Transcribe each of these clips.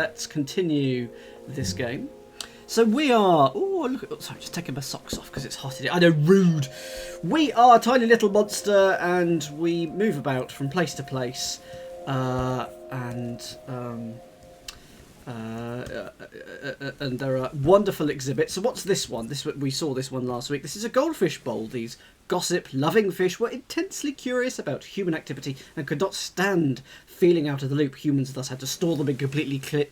Let's continue this game. So we are... Oh, look at... Sorry, just taking my socks off because it's hot in here. I know, rude. We are a tiny little monster and we move about from place to place. And there are wonderful exhibits. So what's this one? We saw this one last week. This is a goldfish bowl. These gossip-loving fish were intensely curious about human activity and could not stand feeling out of the loop. Humans thus had to store them in completely clear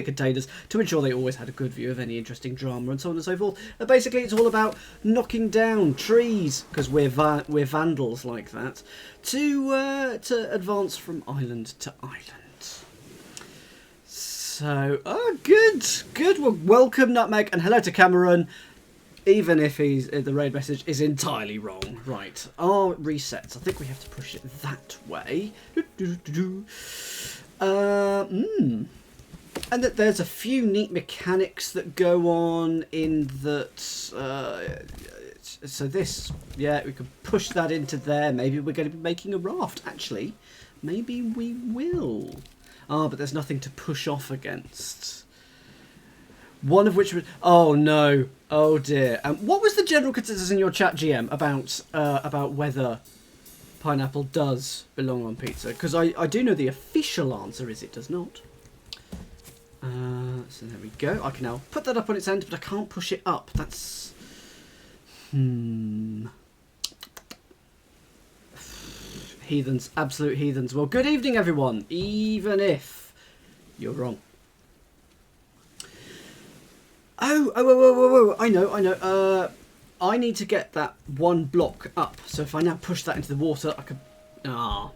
containers to ensure they always had a good view of any interesting drama and so on and so forth. Basically, it's all about knocking down trees, because we're vandals like that, to advance from island to island. So, good. Well, welcome, Nutmeg, and hello to Cameron. Even if the raid message is entirely wrong. Right, our resets. I think we have to push it that way. And that there's a few neat mechanics that go on in that. So this, yeah, we could push that into there. Maybe we're going to be making a raft. Actually, maybe we will. But there's nothing to push off against. One of which was... Oh, no. Oh, dear. What was the general consensus in your chat, GM, about whether pineapple does belong on pizza? Because I do know the official answer is it does not. So there we go. I can now put that up on its end, but I can't push it up. That's... Heathens. Absolute heathens. Well, good evening, everyone. Even if you're wrong. Oh, I know. I need to get that one block up. So if I now push that into the water, I could... Oh,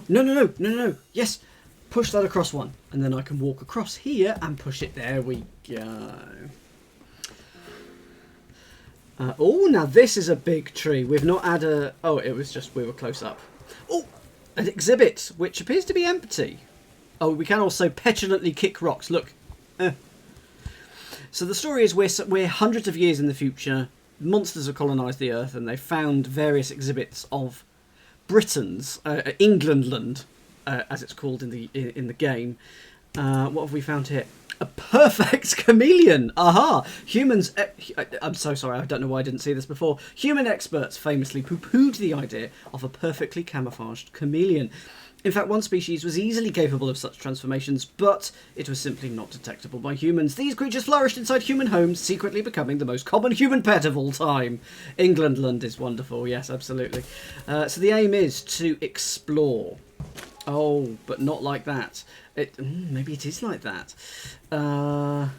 no. Yes, push that across one. And then I can walk across here and push it. There we go. Oh, now this is a big tree. We've not had a... Oh, it was just we were close up. Oh, an exhibit, which appears to be empty. Oh, we can also petulantly kick rocks. Look. So the story is we're hundreds of years in the future. Monsters have colonised the Earth and they've found various exhibits of Britain's, Englandland, as it's called in the game. What have we found here? A perfect chameleon! Aha! Humans... I'm so sorry, I don't know why I didn't see this before. Human experts famously poo-pooed the idea of a perfectly camouflaged chameleon. In fact, one species was easily capable of such transformations, but it was simply not detectable by humans. These creatures flourished inside human homes, secretly becoming the most common human pet of all time. Englandland is wonderful, yes, absolutely. So the aim is to explore. Oh, but not like that. Maybe it is like that. So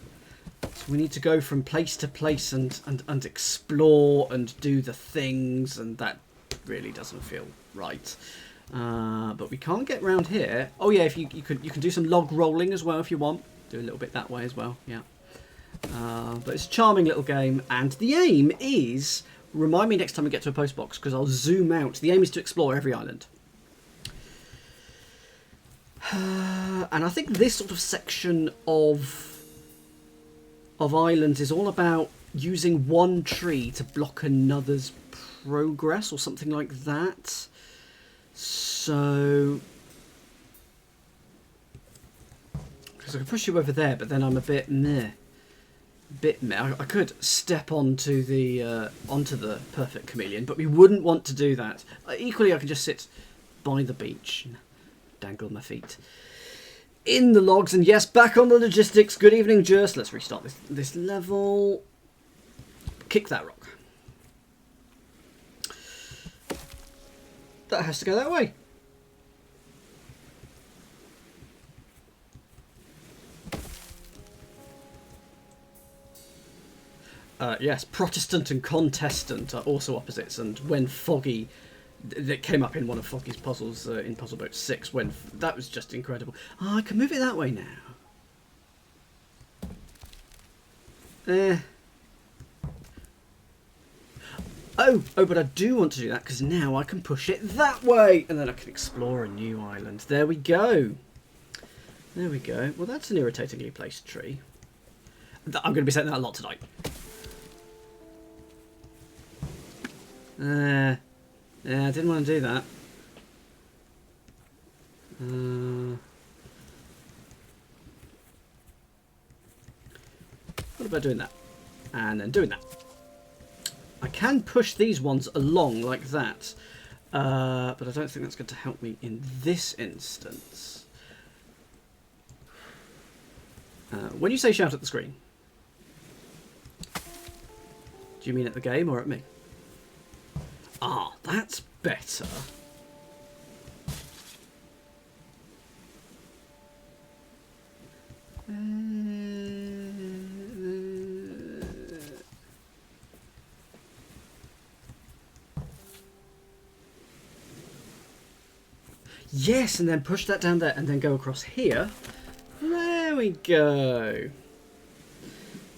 we need to go from place to place and explore and do the things, and that really doesn't feel right. But we can't get round here. Oh yeah, if you can do some log rolling as well if you want. Do a little bit that way as well. Yeah. But it's a charming little game, and the aim is... Remind me next time we get to a post box because I'll zoom out. The aim is to explore every island. And I think this sort of section of islands is all about using one tree to block another's progress or something like that. So, because I can push you over there, but then I'm a bit meh. I could step onto the perfect chameleon, but we wouldn't want to do that. Equally, I could just sit by the beach and dangle my feet in the logs. And yes, back on the logistics. Good evening, Jurst. Let's restart this level. Kick that rock. That has to go that way. Yes, Protestant and Contestant are also opposites, and when Foggy... That came up in one of Foggy's puzzles in Puzzle Boat 6, when... That was just incredible. I can move it that way now. Oh, but I do want to do that because now I can push it that way. And then I can explore a new island. There we go. Well, that's an irritatingly placed tree. I'm going to be saying that a lot tonight. Yeah, I didn't want to do that. about doing that? And then doing that. I can push these ones along like that, but I don't think that's going to help me in this instance. When you say shout at the screen, do you mean at the game or at me? Ah, that's better. Yes, and then push that down there and then go across here. There we go.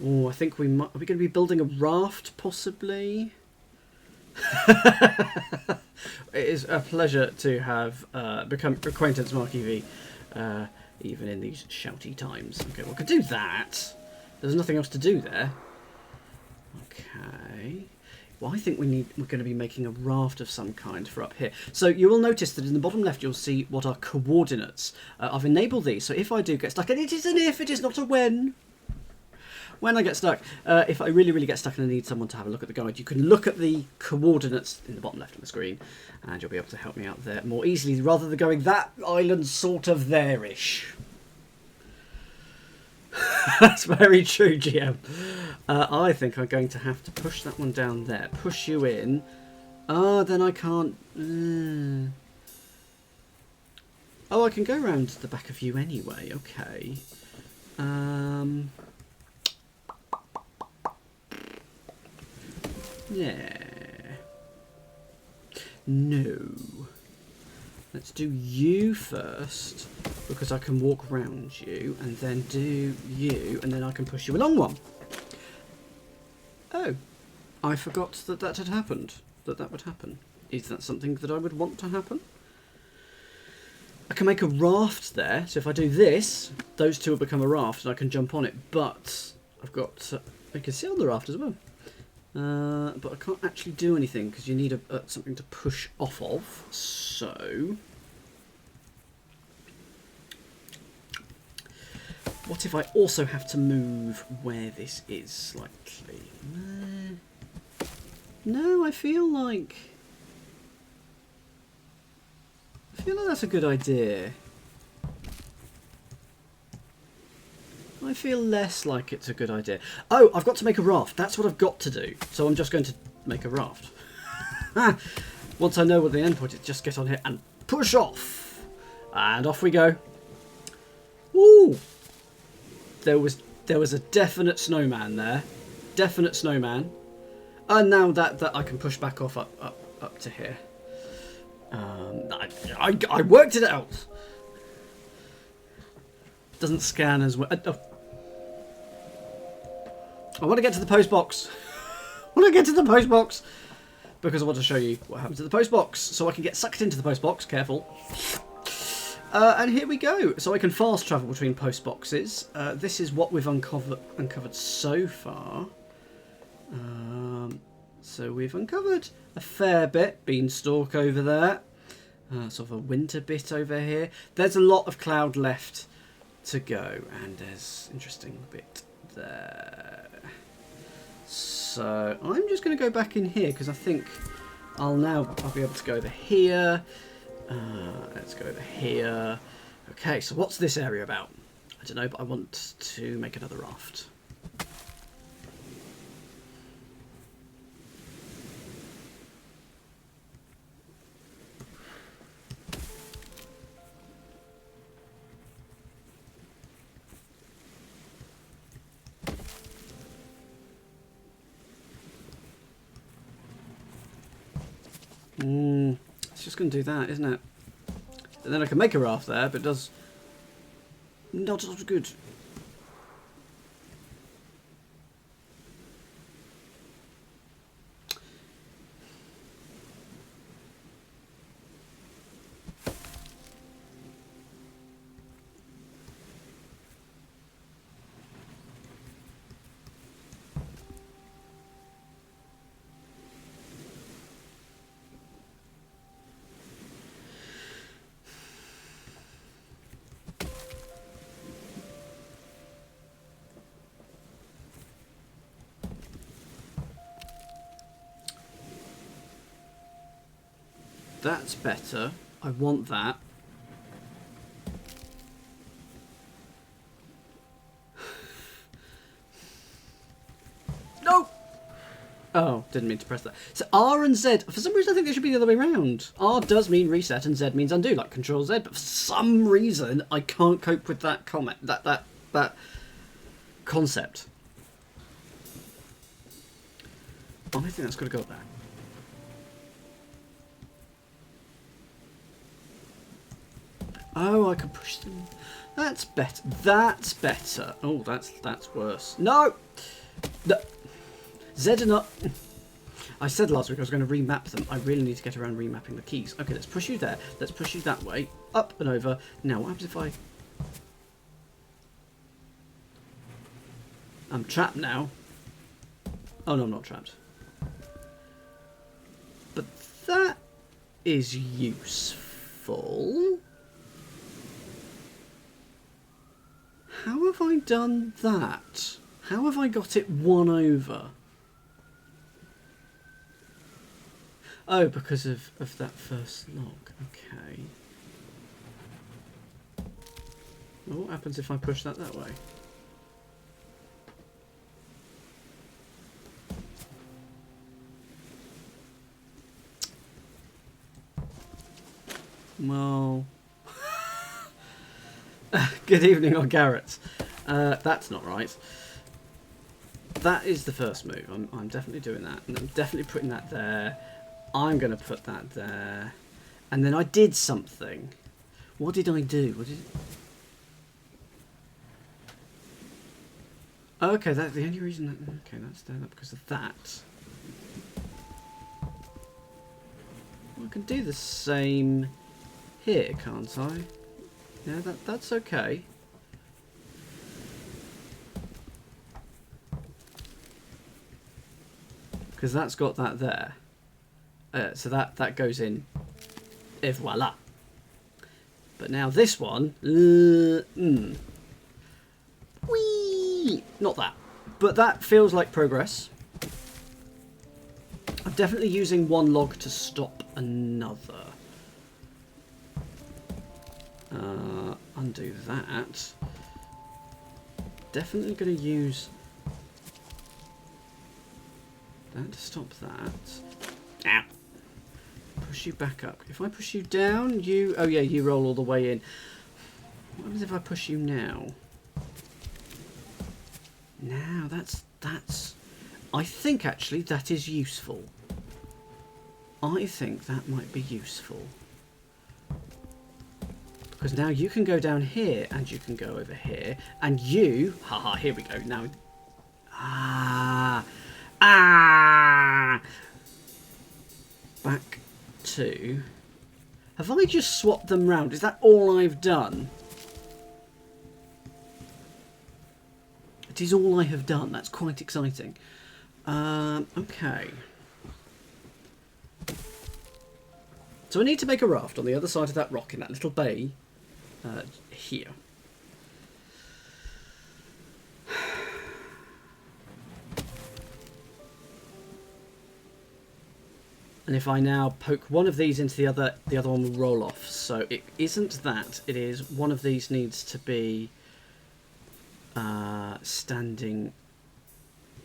Oh, I think we might... Are we going to be building a raft, possibly? It is a pleasure to have become acquaintance Mark EV, even in these shouty times. Okay, well, I could do that. There's nothing else to do there. Okay. Well, I think we're going to be making a raft of some kind for up here. So you will notice that in the bottom left, you'll see what are coordinates. I've enabled these, so if I do get stuck, and it is an if, it is not a when. When I get stuck, if I really, really get stuck and I need someone to have a look at the guide, you can look at the coordinates in the bottom left of the screen, and you'll be able to help me out there more easily, rather than going, that island's sort of there-ish. That's very true, GM. I think I'm going to have to push that one down there. Push you in. Ah, then I can't... Oh, I can go around the back of you anyway. Okay. Yeah. No. Let's do you first, because I can walk round you, and then do you, and then I can push you along one. Oh, I forgot that that had happened, that would happen. Is that something that I would want to happen? I can make a raft there, so if I do this, those two will become a raft, and I can jump on it, but I've got... I can sit on the raft as well. But I can't actually do anything because you need something to push off of. So, what if I also have to move where this is slightly? No, I feel like that's a good idea. I feel less like it's a good idea. Oh, I've got to make a raft. That's what I've got to do. So I'm just going to make a raft. Once I know what the end point is, just get on here and push off. And off we go. Woo! There was a definite snowman there. Definite snowman. And now that I can push back off up to here. I worked it out. Doesn't scan as well. I want to get to the post box. I want to get to the post box because I want to show you what happens to the post box, so I can get sucked into the post box. Careful. And here we go. So I can fast travel between post boxes. This is what we've uncovered so far. So we've uncovered a fair bit. Beanstalk over there. Sort of a winter bit over here. There's a lot of cloud left to go, and there's an interesting bit there. So I'm just going to go back in here because I think I'll be able to go over here. Let's go over here. Okay, so what's this area about? I don't know, but I want to make another raft. It's just going to do that, isn't it? And then I can make a raft there, but it does not as good. That's better. I want that. No! Oh, didn't mean to press that. So R and Z, for some reason I think they should be the other way around. R does mean reset and Z means undo, like Control Z, but for some reason I can't cope with that comment, that concept. I think that's got to go there. Oh, I can push them. That's better. That's better. Oh, that's worse. No! No. Z and up. I said last week I was going to remap them. I really need to get around remapping the keys. Okay, let's push you there. Let's push you that way. Up and over. Now, what happens if I... I'm trapped now. Oh, no, I'm not trapped. But that is useful. How have I done that? How have I got it 1 over? Oh, because of that first lock. Okay. Well, what happens if I push that way? Well... Good evening, or Garrett. That's not right. That is the first move. I'm definitely doing that. And I'm definitely putting that there. I'm going to put that there. And then I did something. What did I do? What did... Okay, that's the only reason that... Okay, that's there because of that. Well, I can do the same here, can't I? Yeah, that's okay. Because that's got that there. So that goes in. Et voila. But now this one... Whee! Not that. But that feels like progress. I'm definitely using one log to stop another. Undo that. Definitely going to use that to stop that. Ow. Push you back up. If I push you down, you... Oh yeah, you roll all the way in. What happens if I push you now? Now, that's... I think, actually, that is useful. I think that might be useful. Because now you can go down here, and you can go over here, and you... Haha, here we go. Now... Back to... Have I just swapped them round? Is that all I've done? It is all I have done. That's quite exciting. Okay. So I need to make a raft on the other side of that rock in that little bay here. And if I now poke one of these into the other one will roll off. So it isn't that. It is one of these needs to be standing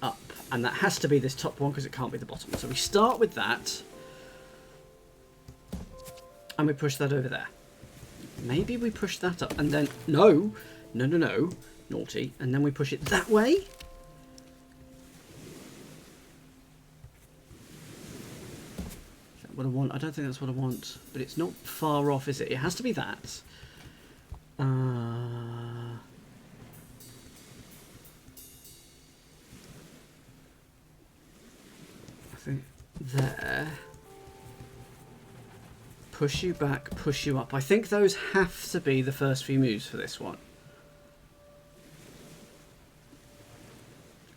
up. And that has to be this top one because it can't be the bottom one. So we start with that. And we push that over there. Maybe we push that up and then... No. Naughty. And then we push it that way. Is that what I want? I don't think that's what I want. But it's not far off, is it? It has to be that. I think there... Push you back, push you up. I think those have to be the first few moves for this one.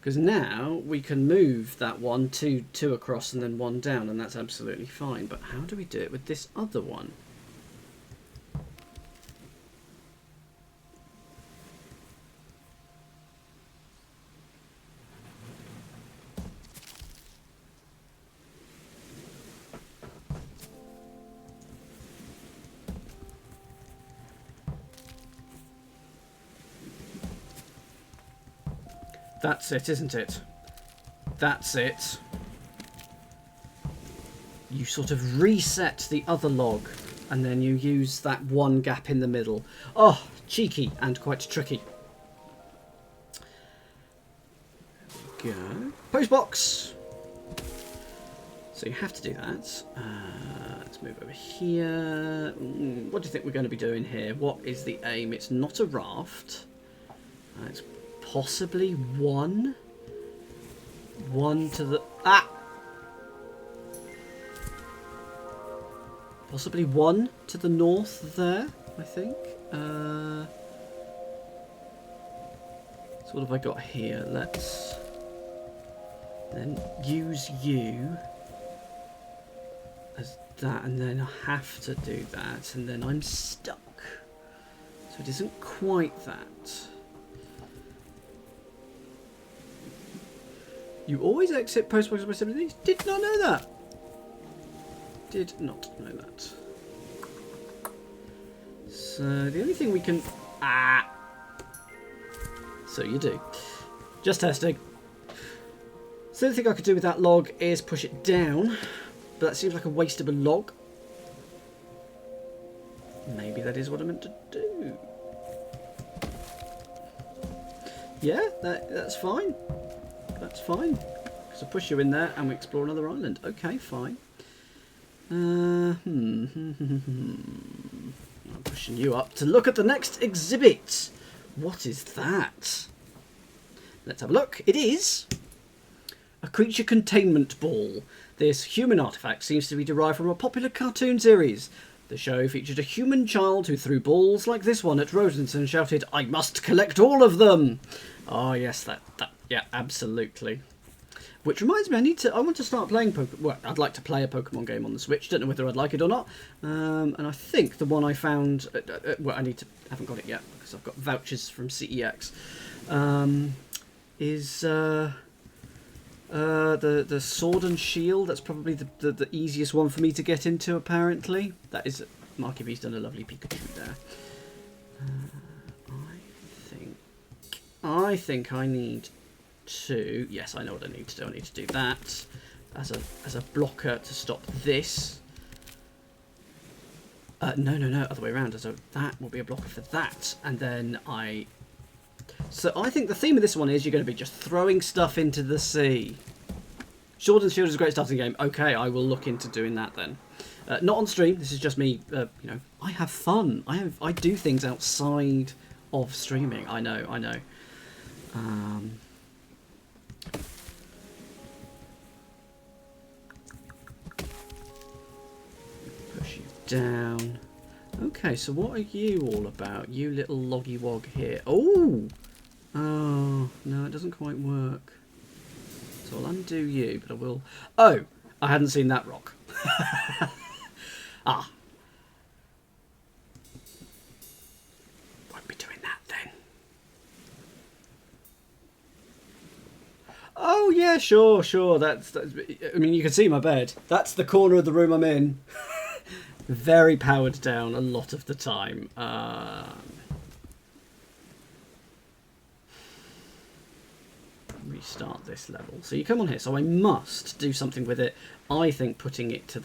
Because now we can move that one, two across and then one down, and that's absolutely fine. But how do we do it with this other one? That's it, isn't it? That's it. You sort of reset the other log, and then you use that one gap in the middle. Oh, cheeky and quite tricky. There we go. Postbox! So you have to do that. Let's move over here. What do you think we're going to be doing here? What is the aim? It's not a raft. It's possibly one. One to the... Ah! Possibly one to the north there, I think. So what have I got here? Let's then use you as that, and then I have to do that, and then I'm stuck. So it isn't quite that. You always exit postbox by 70. Did not know that. Did not know that. So the only thing we can... Ah! So you do. Just testing. So the only thing I could do with that log is push it down. But that seems like a waste of a log. Maybe that is what I meant to do. Yeah, that's fine. That's fine. Because I push you in there and we explore another island. Okay, fine. I'm pushing you up to look at the next exhibit. What is that? Let's have a look. It is a creature containment ball. This human artifact seems to be derived from a popular cartoon series. The show featured a human child who threw balls like this one at rodents and shouted, "I must collect all of them!" Oh yes, that yeah, absolutely. Which reminds me, I want to start playing Pokemon. Well, I'd like to play a Pokemon game on the Switch. Don't know whether I'd like it or not. And I think the one I found, well, haven't got it yet because I've got vouchers from CEX. Is the Sword and Shield. That's probably the easiest one for me to get into. Apparently, that is. Marky V's done a lovely Pikachu there. I think I need to... Yes, I know what I need to do. I need to do that as a blocker to stop this. No, other way around. So that will be a blocker for that. And then So I think the theme of this one is you're going to be just throwing stuff into the sea. Sword and Shield is a great starting game. Okay, I will look into doing that then. Not on stream. This is just me, you know, I have fun. I do things outside of streaming. I know. Push you down. Okay, so what are you all about? You little loggy wog here. Oh, no, it doesn't quite work. So I'll undo you, but I will. Oh, I hadn't seen that rock. Ah. Won't be doing that then. Oh yeah, sure. That's. I mean, you can see my bed. That's the corner of the room I'm in. Very powered down a lot of the time. Restart this level. So you come on here. So I must do something with it. I think putting it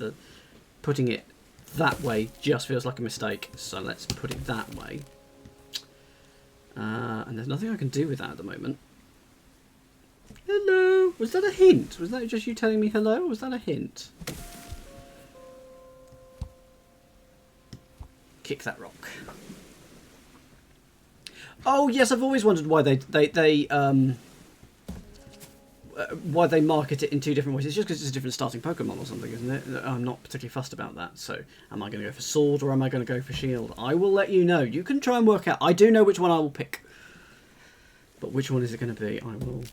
that way just feels like a mistake. So let's put it that way. And there's nothing I can do with that at the moment. Hello. Was that a hint? Was that just you telling me hello? Or was that a hint? Kick that rock. Oh yes, I've always wondered why why they market it in two different ways. It's just because it's a different starting Pokemon or something, isn't it? I'm not particularly fussed about that. So, am I going to go for Sword or am I going to go for Shield? I will let you know. You can try and work out. I do know which one I will pick, but which one is it going to be? I will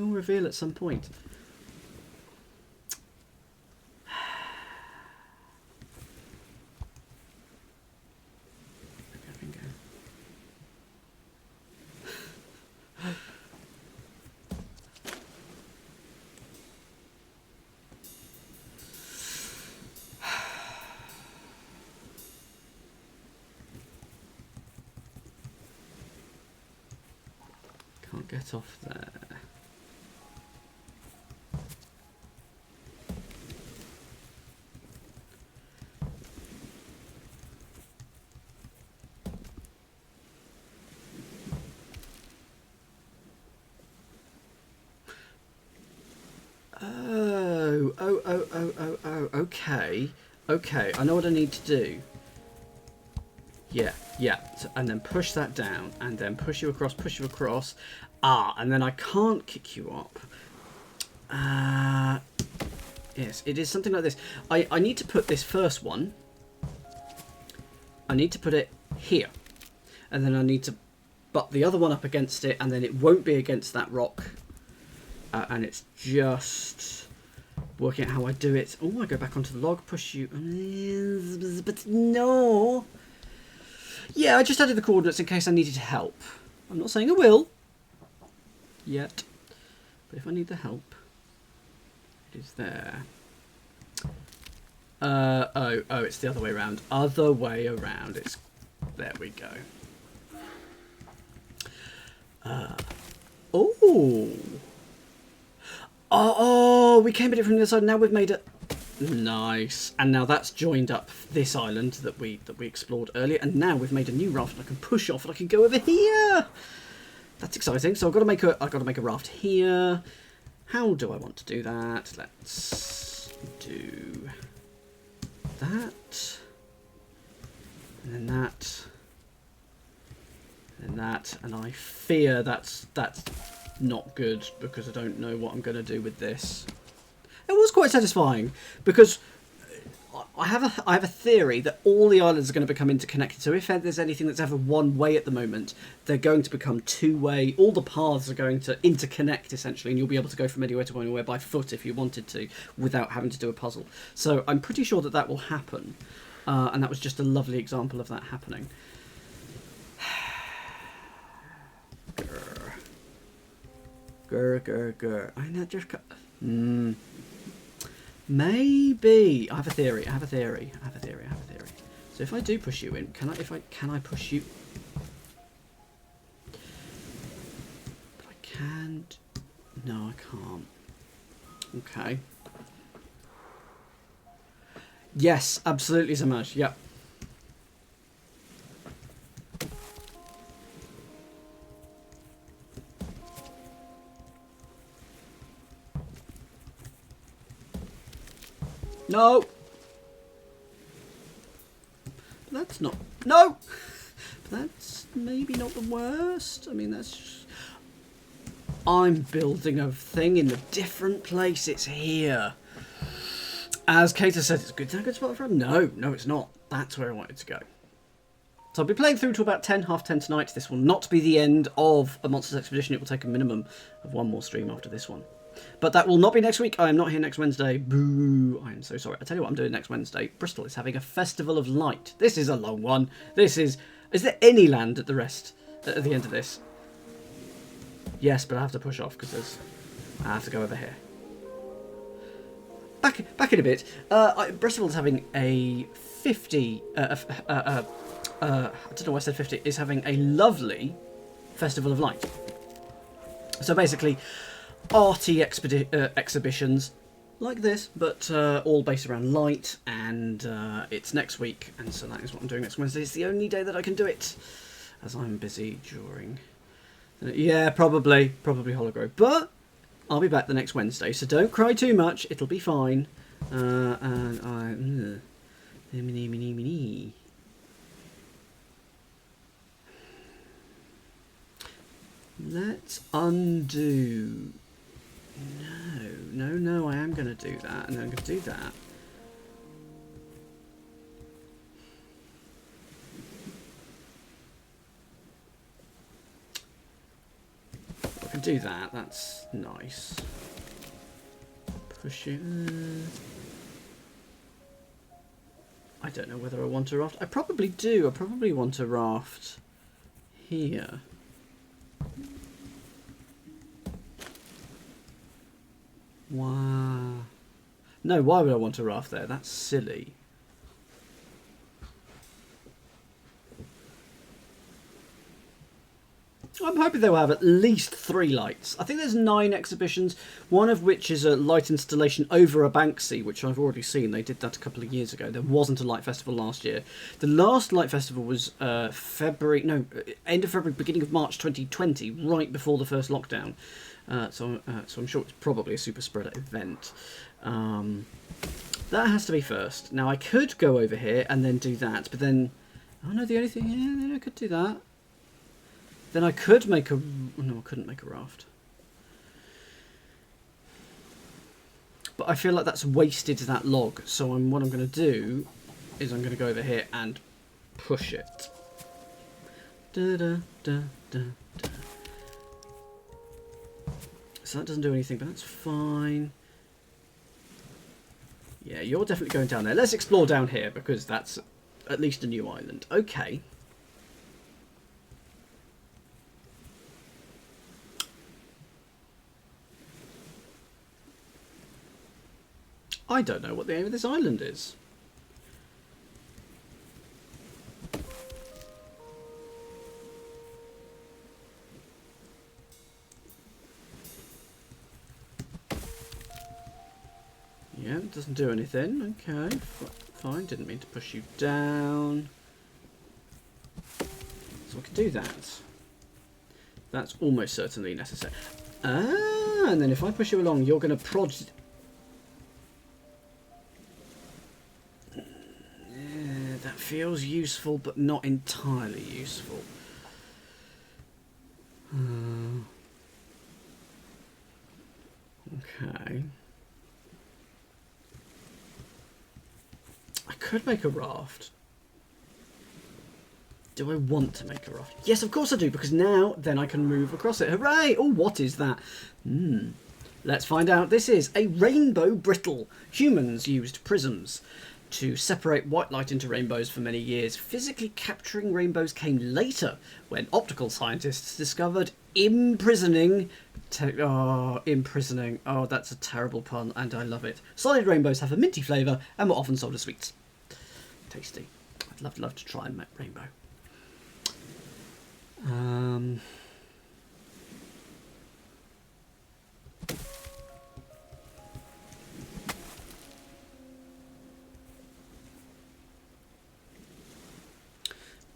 reveal at some point. Get off there. Okay. Okay, I know what I need to do. Yeah, yeah. So, and then push that down, and then push you across. Ah, and then I can't kick you up. Yes, it is something like this. I need to put this first one. I need to put it here. And then I need to butt the other one up against it, and then it won't be against that rock. And it's just working out how I do it. Oh, I go back onto the log, push you. But no. Yeah, I just added the coordinates in case I needed help. I'm not saying I will. Yet. But if I need the help, it is there. Oh, it's the other way around. Other way around. It's there we go. Oh, we came at it from the other side. Now we've made it nice, and now that's joined up this island that we explored earlier, and now we've made a new raft and I can push off and I can go over here. That's exciting. So I've got to make a raft here. How do I want to do that? Let's do that, and then that, and then that, and I fear that's not good because I don't know what I'm going to do with this. It was quite satisfying because I have a theory that all the islands are going to become interconnected. So if there's anything that's ever one way at the moment, they're going to become two-way. All the paths are going to interconnect essentially, and you'll be able to go from anywhere to anywhere by foot if you wanted to, without having to do a puzzle. So I'm pretty sure that will happen, and that was just a lovely example of that happening. Grr. I know, just maybe I have a theory. So if I do push you in, can I push you? But I can't. No, I can't. Okay. Yes, absolutely, Samaj. Yep. No. That's not... No! That's maybe not the worst. I mean, that's just... I'm building a thing in a different place. It's here. As Kato said, it's a good spot for him. No, it's not. That's where I wanted to go. So I'll be playing through to about 10, half 10 tonight. This will not be the end of a Monsters Expedition. It will take a minimum of one more stream after this one. But that will not be next week. I am not here next Wednesday. Boo. I am so sorry. I'll tell you what I'm doing next Wednesday. Bristol is having a Festival of Light. This is a long one. This is... Is there any land at the end of this? Yes, but I have to push off because I have to go over here. Back in a bit. Bristol is having a 50... I don't know why I said 50. Is having a lovely Festival of Light. So basically... arty exhibitions like this, but all based around light, and it's next week, and so that is what I'm doing next Wednesday. It's the only day that I can do it, as I'm busy during... Yeah, probably Hologrove, but I'll be back the next Wednesday, so don't cry too much, it'll be fine. And I... Let's undo... No, I am going to do that, and I'm going to do that. I can do that, that's nice. Push it. I don't know whether I want a raft. I probably do. I probably want a raft here. Wow. No, why would I want a raft there? That's silly. I'm hoping they'll have at least 3 lights. I think there's 9 exhibitions, one of which is a light installation over a Banksy, which I've already seen. They did that a couple of years ago. There wasn't a light festival last year. The last light festival was end of February, beginning of March 2020, right before the first lockdown. So I'm sure it's probably a super spreader event. That has to be first. Now I could go over here and then do that, but then... Oh no, the only thing... Yeah, then I could do that. Then I could make a... No, I couldn't make a raft. But I feel like that's wasted that log. So what I'm going to do is I'm going to go over here and push it. Da, da, da, da, da. So that doesn't do anything, but that's fine. Yeah, you're definitely going down there. Let's explore down here, because that's at least a new island. Okay. I don't know what the aim of this island is. Yeah, it doesn't do anything. Okay, fine. Didn't mean to push you down. So I can do that. That's almost certainly necessary. Ah, and then if I push you along, you're going to prod... That feels useful, but not entirely useful. Okay. I could make a raft. Do I want to make a raft? Yes, of course I do, because now then I can move across it. Hooray! Oh, what is that? Let's find out. This is a rainbow brittle. Humans used prisms to separate white light into rainbows for many years. Physically capturing rainbows came later, when optical scientists discovered imprisoning. Imprisoning. Oh, that's a terrible pun, and I love it. Solid rainbows have a minty flavour and were often sold as sweets. Tasty. I'd love to try and make rainbow.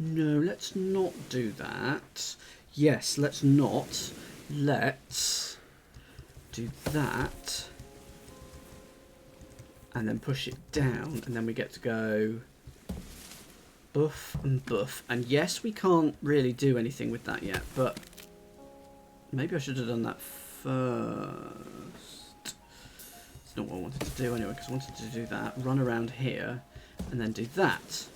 No, let's not do that. Yes, let's not. Let's do that. And then push it down, and then we get to go buff and buff. And yes, we can't really do anything with that yet, but maybe I should have done that first. It's not what I wanted to do anyway, because I wanted to do that, run around here, and then do that.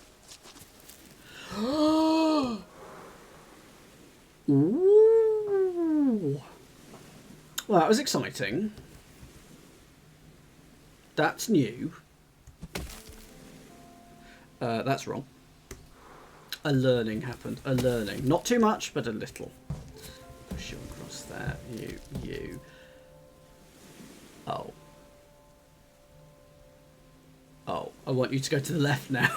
Ooh. Well, that was exciting. That's new. That's wrong. A learning happened. A learning. Not too much, but a little. Push you across there. You. Oh. Oh, I want you to go to the left now.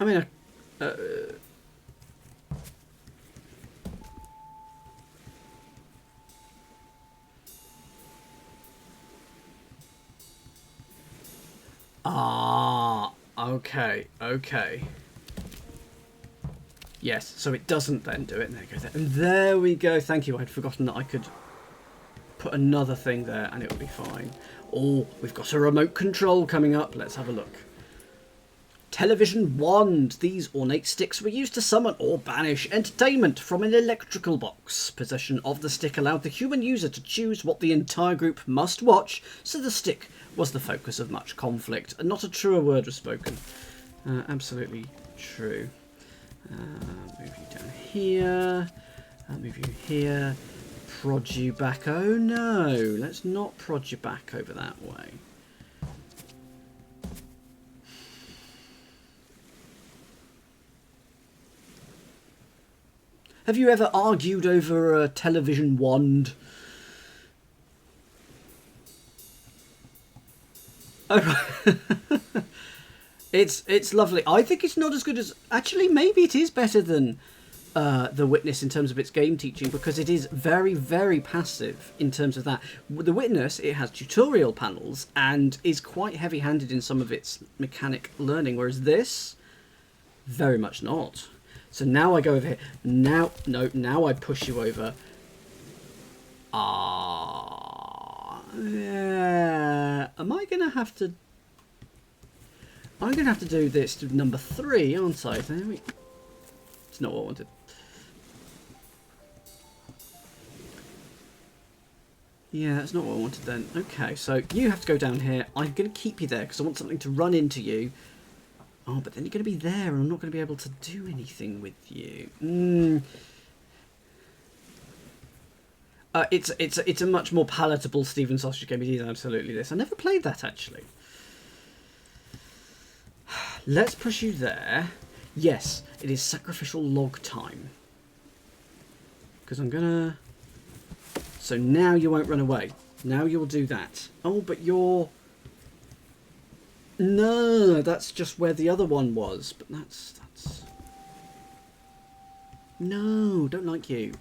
I mean, okay. Yes, so it doesn't then do it, and there we go. And there we go. Thank you. I'd forgotten that I could put another thing there, and it would be fine. Oh, we've got a remote control coming up. Let's have a look. Television wand. These ornate sticks were used to summon or banish entertainment from an electrical box. Possession of the stick allowed the human user to choose what the entire group must watch, so the stick was the focus of much conflict. And not a truer word was spoken. Absolutely true. Move you down here. I'll move you here. Prod you back. Oh no, let's not prod you back over that way. Have you ever argued over a television wand? Oh, it's lovely. I think it's not as good as... Actually, maybe it is better than The Witness in terms of its game teaching, because it is very, very passive in terms of that. The Witness, it has tutorial panels and is quite heavy-handed in some of its mechanic learning, whereas this, very much not. So now I go over here. Now, no, now I push you over. Yeah. Am I going to have to... I'm going to have to do this to number 3, aren't I? It's not what I wanted. Yeah, that's not what I wanted then. Okay, so you have to go down here. I'm going to keep you there because I want something to run into you. Oh, but then you're going to be there and I'm not going to be able to do anything with you. It's a much more palatable Stephen Sausage game. It is absolutely this. I never played that, actually. Let's push you there. Yes, it is sacrificial log time. Because I'm going to... So now you won't run away. Now you'll do that. Oh, but you're... No, that's just where the other one was. But that's... No, don't like you.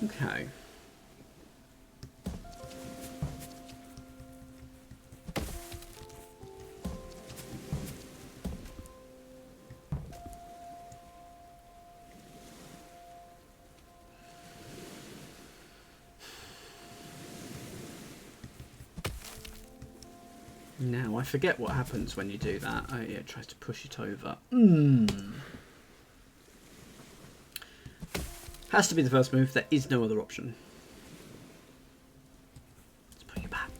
Okay. Now, I forget what happens when you do that. Oh, yeah, it tries to push it over. Has to be the first move. There is no other option. Let's put you back.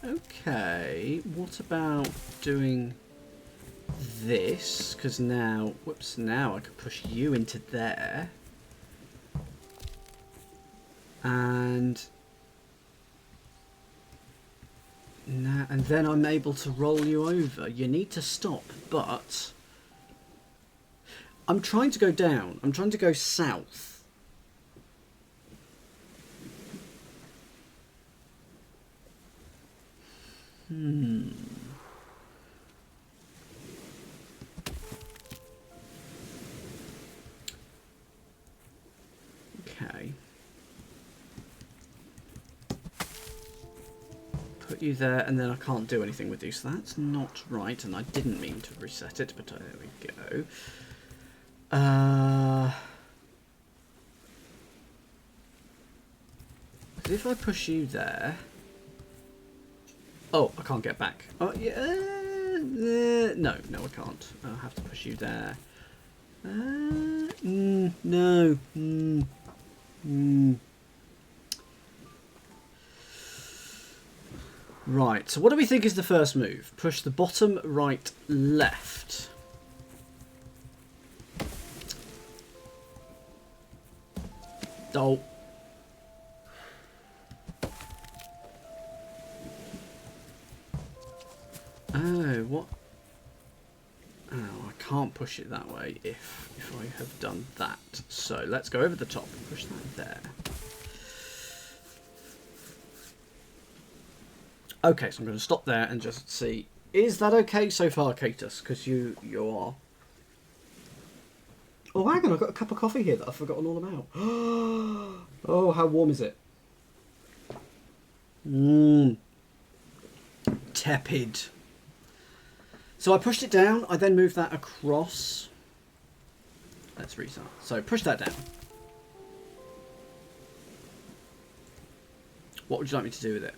Okay. What about doing... this, because now, whoops, now I could push you into there, and now, and then I'm able to roll you over. You need to stop, but I'm trying to go down. I'm trying to go south. Okay. Put you there, and then I can't do anything with you, so that's not right, and I didn't mean to reset it, but there we go. If I push you there... Oh, I can't get back. Oh, yeah. No, I can't. I'll have to push you there. No. Right, so what do we think is the first move? Push the bottom, right, left. Oh. Oh, what? Oh, I can't push it that way if I have done that. So let's go over the top and push that there. Okay, so I'm going to stop there and just see. Is that okay so far, Katus? Because you are... Oh, hang on, I've got a cup of coffee here that I've forgotten all about. Oh, how warm is it? Tepid. So I pushed it down, I then moved that across. Let's restart. So push that down. What would you like me to do with it?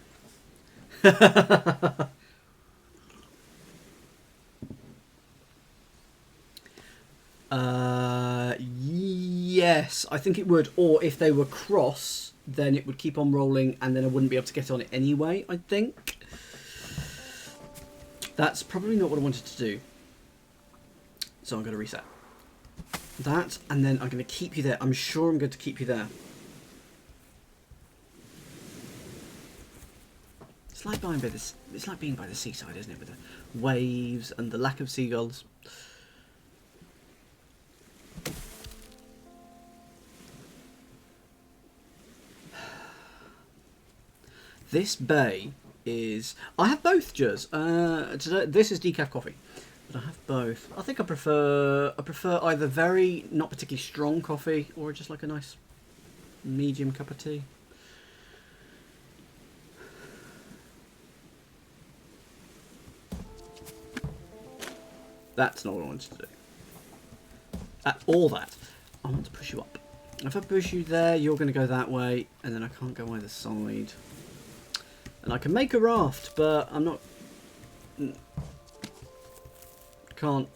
Yes, I think it would. Or if they were cross, then it would keep on rolling and then I wouldn't be able to get on it anyway, I think. That's probably not what I wanted to do. So I'm going to reset that, and then I'm going to keep you there. I'm sure I'm going to keep you there. being by this. It's like being by the seaside, isn't it? With the waves and the lack of seagulls. This bay is. I have both, Juz. Today, this is decaf coffee, but I have both. I think I prefer either very not particularly strong coffee or just like a nice medium cup of tea. That's not what I wanted to do. All that. I want to push you up. If I push you there, you're going to go that way, and then I can't go either side. And I can make a raft, but I'm not... Can't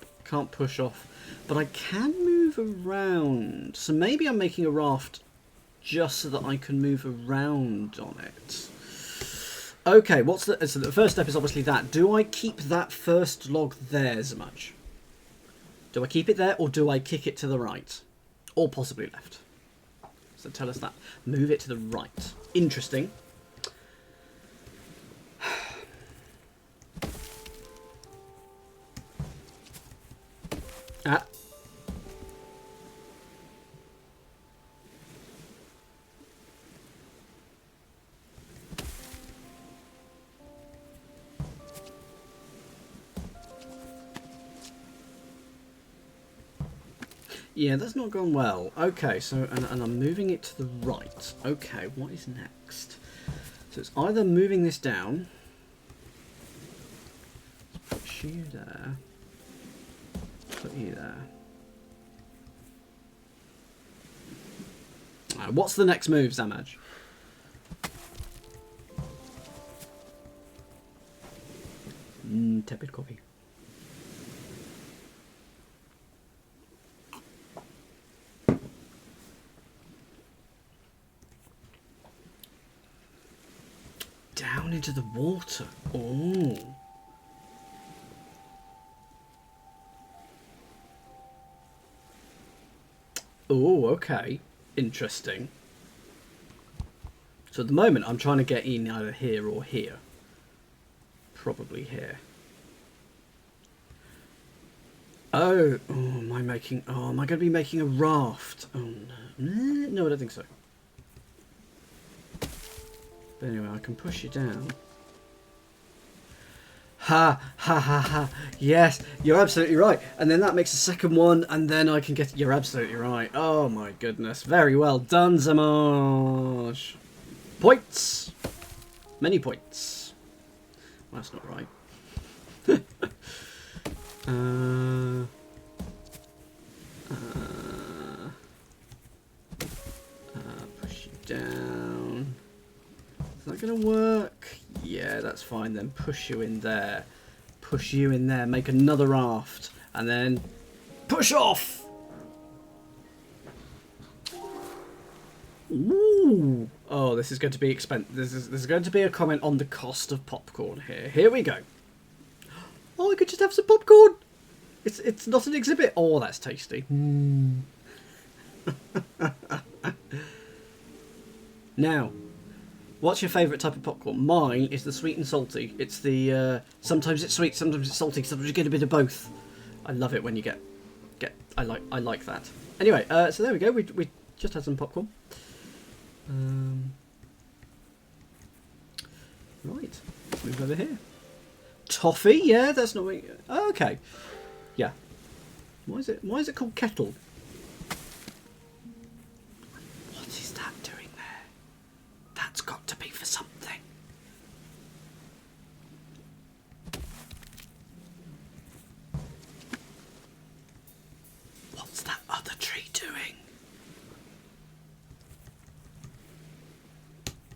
push off. But I can move around. So maybe I'm making a raft just so that I can move around on it. Okay, so the first step is obviously that. Do I keep that first log there as much? Do I keep it there, or do I kick it to the right? Or possibly left? So tell us that. Move it to the right. Interesting. Ah. Yeah, that's not gone well. Okay, so, and I'm moving it to the right. Okay, what is next? So it's either moving this down. Let's put you there. Put you there. Alright, what's the next move, Zamaj? Tepid coffee. Down into the water. Oh. Oh, okay. Interesting. So at the moment, I'm trying to get in either here or here. Probably here. Oh, am I going to be making a raft? Oh, no. No, I don't think so. But anyway, I can push you down. Ha, ha, ha, ha. Yes, you're absolutely right. And then that makes a second one, and then I can get... You're absolutely right. Oh, my goodness. Very well done, Zamaj. Points. Many points. Well, that's not right. Push you down. Is that going to work? Yeah, that's fine then. Push you in there. Push you in there. Make another raft. And then push off! Ooh. Oh, this is going to be expensive. This is going to be a comment on the cost of popcorn here. Here we go. Oh, I could just have some popcorn. It's not an exhibit. Oh, that's tasty. Now, what's your favourite type of popcorn? Mine is the sweet and salty. It's the sometimes it's sweet, sometimes it's salty, sometimes you get a bit of both. I love it when you get. I like that. Anyway, so there we go. We just had some popcorn. Right, let's move over here. Toffee, yeah, that's not me. Oh, okay, yeah. Why is it called kettle? What is that doing there? That's got to be for something. What's that other tree doing?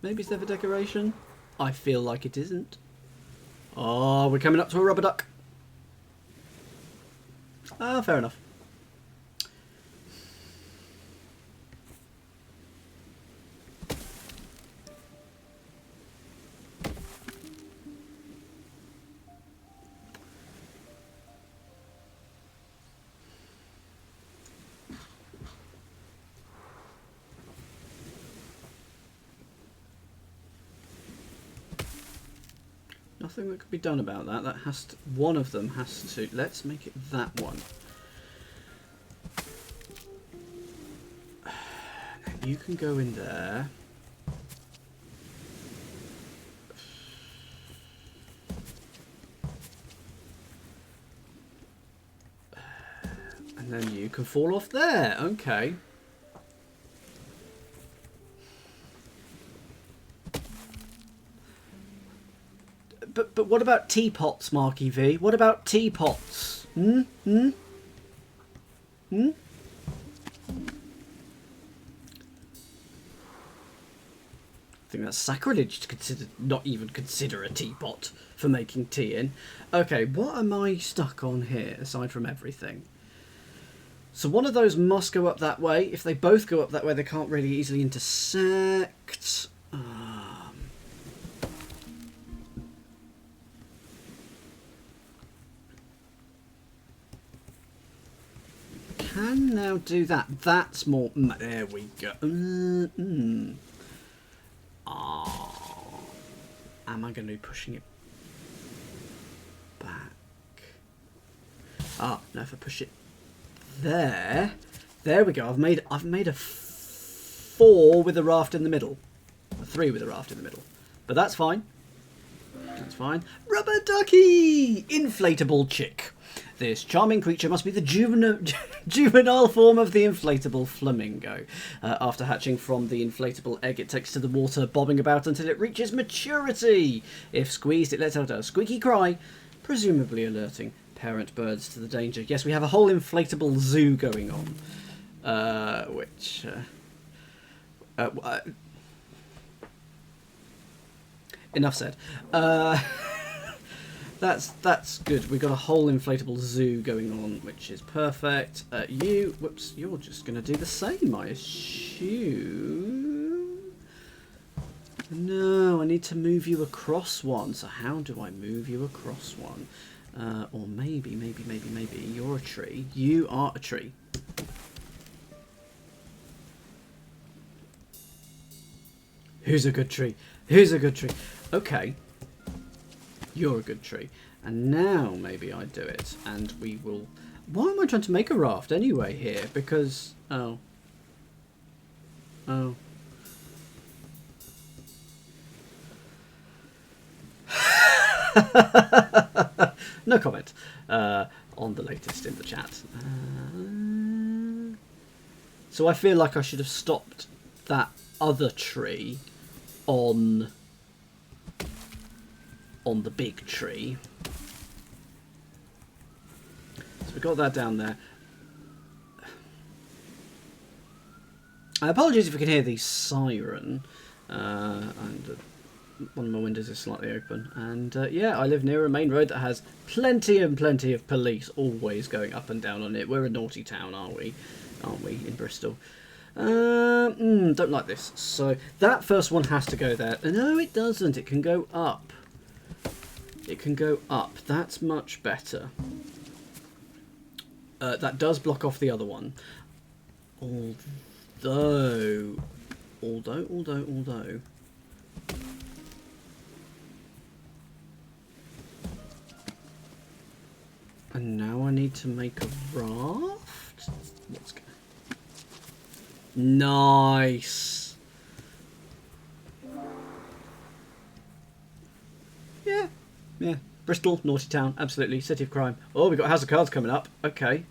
Maybe it's there for decoration? I feel like it isn't. Oh, we're coming up to a rubber duck. Ah, fair enough. nothing that could be done about that. That has to, one of them has to. Let's make it that one. You can go in there. And then you can fall off there. Okay. But what about teapots, Marky V? What about teapots? Hmm? Hmm? Hmm? I think that's sacrilege to consider, not even consider a teapot for making tea in. Okay, what am I stuck on here, aside from everything? So one of those must go up that way. If they both go up that way, they can't really easily intersect. Can now do that. That's more... There we go. Am I going to be pushing it back? No, if I push it there we go. I've made a 4 with a raft in the middle, a 3 with a raft in the middle, but that's fine. That's fine. Rubber ducky, inflatable chick. This charming creature must be the juvenile form of the inflatable flamingo. After hatching from the inflatable egg, it takes to the water, bobbing about until it reaches maturity. If squeezed, it lets out a squeaky cry, presumably alerting parent birds to the danger. Yes, we have a whole inflatable zoo going on, enough said. That's good. We've got a whole inflatable zoo going on, which is perfect. Whoops, you're just going to do the same, I assume. No, I need to move you across one. So how do I move you across one? Or maybe, you're a tree. You are a tree. Who's a good tree? Who's a good tree? Okay. You're a good tree. And now maybe I do it. And we will... Why am I trying to make a raft anyway here? Because... Oh. No comment on the latest in the chat. So I feel like I should have stopped that other tree on the big tree. So we got that down there. Apologies if you can hear the siren. And one of my windows is slightly open. And yeah, I live near a main road that has plenty and plenty of police always going up and down on it. We're a naughty town, aren't we? Aren't we, in Bristol? Don't like this. So that first one has to go there. No, it doesn't. It can go up. It can go up. That's much better. That does block off the other one. Although. And now I need to make a raft. Let's go. Nice. Yeah. Yeah. Bristol, naughty town, absolutely. City of crime. Oh, we've got House of Cards coming up. Okay.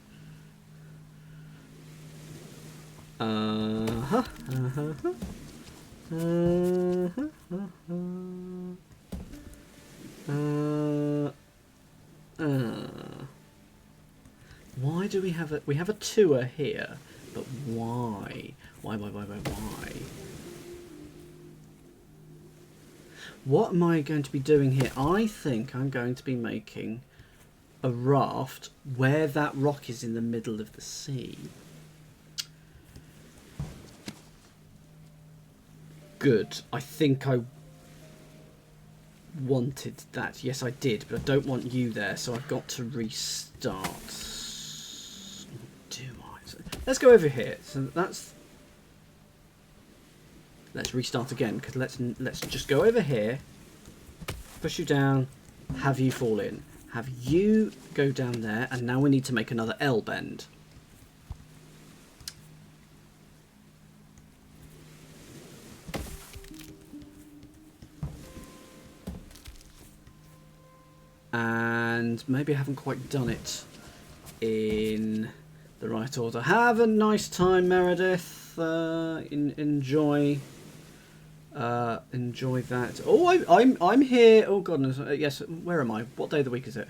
Why do we have a... We have a tour here, but why? Why? What am I going to be doing here? I think I'm going to be making a raft where that rock is in the middle of the sea. Good. I think I wanted that. Yes, I did, but I don't want you there, so I've got to restart. Do I? So let's go over here. So that's... Let's restart again, because let's just go over here, push you down, have you fall in. Have you go down there, and now we need to make another L bend. And maybe I haven't quite done it in the right order. Have a nice time, Meredith. Enjoy that. Oh, I'm here. Oh goodness, yes. Where am I? What day of the week is it?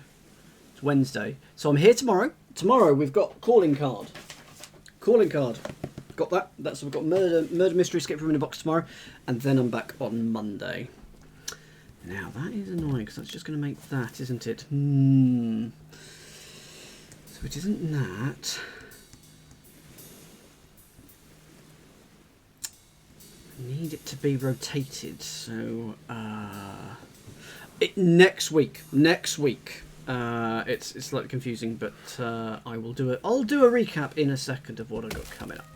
It's Wednesday. So I'm here tomorrow. Tomorrow we've got calling card. Calling card. Got that. We've got murder mystery escape room in a box tomorrow, and then I'm back on Monday. Now that is annoying because that's just going to make that, isn't it? So it isn't that. I need it to be rotated. So next week. It's slightly confusing, but I'll do a recap in a second of what I've got coming up.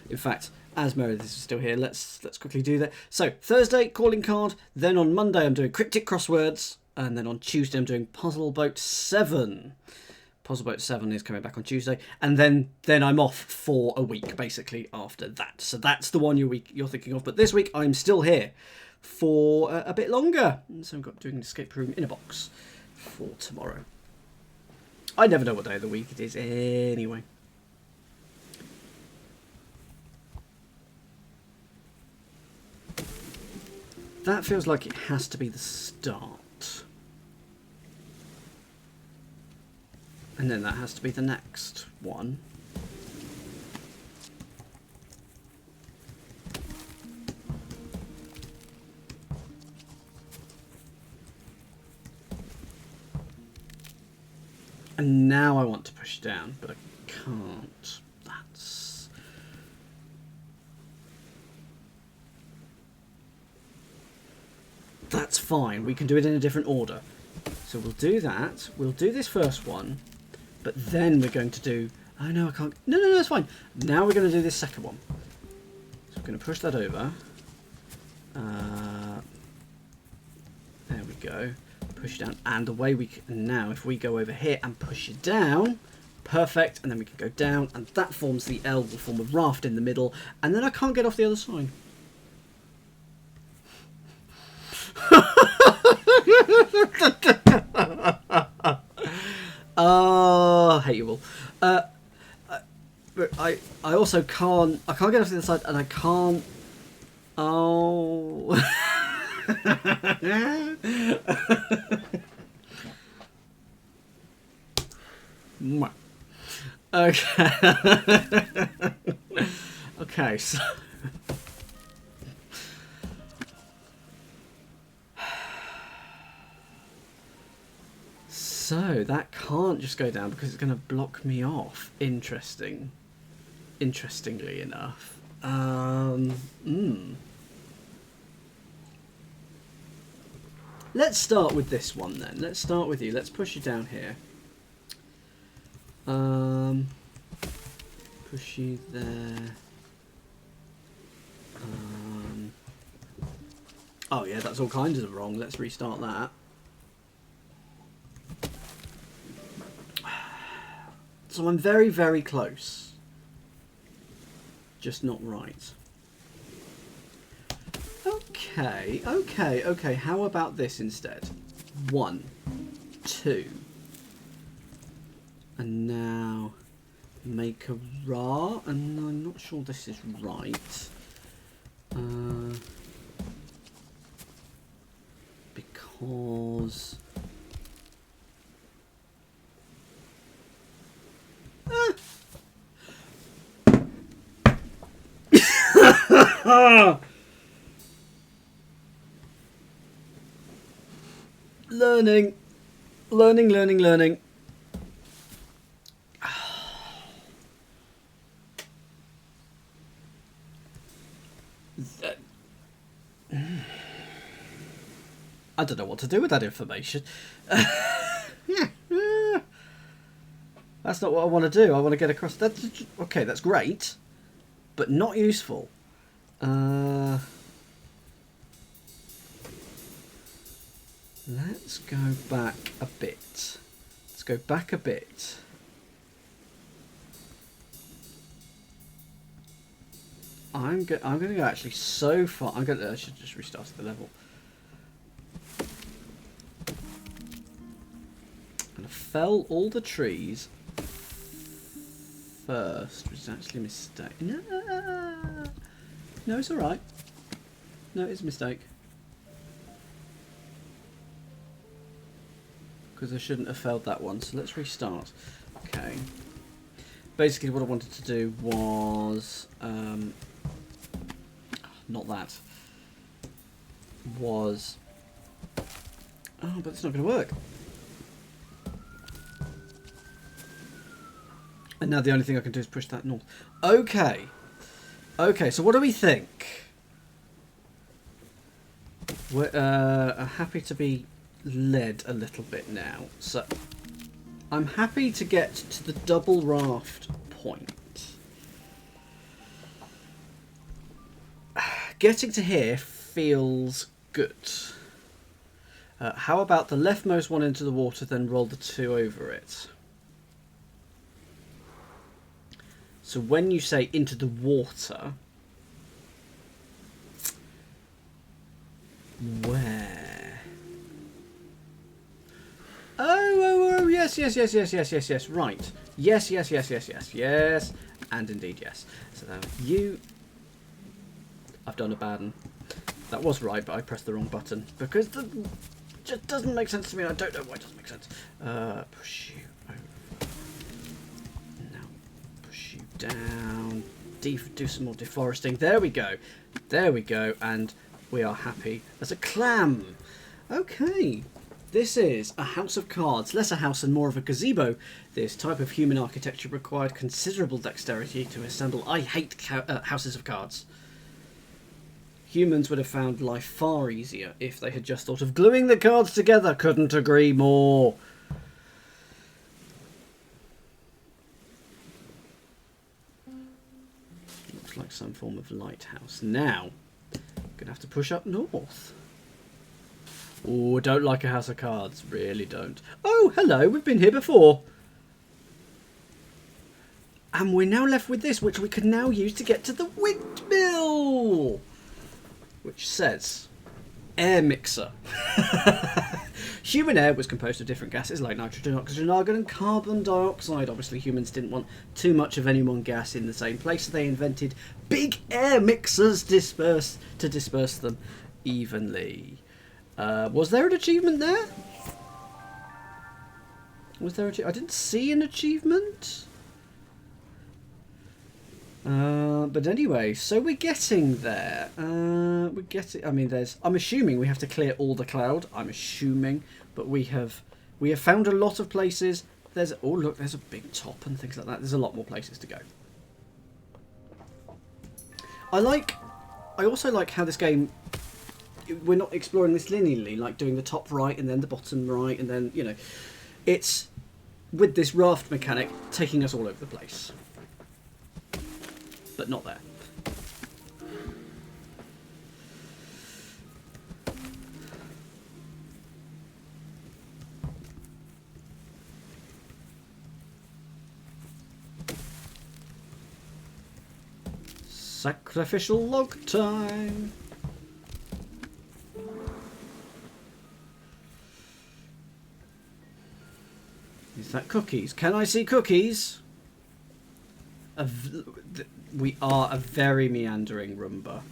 In fact, as Meredith is still here, let's quickly do that. So Thursday, calling card. Then on Monday, I'm doing cryptic crosswords, and then on Tuesday, I'm doing Puzzle Boat 7. Puzzle Boat 7 is coming back on Tuesday, and then I'm off for a week basically after that. So that's the one you're thinking of. But this week, I'm still here for a bit longer. So I've got doing an escape room in a box for tomorrow. I never know what day of the week it is anyway. That feels like it has to be the start. And then that has to be the next one. And now I want to push down, but I can't. That's fine. We can do it in a different order. So we'll do that. We'll do this first one, but then we're going to do... Oh, no, I can't... No, it's fine. Now we're going to do this second one. So we're going to push that over. There we go. Push it down. And away we can... Now, if we go over here and push it down... Perfect. And then we can go down, and that forms the L. Will form a raft in the middle. And then I can't get off the other side. Oh, I hate you all. But I also can't. I can't get off the other side, and I can't. Oh. Okay. Okay. So. So that can't just go down because it's going to block me off. Interestingly enough. Let's start with this one then. Let's start with you. Let's push you down here. Push you there. Oh yeah, that's all kinds of wrong. Let's restart that. So I'm very, very close. Just not right. Okay. How about this instead? 1, 2. And now make a ra. And I'm not sure this is right. Because... Learning. I don't know what to do with that information. That's not what I want to do. I want to get across. Okay, that's great, but not useful. Let's go back a bit. Let's go back a bit. I'm going to go actually so far. I should just restart the level. And fell all the trees first, which is actually a mistake. No, it's all right. No, it's a mistake. Because I shouldn't have felled that one. So let's restart. Okay. Basically, what I wanted to do was not that. Was but it's not going to work. And now the only thing I can do is push that north. Okay. Okay, so what do we think? We're happy to be led a little bit now. So I'm happy to get to the double raft point. Getting to here feels good. How about the leftmost one into the water, then roll the two over it? So when you say into the water, where? Oh, yes, right. Yes, and indeed yes. So now I've done a bad one. That was right, but I pressed the wrong button because it just doesn't make sense to me. I don't know why it doesn't make sense. Push you over. Now push you down. Do some more deforesting. There we go. There we go. And we are happy as a clam. Okay. This is a house of cards, less a house and more of a gazebo. This type of human architecture required considerable dexterity to assemble. I hate houses of cards. Humans would have found life far easier if they had just thought of gluing the cards together. Couldn't agree more. Looks like some form of lighthouse. Now, gonna have to push up north. Oh, don't like a house of cards. Really don't. Oh, hello. We've been here before. And we're now left with this, which we can now use to get to the windmill. Which says, air mixer. Human air was composed of different gases like nitrogen, oxygen, argon and carbon dioxide. Obviously, humans didn't want too much of any one gas in the same place, so they invented big air mixers to disperse them evenly. Was there an achievement there? Was there I didn't see an achievement. But anyway, so we're getting there. We're getting. I mean, I'm assuming we have to clear all the cloud. I'm assuming, but we have found a lot of places. Oh look, there's a big top and things like that. There's a lot more places to go. I also like how this game. We're not exploring this linearly, like doing the top right and then the bottom right, and then it's with this raft mechanic taking us all over the place. But not there. Sacrificial log time. Is that cookies? Can I see cookies? We are a very meandering Roomba.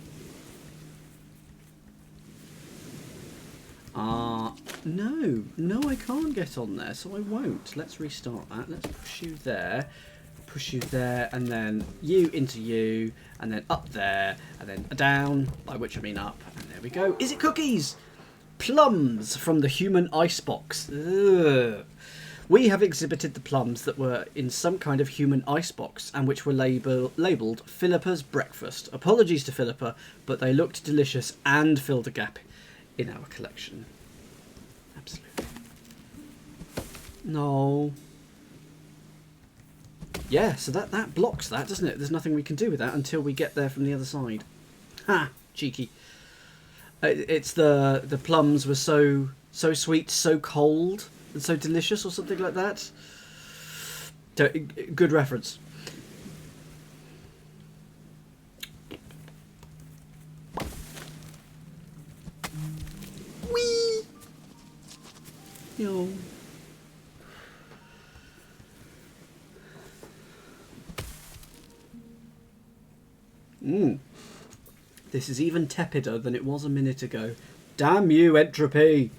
No, I can't get on there, so I won't. Let's restart that. Let's push you there, and then you into you, and then up there, and then down, by which I mean up, and there we go. Is it cookies? Plums from the human icebox. Ugh. We have exhibited the plums that were in some kind of human icebox and which were labelled Philippa's breakfast. Apologies to Philippa, but they looked delicious and filled a gap in our collection. Absolutely. No. Yeah, so that blocks that, doesn't it? There's nothing we can do with that until we get there from the other side. Ha! Cheeky. It's the plums were so So sweet, so cold, and so delicious, or something like that. Good reference. Whee! Yo. This is even tepider than it was a minute ago. Damn you, entropy!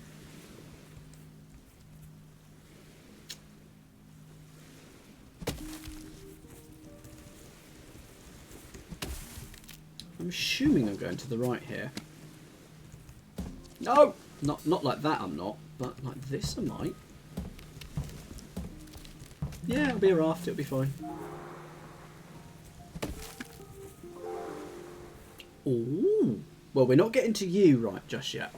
I'm assuming I'm going to the right here. No! Not like that I'm not, but like this I might. Yeah, it'll be a raft, it'll be fine. Ooh. Well, we're not getting to you right just yet.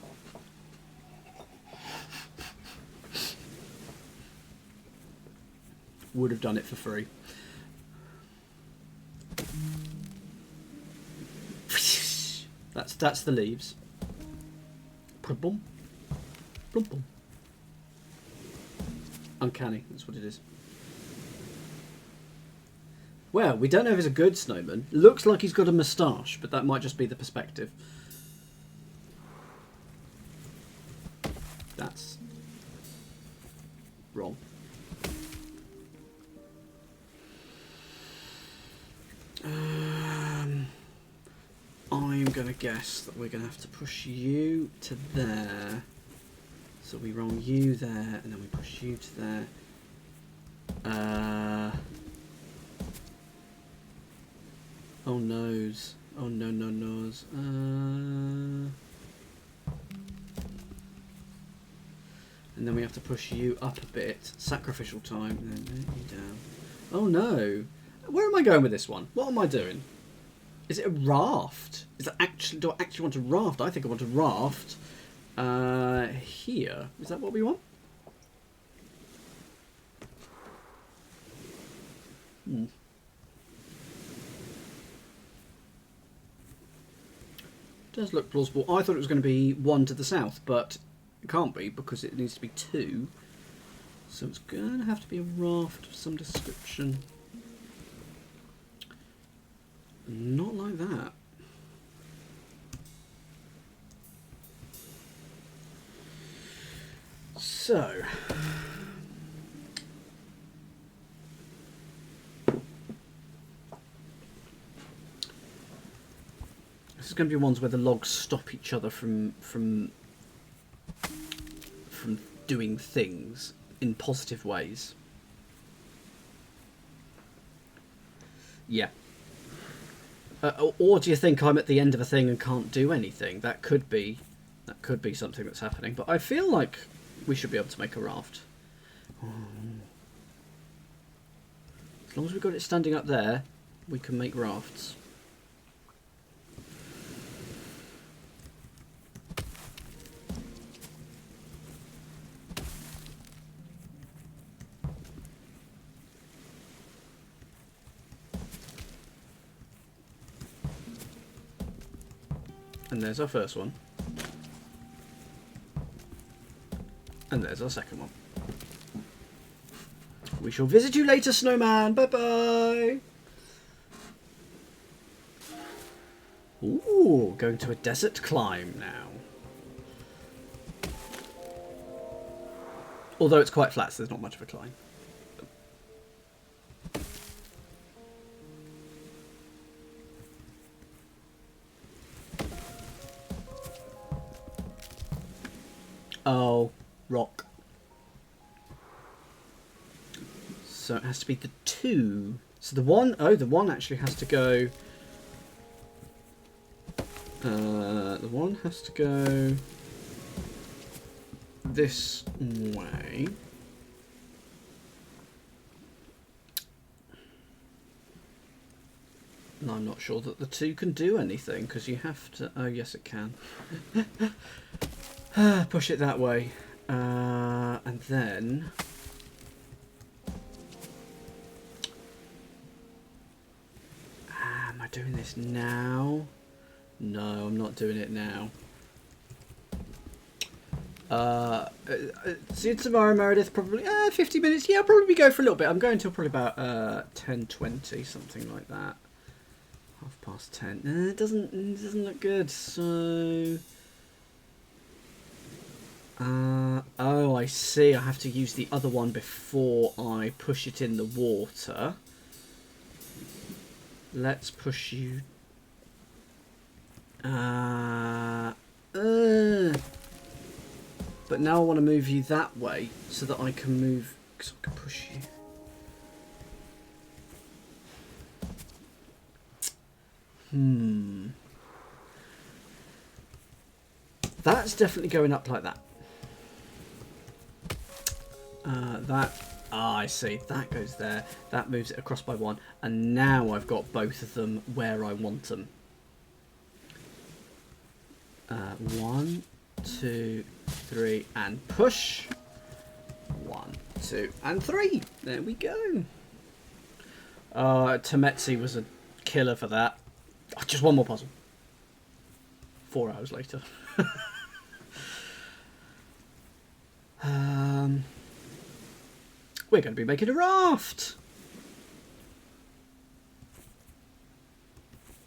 Would have done it for free. That's the leaves. Boom. Boom boom. Uncanny, that's what it is. Well, we don't know if he's a good snowman. Looks like he's got a moustache, but that might just be the perspective. That's wrong. I'm going to guess that we're going to have to push you to there. So we roll you there, and then we push you to there. Oh noes. Oh no no noes. And then we have to push you up a bit. Sacrificial time, and then you down. Oh no. Where am I going with this one? What am I doing? Is it a raft? Is that actually? Do I actually want a raft? I think I want a raft. Here. Is that what we want? Does look plausible. I thought it was going to be one to the south, but it can't be because it needs to be two. So it's going to have to be a raft of some description. Not like that. So this is going to be ones where the logs stop each other from doing things in positive ways. Yeah. Or do you think I'm at the end of a thing and can't do anything? That could be something that's happening. But I feel like we should be able to make a raft. As long as we've got it standing up there, we can make rafts. And there's our first one. And there's our second one. We shall visit you later, snowman. Bye-bye. Ooh, going to a desert climb now. Although it's quite flat, so there's not much of a climb. Oh, rock. So it has to be the two. So the one, the one actually has to go. The one has to go this way. And I'm not sure that the two can do anything because you have to. Oh, yes, it can. Push it that way. And then. Am I doing this now? No, I'm not doing it now. See you tomorrow, Meredith. Probably 50 minutes. Yeah, I'll probably go for a little bit. I'm going till probably about 10:20, something like that. 10:30. It doesn't look good. So, oh, I see. I have to use the other one before I push it in the water. Let's push you. But now I want to move you that way so that I can move, because I can push you. That's definitely going up like that. I see. That goes there. That moves it across by 1. And now I've got both of them where I want them. 1, 2, 3, and push. 1, 2, and 3. There we go. Tametsi was a killer for that. Oh, just one more puzzle. 4 hours later. We're going to be making a raft.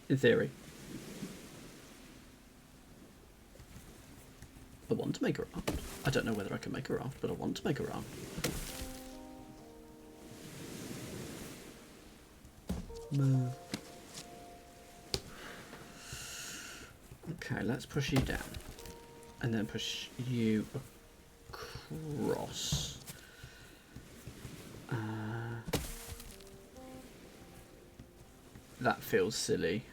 In theory. I want to make a raft. I don't know whether I can make a raft, but I want to make a raft. Move. Okay, let's push you down. And then push you across. That feels silly.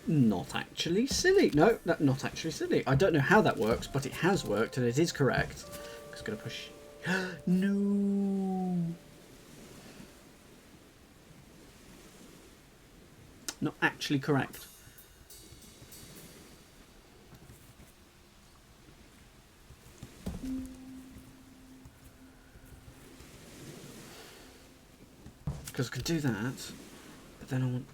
Not actually silly. No, not actually silly. I don't know how that works, but it has worked and it is correct. Just gonna push. No. Not actually correct. Because I can do that, but then I want.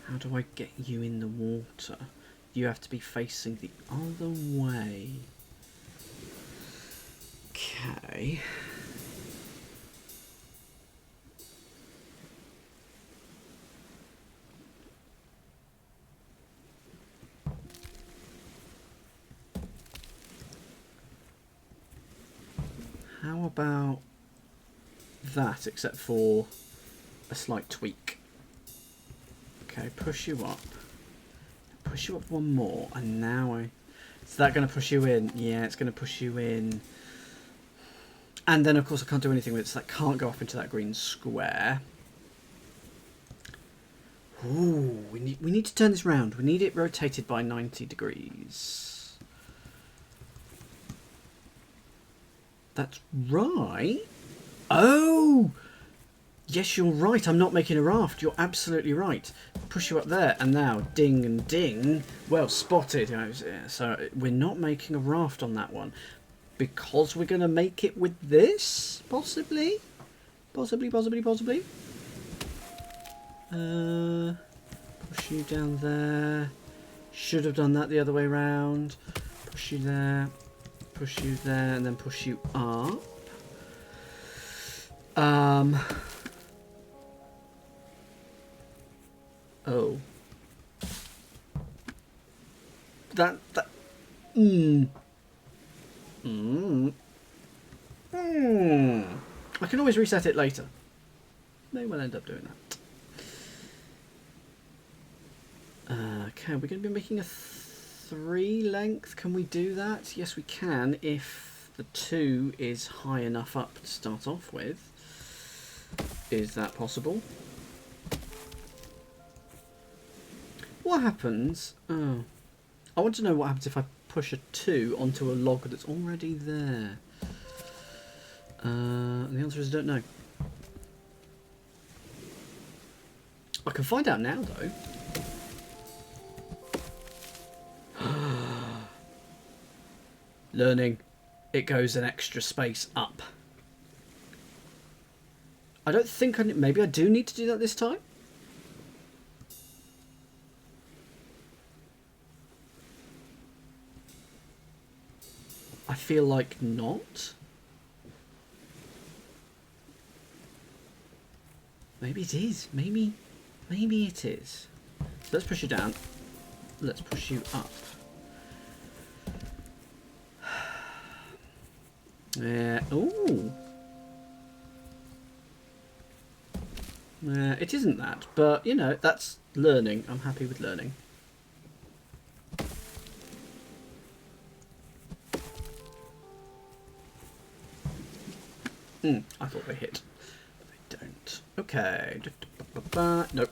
How do I get you in the water? You have to be facing the other way. Okay. How about that, except for a slight tweak? Okay, push you up. Push you up one more, and now I... Is that going to push you in? Yeah, it's going to push you in. And then, of course, I can't do anything with it, so that can't go up into that green square. Ooh, we need to turn this round. We need it rotated by 90 degrees. That's right. Oh! Yes, you're right. I'm not making a raft. You're absolutely right. Push you up there, and now ding and ding. Well spotted. So we're not making a raft on that one. Because we're going to make it with this? Possibly? Possibly. Push you down there. Should have done that the other way around. Push you there. Push you there, and then push you up. Oh. I can always reset it later. May well end up doing that. Okay, we're going to be making a 3 length. Can we do that? Yes, we can, if the 2 is high enough up to start off with. Is that possible? What happens? Oh, I want to know what happens if I push a 2 onto a log that's already there. The answer is I don't know. I can find out now, though. Learning. It goes an extra space up. I don't think maybe I do need to do that this time. I feel like not. Maybe it is. Maybe it is. So let's push you down. Let's push you up. Ooh. It isn't that, but you know, that's learning. I'm happy with learning. I thought they hit. They don't. Okay. Nope.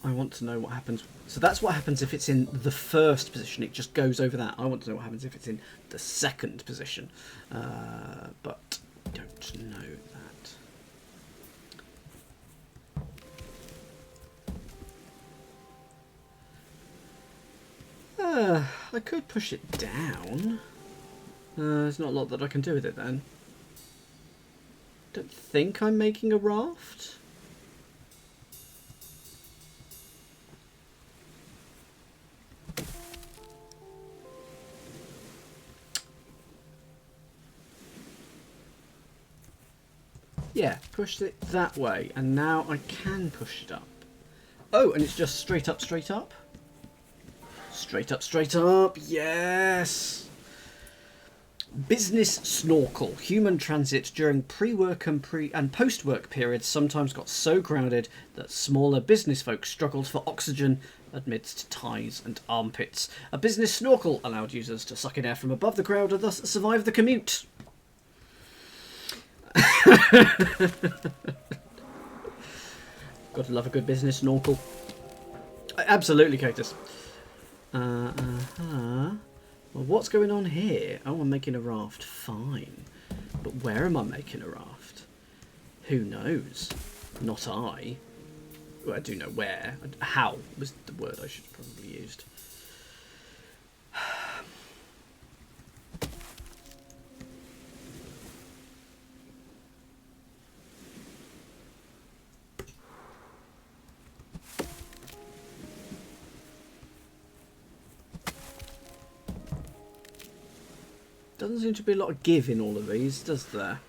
I want to know what happens. So that's what happens if it's in the first position. It just goes over that. I want to know what happens if it's in the second position. But I don't know that. I could push it down. There's not a lot that I can do with it then. Don't think I'm making a raft. Yeah, pushed it that way, and now I can push it up. Oh, and it's just straight up, straight up? Straight up, straight up, yes! Business snorkel. Human transit during pre-work and post-work periods sometimes got so crowded that smaller business folk struggled for oxygen amidst ties and armpits. A business snorkel allowed users to suck in air from above the crowd and thus survive the commute. Gotta love a good business snorkel. Absolutely, Catus. Well, what's going on here? Oh, I'm making a raft. Fine. But where am I making a raft? Who knows? Not I. Well, I do know where. How was the word I should have probably used. Doesn't seem to be a lot of give in all of these, does there?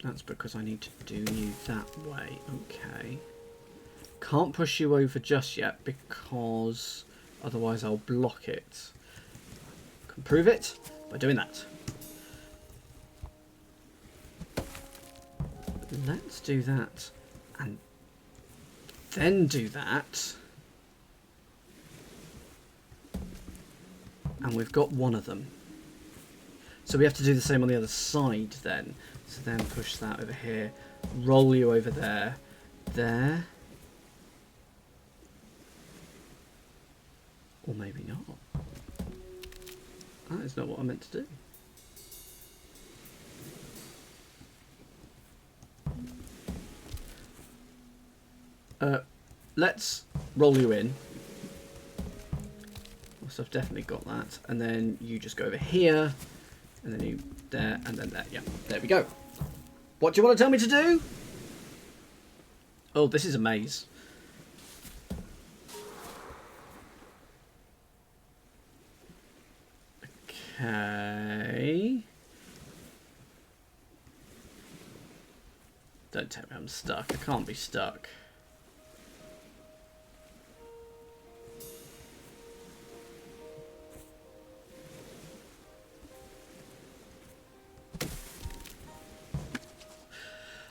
That's because I need to do you that way. Okay. Can't push you over just yet because otherwise I'll block it. Can prove it by doing that. Let's do that and then do that. And we've got one of them. So we have to do the same on the other side then. So then push that over here. Roll you over there. There. Or maybe not. That is not what I meant to do. Let's roll you in. So I've definitely got that, and then you just go over here, and then you there, and then there. Yeah, there we go. What do you want to tell me to do? Oh, this is a maze. Okay. Don't tell me I'm stuck. I can't be stuck.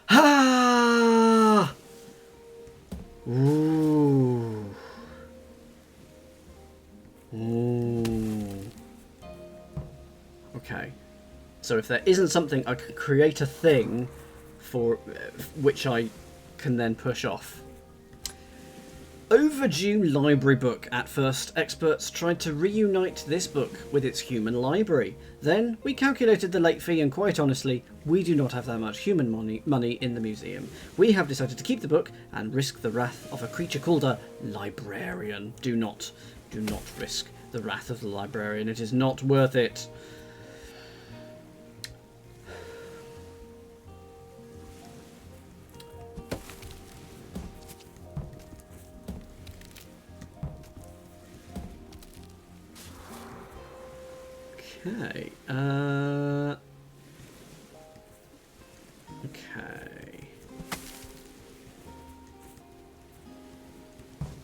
Ah! Ooh. Ooh. Okay. So if there isn't something, I could create a thing for which I can then push off. Overdue library book. At first, experts tried to reunite this book with its human library. Then, we calculated the late fee and quite honestly, we do not have that much human money in the museum. We have decided to keep the book and risk the wrath of a creature called a librarian. Do not risk the wrath of the librarian. It is not worth it. Okay. Okay.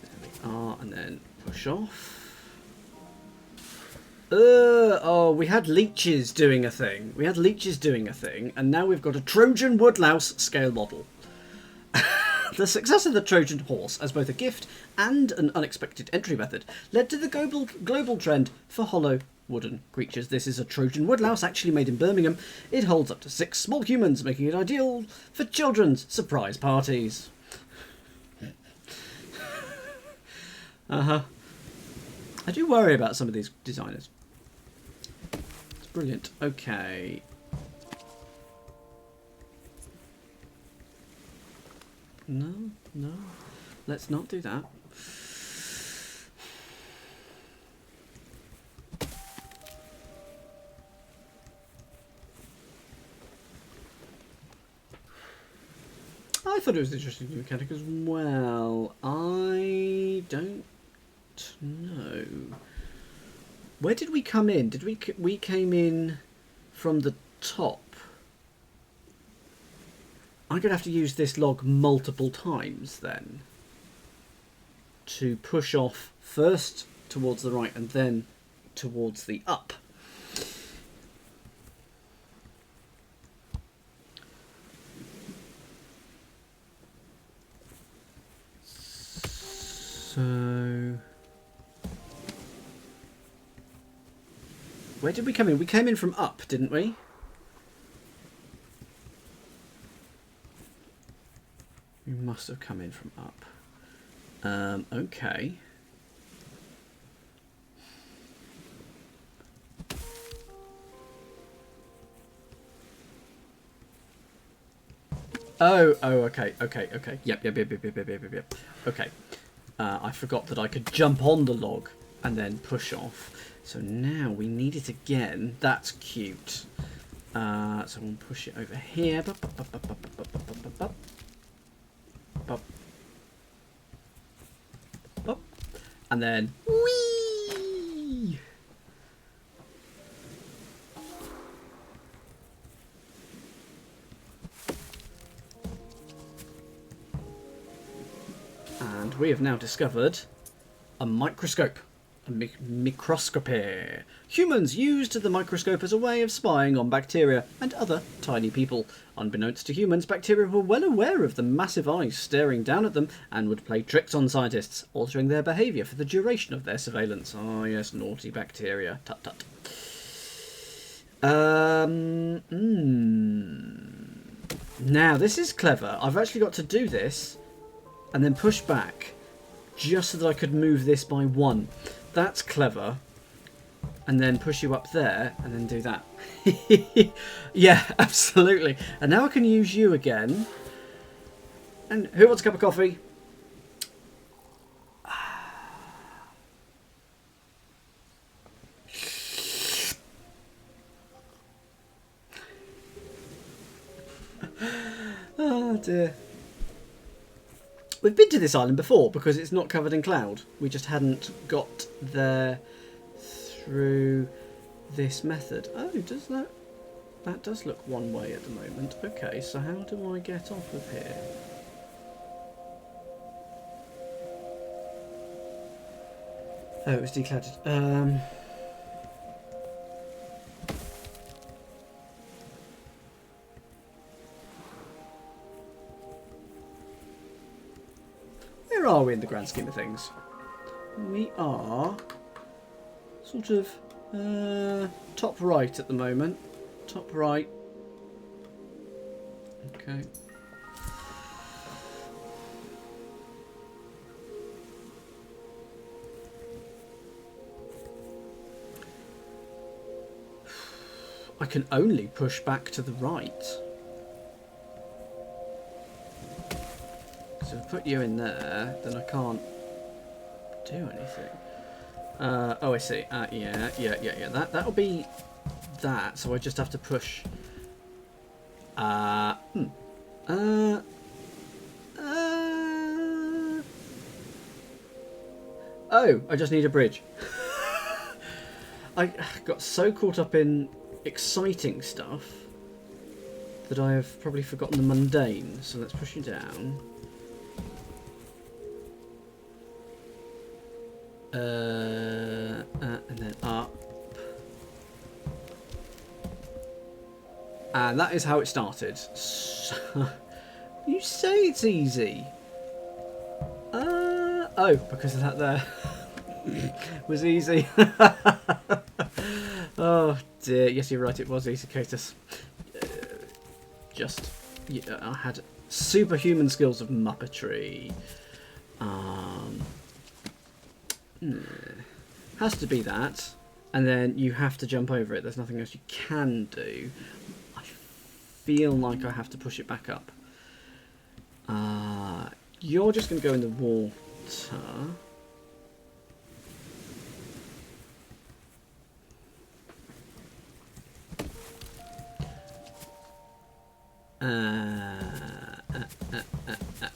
There we are, and then push off. Oh, we had leeches doing a thing. And now we've got a Trojan Woodlouse scale model. The success of the Trojan horse as both a gift and an unexpected entry method led to the global trend for hollow wooden creatures. This is a Trojan Woodlouse actually made in Birmingham. It holds up to 6 small humans, making it ideal for children's surprise parties. I do worry about some of these designers. It's brilliant. Okay. No. Let's not do that. I thought it was an interesting new mechanic as well. I don't know. Where did we come in? Did we came in from the top? I'm going to have to use this log multiple times then to push off first towards the right and then towards the up. So where did we come in? We came in from up, didn't we? We must have come in from up. Okay. Oh, okay. Yep. Okay. I forgot that I could jump on the log and then push off. So now we need it again. That's cute. So we'll push it over here. And then whee! And we have now discovered a microscope. A microscopy. Humans used the microscope as a way of spying on bacteria and other tiny people. Unbeknownst to humans, bacteria were well aware of the massive eyes staring down at them and would play tricks on scientists, altering their behaviour for the duration of their surveillance. Oh yes, naughty bacteria. Tut tut. Now this is clever. I've actually got to do this and then push back just so that I could move this by 1. That's clever. And then push you up there and then do that. Yeah, absolutely. And now I can use you again. And who wants a cup of coffee? Oh dear. We've been to this island before because it's not covered in cloud. We just hadn't got there through this method. Oh, does that... That does look one way at the moment. Okay, so how do I get off of here? Oh, it was declouded. Where are we in the grand scheme of things? We are sort of top right at the moment. Top right. Okay. I can only push back to the right. So if I put you in there, then I can't do anything. Oh, I see. Yeah. That'll be that. So I just have to push. Uh, Oh, I just need a bridge. I got so caught up in exciting stuff that I have probably forgotten the mundane. So let's push you down. And then up. And that is how it started. So, you say it's easy. Oh, because of that there. Was easy. Oh dear. Yes, you're right. It was easy, Catus. Yeah, I had superhuman skills of muppetry. Has to be that. And then you have to jump over it. There's nothing else you can do. I feel like I have to push it back up. You're just going to go in the water.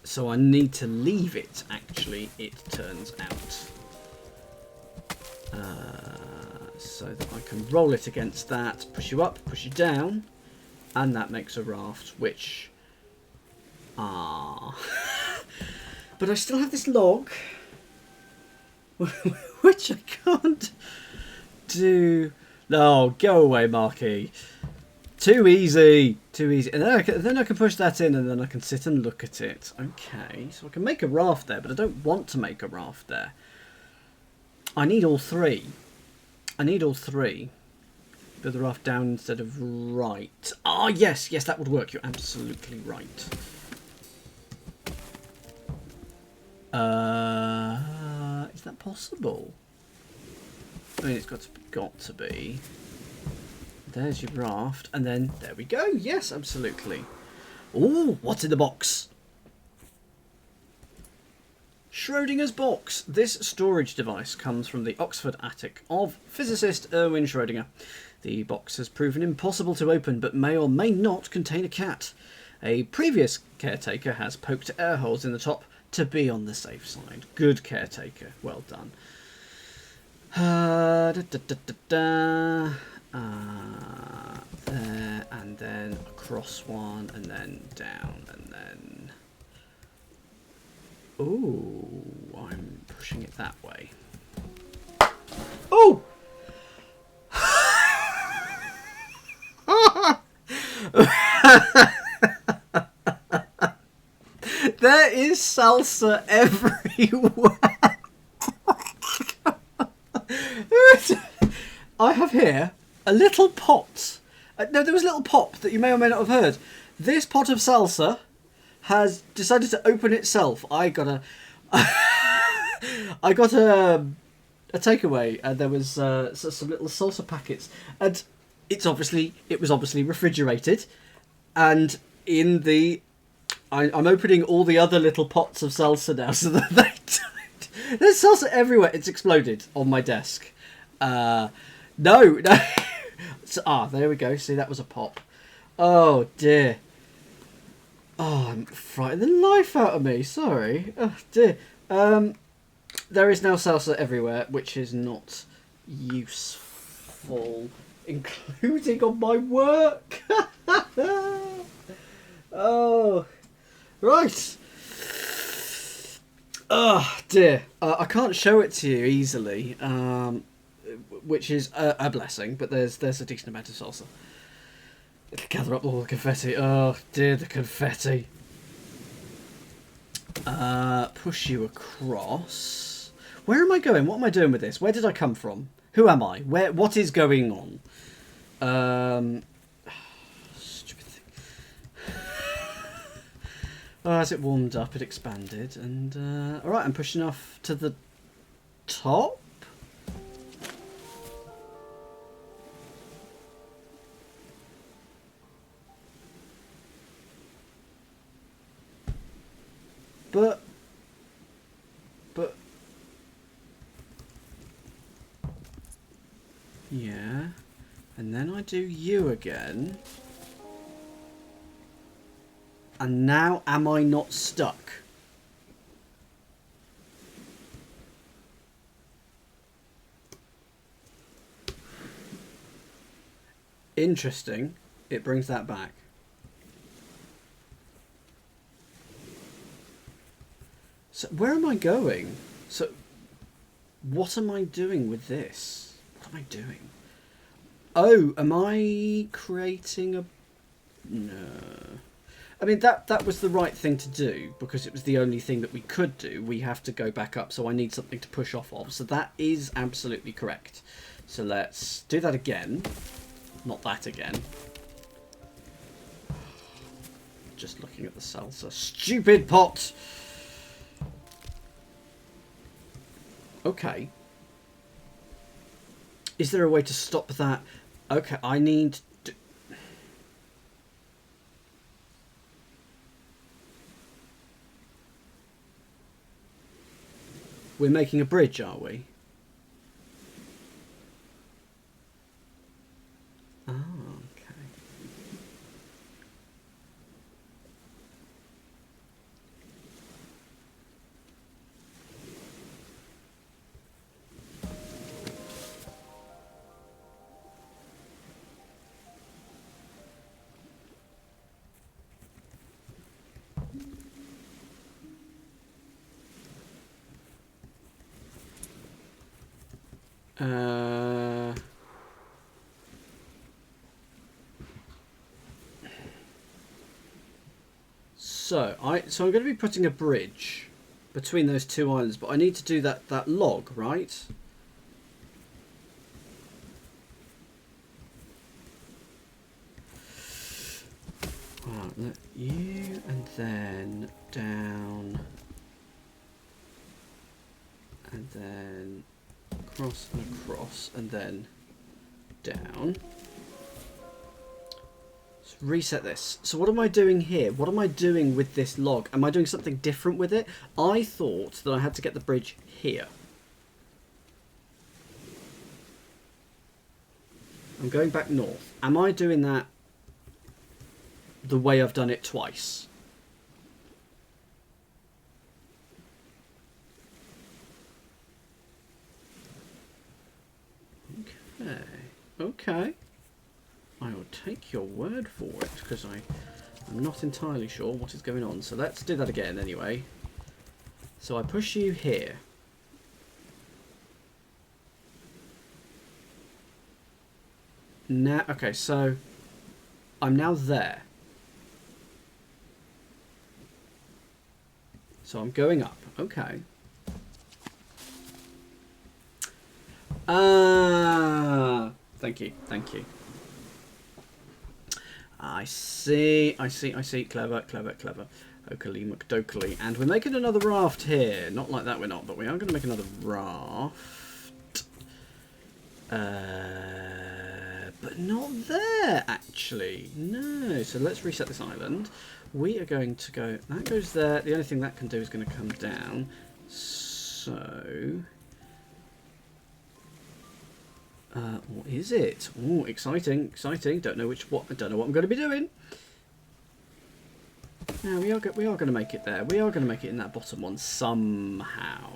So I need to leave it, actually, it turns out. So that I can roll it against that, push you up, push you down, and that makes a raft, which... But I still have this log, which I can't do... No, go away, Marquis. Too easy. Too easy. And then I can push that in, and then I can sit and look at it. Okay, so I can make a raft there, but I don't want to make a raft there. I need all three. Build the raft down instead of right. Ah, yes, that would work. You're absolutely right. Is that possible? I mean, it's got to be. There's your raft, and then there we go. Yes, absolutely. Oh, what's in the box? Schrodinger's box. This storage device comes from the Oxford attic of physicist Erwin Schrödinger. The box has proven impossible to open, but may or may not contain a cat. A previous caretaker has poked air holes in the top to be on the safe side. Good caretaker. Well done. There, and then across one, and then down, and then... Ooh, I'm pushing it that way. Oh! There is salsa everywhere. I have here a little pot. No, there was a little pop that you may or may not have heard. This pot of salsa has decided to open itself. I got a takeaway, and there was some little salsa packets, and it was obviously refrigerated, and in the I'm opening all the other little pots of salsa now so that they don't. There's salsa everywhere. It's exploded on my desk. No. So, there we go. See, that was a pop. Oh dear. Oh, I'm frightening the life out of me. Sorry. Oh dear. There is now salsa everywhere, which is not useful, including on my work. Oh, right. Oh dear. I can't show it to you easily, which is a blessing. But there's a decent amount of salsa. It'll gather up all the confetti. Oh dear, the confetti. Push you across. Where am I going? What am I doing with this? Where did I come from? Who am I? What is going on? Stupid thing. As it warmed up, it expanded, and all right, I'm pushing off to the top. But Yeah. And then I do you again. And now am I not stuck? Interesting. It brings that back. So where am I going? So what am I doing with this? What am I doing? Oh, am I creating a... No. I mean, that was the right thing to do because it was the only thing that we could do. We have to go back up, so I need something to push off of. So that is absolutely correct. So let's do that again. Not that again. Just looking at the salsa. Stupid pot! Okay. Is there a way to stop that? Okay, I need... We're making a bridge, are we? Oh, okay. So I'm going to be putting a bridge between those two islands, but I need to do that log, right? You and then down, and then across and across, and then down. Let's reset this. So what am I doing here? What am I doing with this log? Am I doing something different with it? I thought that I had to get the bridge here. I'm going back north. Am I doing that the way I've done it twice? Okay. Okay. I will take your word for it, because I'm not entirely sure what is going on. So let's do that again anyway. So I push you here. Now, okay, so I'm now there. So I'm going up. Okay. Thank you, thank you. I see. Clever. Oakley McDokley. And we're making another raft here. Not like that we're not, but we are going to make another raft. But not there, actually. No. So let's reset this island. We are going to go... That goes there. The only thing that can do is going to come down. So... what is it? Oh, exciting! Don't know what I'm going to be doing. Now we are going to make it there. We are going to make it in that bottom one somehow.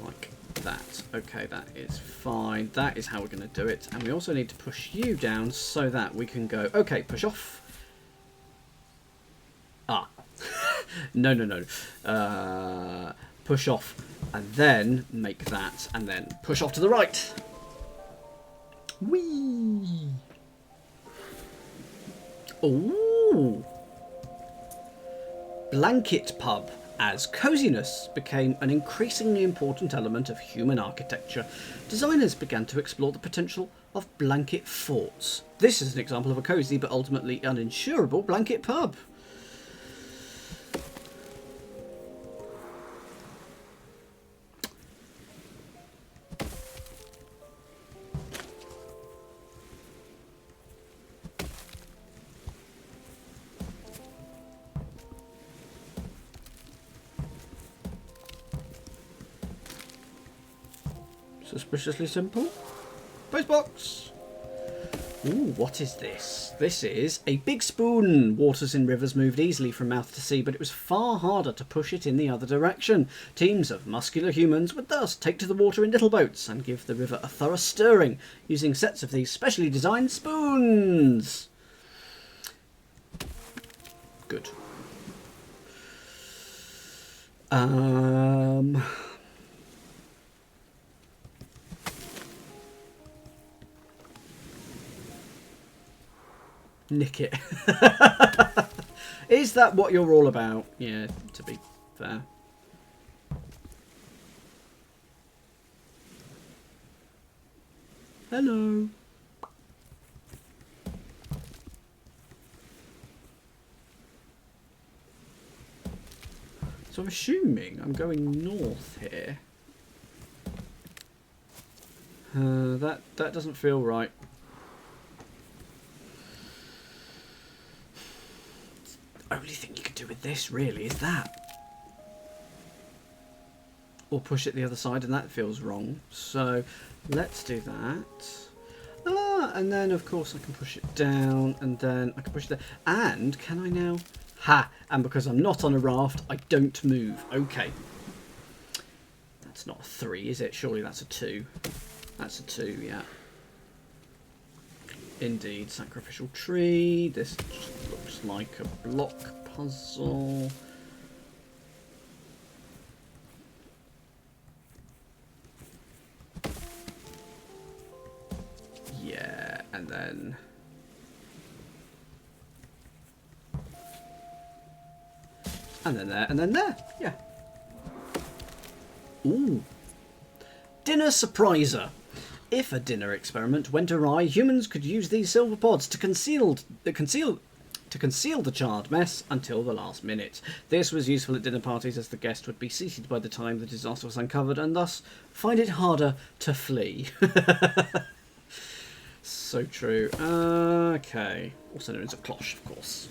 Like that. Okay, that is fine. That is how we're going to do it. And we also need to push you down so that we can go. Okay, push off. Ah, no. Push off, and then make that, and then push off to the right. Whee! Ooh! Blanket pub. As coziness became an increasingly important element of human architecture, designers began to explore the potential of blanket forts. This is an example of a cosy but ultimately uninsurable blanket pub. Suspiciously simple. Postbox! Ooh, what is this? This is a big spoon. Waters in rivers moved easily from mouth to sea, but it was far harder to push it in the other direction. Teams of muscular humans would thus take to the water in little boats and give the river a thorough stirring, using sets of these specially designed spoons. Good. Nick it. Is that what you're all about? Yeah, to be fair. Hello. So I'm assuming I'm going north here. That doesn't feel right. Only thing you can do with this really is that, or push it the other side, and that feels wrong, so let's do that. And then of course I can push it down, and then I can push it there, and can I now, and because I'm not on a raft I don't move. Okay, that's not a 3, is it? Surely that's a 2. That's a 2, yeah. Indeed. Sacrificial tree. This just looks like a block puzzle. Yeah, and then... and then there, and then there. Yeah. Ooh. Dinner surpriser. If a dinner experiment went awry, humans could use these silver pods to conceal the charred mess until the last minute. This was useful at dinner parties, as the guest would be seated by the time the disaster was uncovered, and thus find it harder to flee. So true. Okay. Also known as a cloche, of course.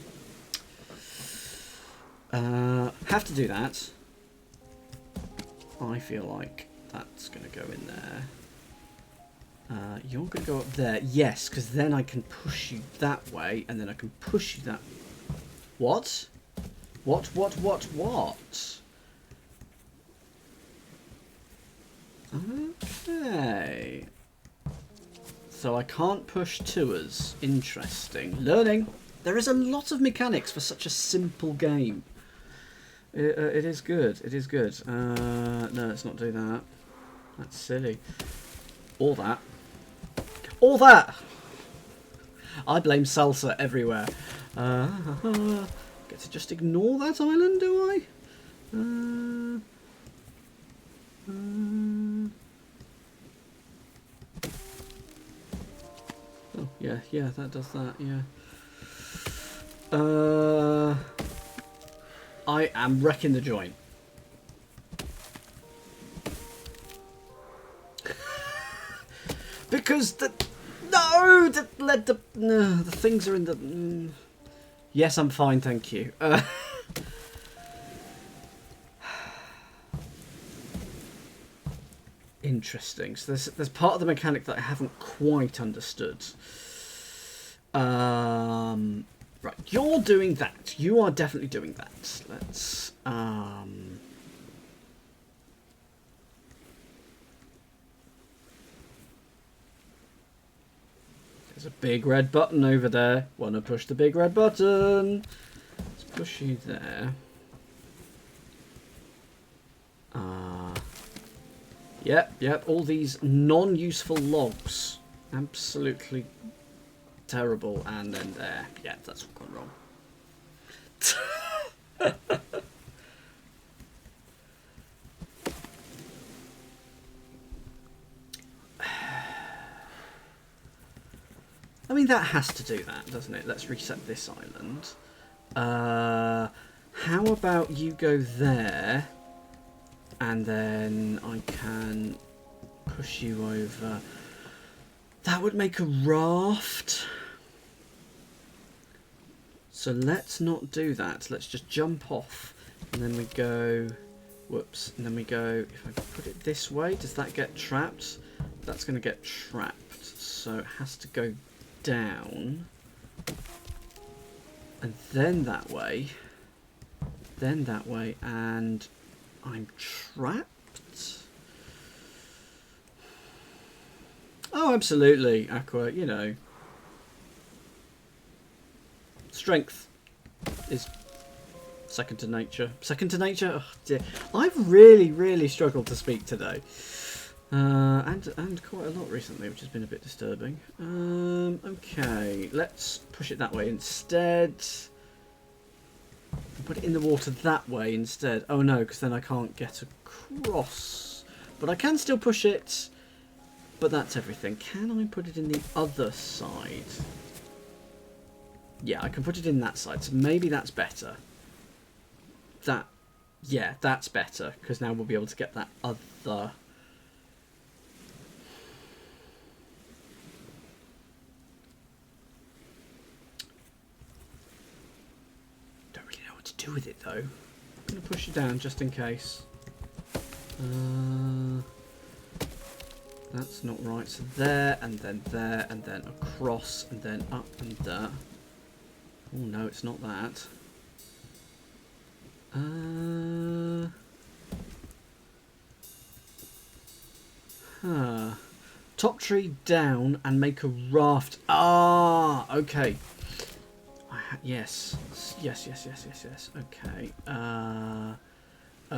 Have to do that. I feel like that's going to go in there. You're going to go up there. Yes, because then I can push you that way, and then I can push you that... What? What? Okay. So I can't push tours. Interesting. Learning. There is a lot of mechanics for such a simple game. It is good. It is good. No, let's not do that. That's silly. All that. All that! I blame salsa everywhere. Get to just ignore that island, do I? Oh, yeah, that does that, yeah. I am wrecking the joint. Because the things are in the... Yes, I'm fine, thank you. Interesting. So there's part of the mechanic that I haven't quite understood. Right, you're doing that. You are definitely doing that. Let's... There's a big red button over there. Want to push the big red button. Let's push you there. Yep. All these non-useful logs. Absolutely terrible. And then there. Yeah, that's what gone wrong. I mean, that has to do that, doesn't it? Let's reset this island. How about you go there, and then I can push you over. That would make a raft. So let's not do that. Let's just jump off, and then we go... Whoops. And then we go... If I put it this way, does that get trapped? that's going to get trapped. So it has to go down. And then that way. Then that way. And I'm trapped? Oh, absolutely, Aqua, you know. Strength is second to nature. Second to nature? Oh, dear. I've really struggled to speak today. And quite a lot recently, which has been a bit disturbing. Okay, let's push it that way instead. Put it in the water that way instead. Oh no, because then I can't get across. But I can still push it. But that's everything. Can I put it in the other side? Yeah, I can put it in that side. So maybe that's better. Yeah, that's better. Because now we'll be able to get that other... do with it though. I'm going to push it down just in case. That's not right. So there, and then across, and then up and there. Oh no, it's not that. Top tree down and make a raft. Ah, okay. Yes. Okay.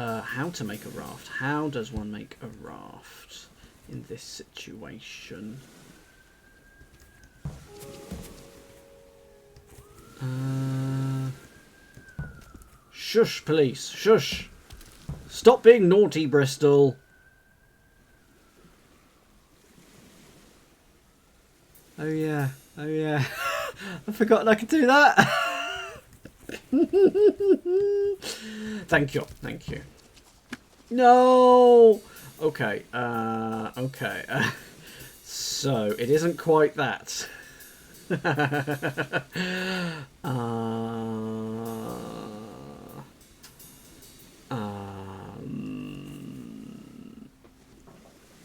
How to make a raft? How does one make a raft in this situation? Shush, police. Shush. Stop being naughty, Bristol. Oh yeah. Oh yeah. I've forgotten I could do that. Thank you. Thank you. No. Okay. Okay. So it isn't quite that.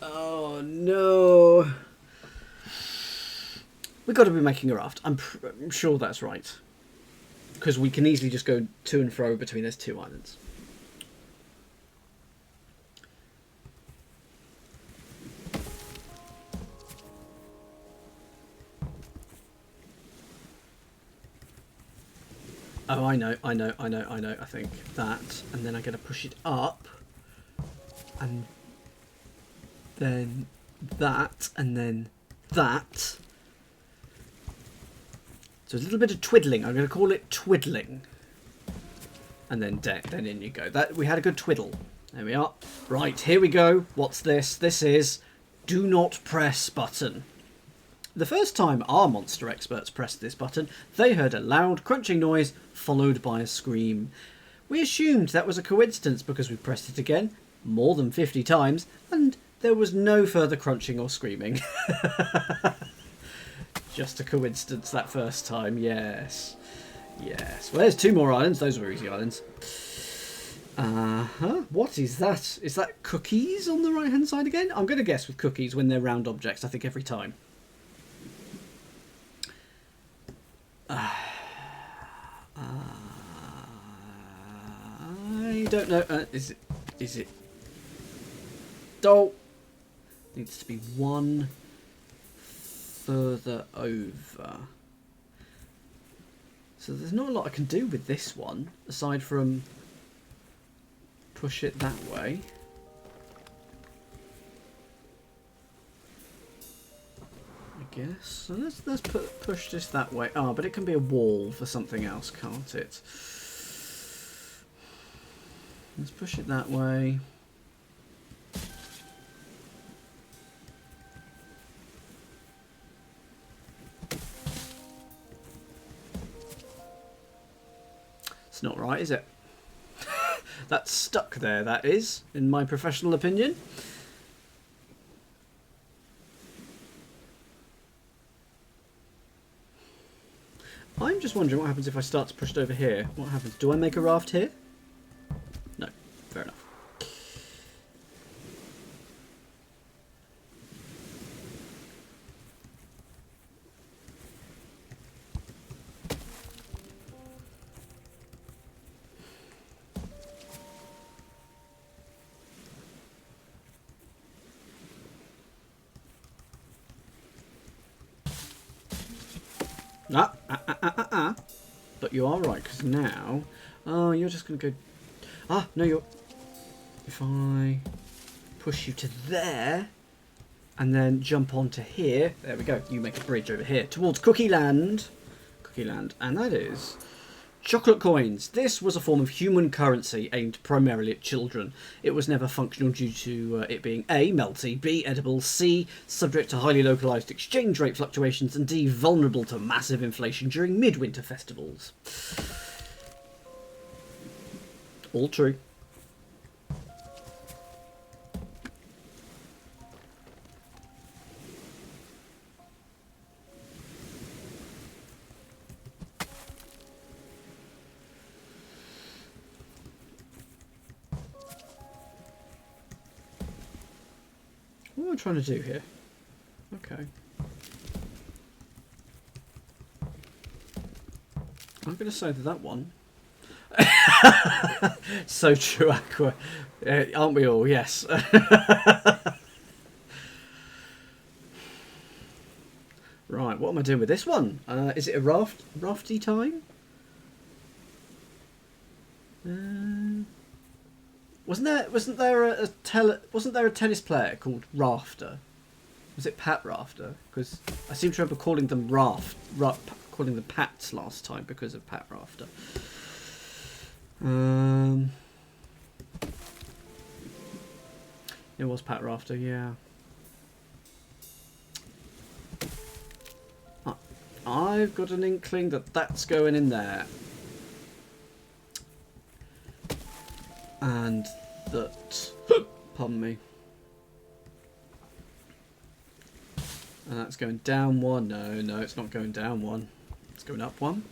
Oh no. We've got to be making a raft. I'm sure that's right. Because we can easily just go to and fro between those two islands. Oh, I know. I think that. And then I got to push it up. And then that. And then that. So a little bit of twiddling. I'm going to call it twiddling. And then in you go. That we had a good twiddle. There we are. Right, here we go. What's this? This is do not press button. The first time our monster experts pressed this button, they heard a loud crunching noise followed by a scream. We assumed that was a coincidence because we pressed it again more than 50 times and there was no further crunching or screaming. Just a coincidence that first time, yes. Yes. Well, there's 2 more islands. Those were easy islands. What is that? Is that cookies on the right-hand side again? I'm going to guess with cookies when they're round objects, I think every time. I don't know. Is it? Oh, needs to be one further over. So there's not a lot I can do with this one aside from push it that way. I guess. So let's push this that way. Oh, but it can be a wall for something else, can't it? Let's push it that way. It's not right, is it? That's stuck there, that is, in my professional opinion. I'm just wondering what happens if I start to push it over here. What happens? Do I make a raft here? No. Fair enough. But you are right, because now... Oh, you're just going to go... Ah, no, you're... If I push you to there, and then jump onto here... There we go. You make a bridge over here towards Cookie Land. Cookie Land. And that is... Chocolate coins. This was a form of human currency aimed primarily at children. It was never functional due to it being A, melty, B, edible, C, subject to highly localised exchange rate fluctuations, and D, vulnerable to massive inflation during midwinter festivals. All true. What am I trying to do here? Okay. I'm going to say that one... So true, Aqua. Aren't we all? Yes. Right, what am I doing with this one? Is it a rafty time? Wasn't there a tennis player called Rafter? Was it Pat Rafter? Because I seem to remember calling them calling them Pats last time because of Pat Rafter. It was Pat Rafter, yeah. I've got an inkling that that's going in there. And that... Pardon me. And that's going down one. No, it's not going down one. It's going up one.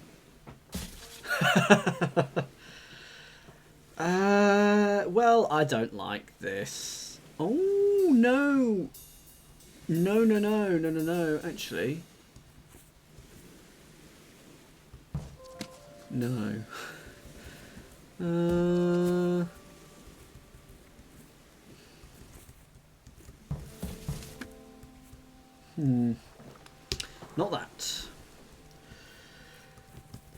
Well, I don't like this. Oh, no. No, actually. No. Not that.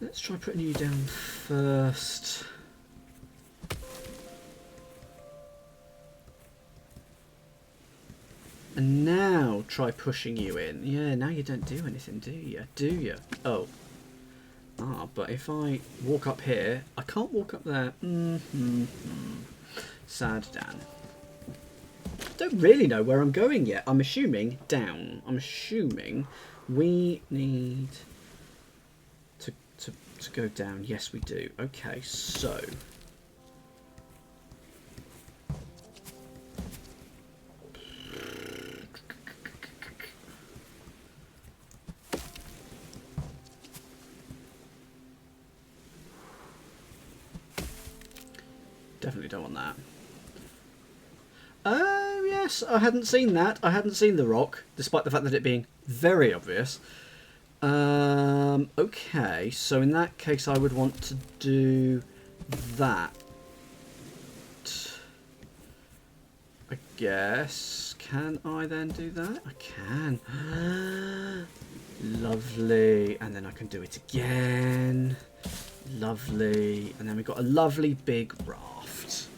Let's try putting you down first. And now try pushing you in. Yeah, now you don't do anything, do you? Do you? Oh. Ah, but if I walk up here, I can't walk up there. Sad Dan. Don't really know where I'm going yet. I'm assuming down. I'm assuming we need to go down. Yes, we do. Okay, so... Definitely don't want that. Oh, yes, I hadn't seen that. I hadn't seen the rock, despite the fact that it being very obvious. Okay, so in that case I would want to do that. I guess. Can I then do that? I can. Lovely. And then I can do it again. Lovely. And then we've got a lovely big raft.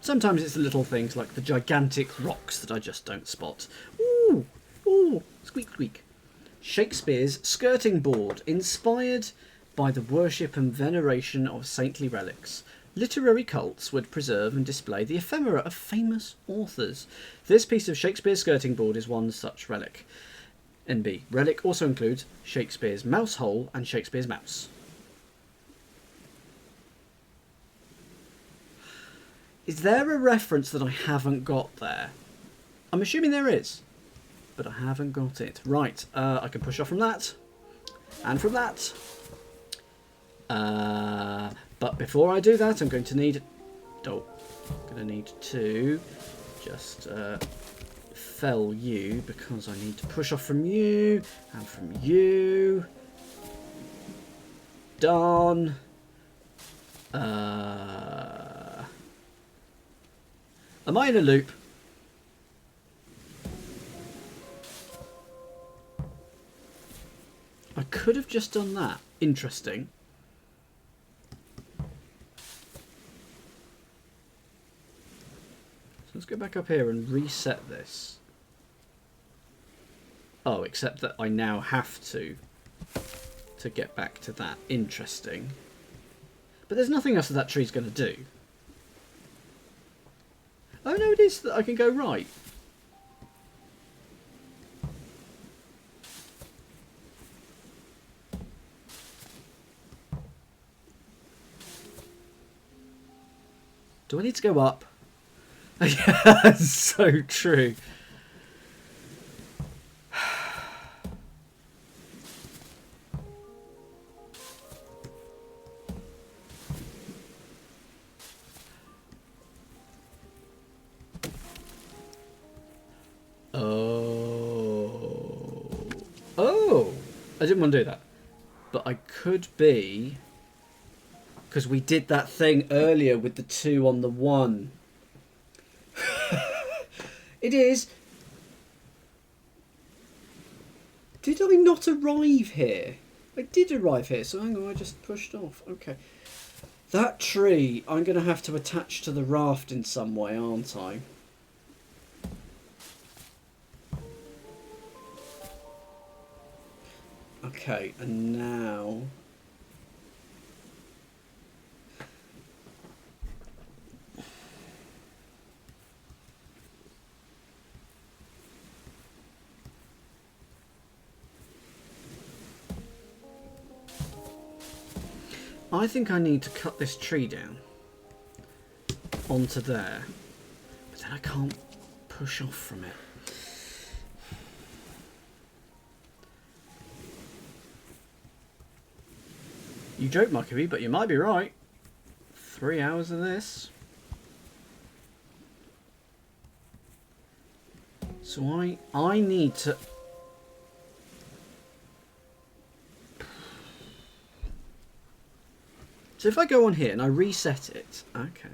Sometimes it's the little things like the gigantic rocks that I just don't spot. Ooh, ooh, squeak, squeak. Shakespeare's skirting board, inspired by the worship and veneration of saintly relics. Literary cults would preserve and display the ephemera of famous authors. This piece of Shakespeare's skirting board is one such relic. NB. Relic also includes Shakespeare's mouse hole and Shakespeare's mouse. Is there a reference that I haven't got there? I'm assuming there is, but I haven't got it. Right, I can push off from that, and from that. But before I do that, I'm going to need... Oh, I'm going to need to just fell you, because I need to push off from you, and from you. Done. Am I in a loop? could have just done that. Interesting. So let's go back up here and reset this. Oh, except that I now have to get back to that. Interesting. But there's nothing else that tree's going to do. Oh no, it is that I can go right. Do I need to go up? Yeah, that's so true. Oh, I didn't want to do that. But I could be... Because we did that thing earlier with the 2 on the 1. It is. Did I not arrive here? I did arrive here, so hang on, I just pushed off. Okay. That tree, I'm going to have to attach to the raft in some way, aren't I? Okay, and now... I think I need to cut this tree down onto there, but then I can't push off from it. You joke, Muckaby, but you might be right. 3 hours of this. So I need to... So if I go on here and I reset it, okay.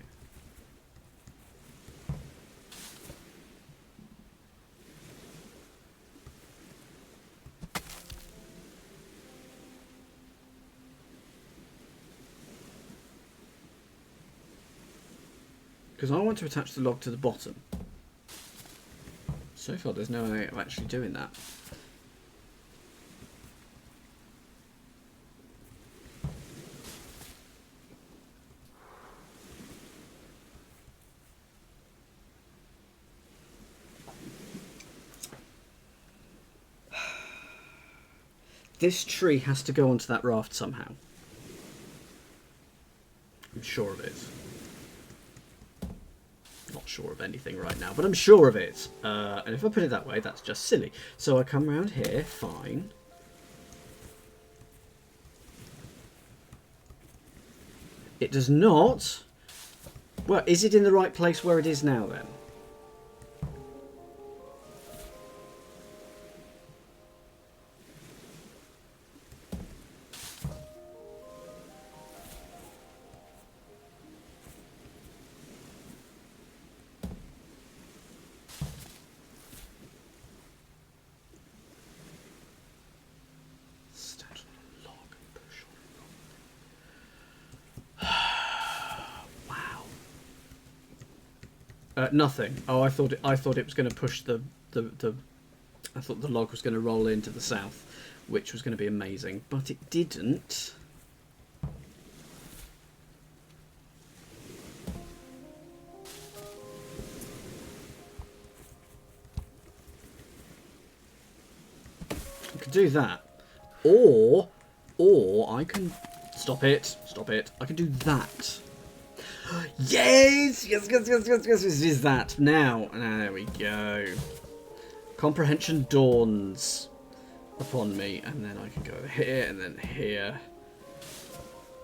Because I want to attach the log to the bottom. So far there's no way of actually doing that. This tree has to go onto that raft somehow. I'm sure of it. Not sure of anything right now, but I'm sure of it. And if I put it that way, that's just silly. So I come around here, fine. It does not... Well, is it in the right place where it is now, then? Nothing. Oh, I thought it was going to push the I thought the log was going to roll into the south, which was going to be amazing, but it didn't. I could do that, or I can stop it. I can do that. Yes, is that now? There we go. Comprehension dawns upon me, and then I can go here and then here,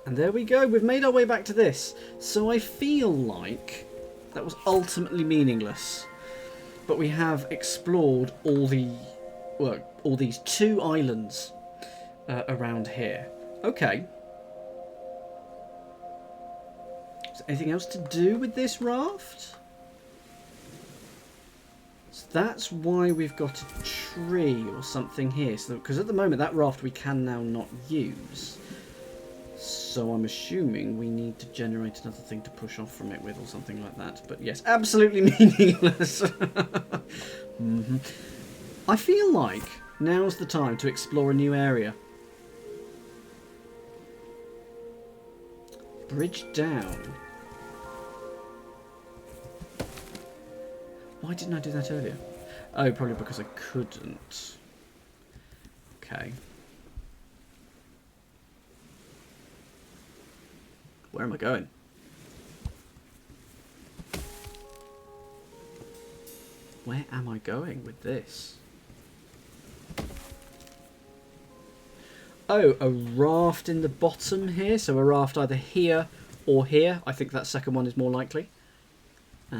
and there we go. We've made our way back to this. So I feel like that was ultimately meaningless, but we have explored all these 2 islands around here. Okay. Is there anything else to do with this raft? So that's why we've got a tree or something here. So, because at the moment that raft we can now not use. So I'm assuming we need to generate another thing to push off from it with or something like that. But yes, absolutely meaningless. Mm-hmm. I feel like now's the time to explore a new area. Bridge down. Why didn't I do that earlier? Oh, probably because I couldn't. Okay. Where am I going? Where am I going with this? Oh, a raft in the bottom here. So a raft either here or here. I think that second one is more likely. I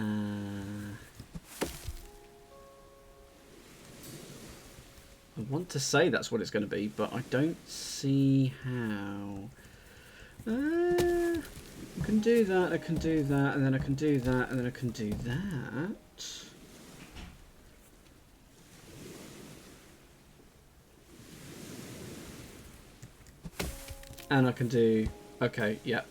want to say that's what it's going to be, but I don't see how. I can do that, I can do that, and then I can do that, and then I can do that. And I can do... Okay, yeah.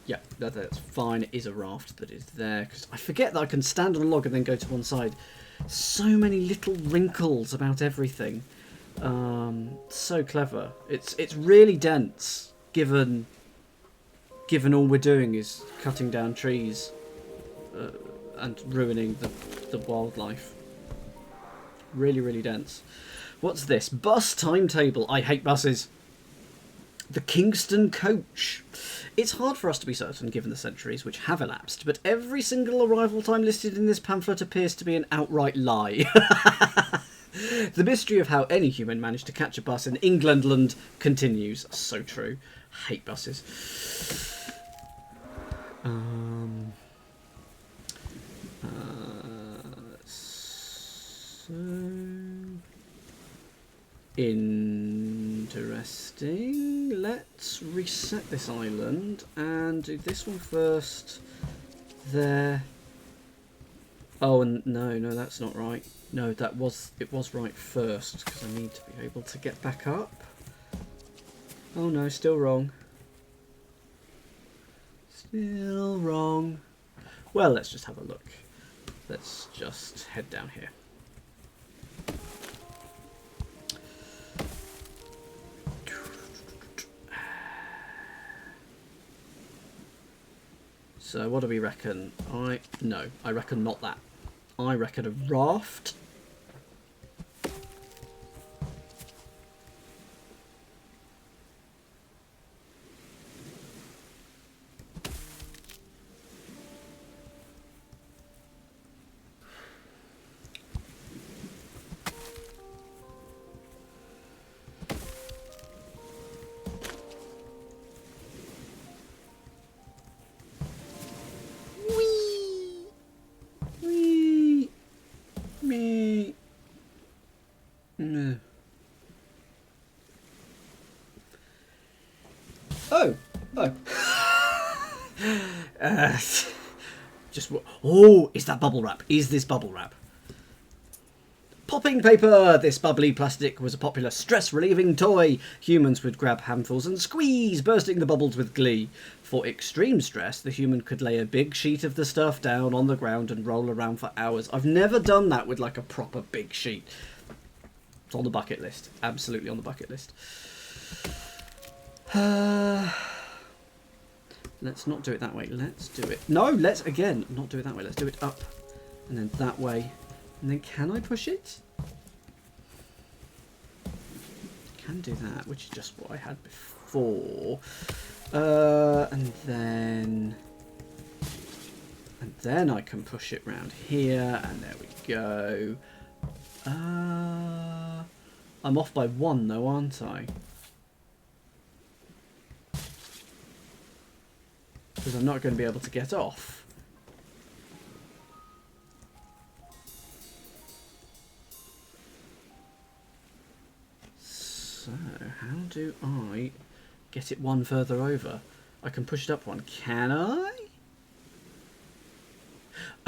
Yeah, that's fine. It is a raft that is there. Because I forget that I can stand on a log and then go to one side. So many little wrinkles about everything. So clever. It's really dense, given all we're doing is cutting down trees and ruining the wildlife. Really, really dense. What's this? Bus timetable. I hate buses. The Kingston Coach. It's hard for us to be certain given the centuries which have elapsed, but every single arrival time listed in this pamphlet appears to be an outright lie. The mystery of how any human managed to catch a bus in Englandland continues. So true. Hate buses. So interesting. Let's reset this island and do this one first. There. Oh, and no, that's not right. No, it was right first because I need to be able to get back up. Oh no, still wrong. Still wrong. Well, let's just have a look. Let's just head down here. So what do we reckon? I reckon not that. I reckon a raft. Oh, is that bubble wrap? Is this bubble wrap? Popping paper! This bubbly plastic was a popular stress-relieving toy. Humans would grab handfuls and squeeze, bursting the bubbles with glee. For extreme stress, the human could lay a big sheet of the stuff down on the ground and roll around for hours. I've never done that with like a proper big sheet. It's on the bucket list. Absolutely on the bucket list. Let's not do it that way. Let's do it... No, let's, again, not do it that way. Let's do it up. And then that way. And then can I push it? Can do that, which is just what I had before. And then I can push it round here. And there we go. I'm off by one though, aren't I? Because I'm not going to be able to get off. So, how do I get it one further over? I can push it up one. Can I?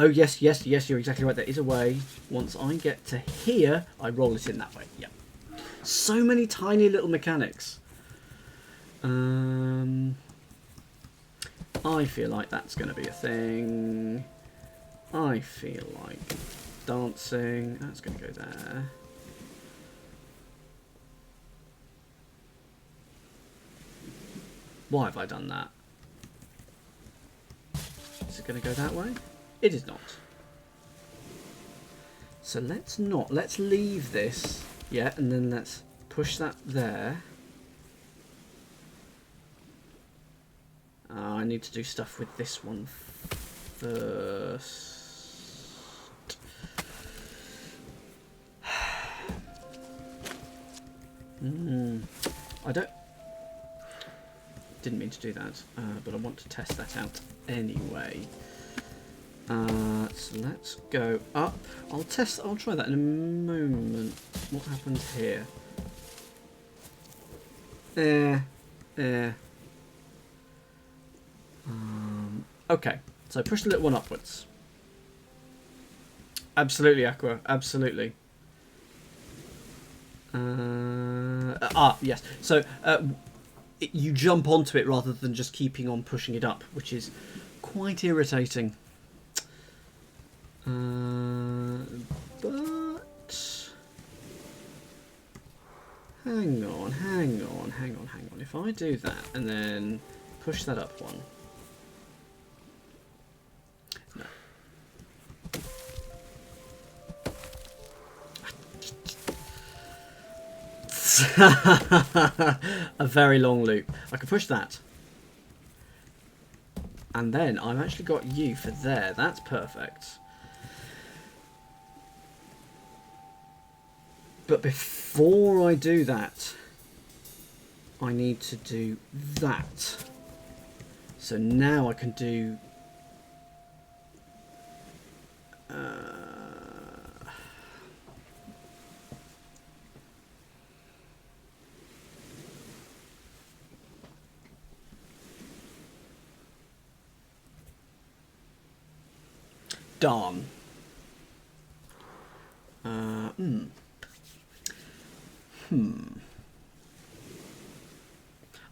Oh, yes, yes, yes, you're exactly right. There is a way. Once I get to here, I roll it in that way. Yeah. So many tiny little mechanics. I feel like that's going to be a thing. I feel like dancing. That's going to go there. Why have I done that? Is it going to go that way? It is not. So let's not. Let's leave this. Yeah, and then let's push that there. I need to do stuff with this one first. I didn't mean to do that, but I want to test that out anyway. So let's go up. I'll try that in a moment. What happens here? Okay, so push the little one upwards. Absolutely, Aqua. Absolutely. Yes. So you jump onto it rather than just keeping on pushing it up, which is quite irritating. But hang on. If I do that and then push that up one. A very long loop. I can push that. And then I've actually got you for there. That's perfect. But before I do that, I need to do that. So now I can do... Darn.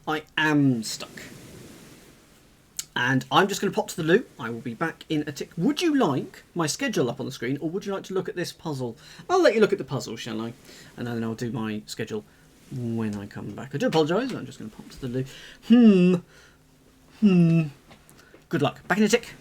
I am stuck. And I'm just going to pop to the loo. I will be back in a tick. Would you like my schedule up on the screen, or would you like to look at this puzzle? I'll let you look at the puzzle, shall I? And then I'll do my schedule when I come back. I do apologise. I'm just going to pop to the loo. Good luck. Back in a tick.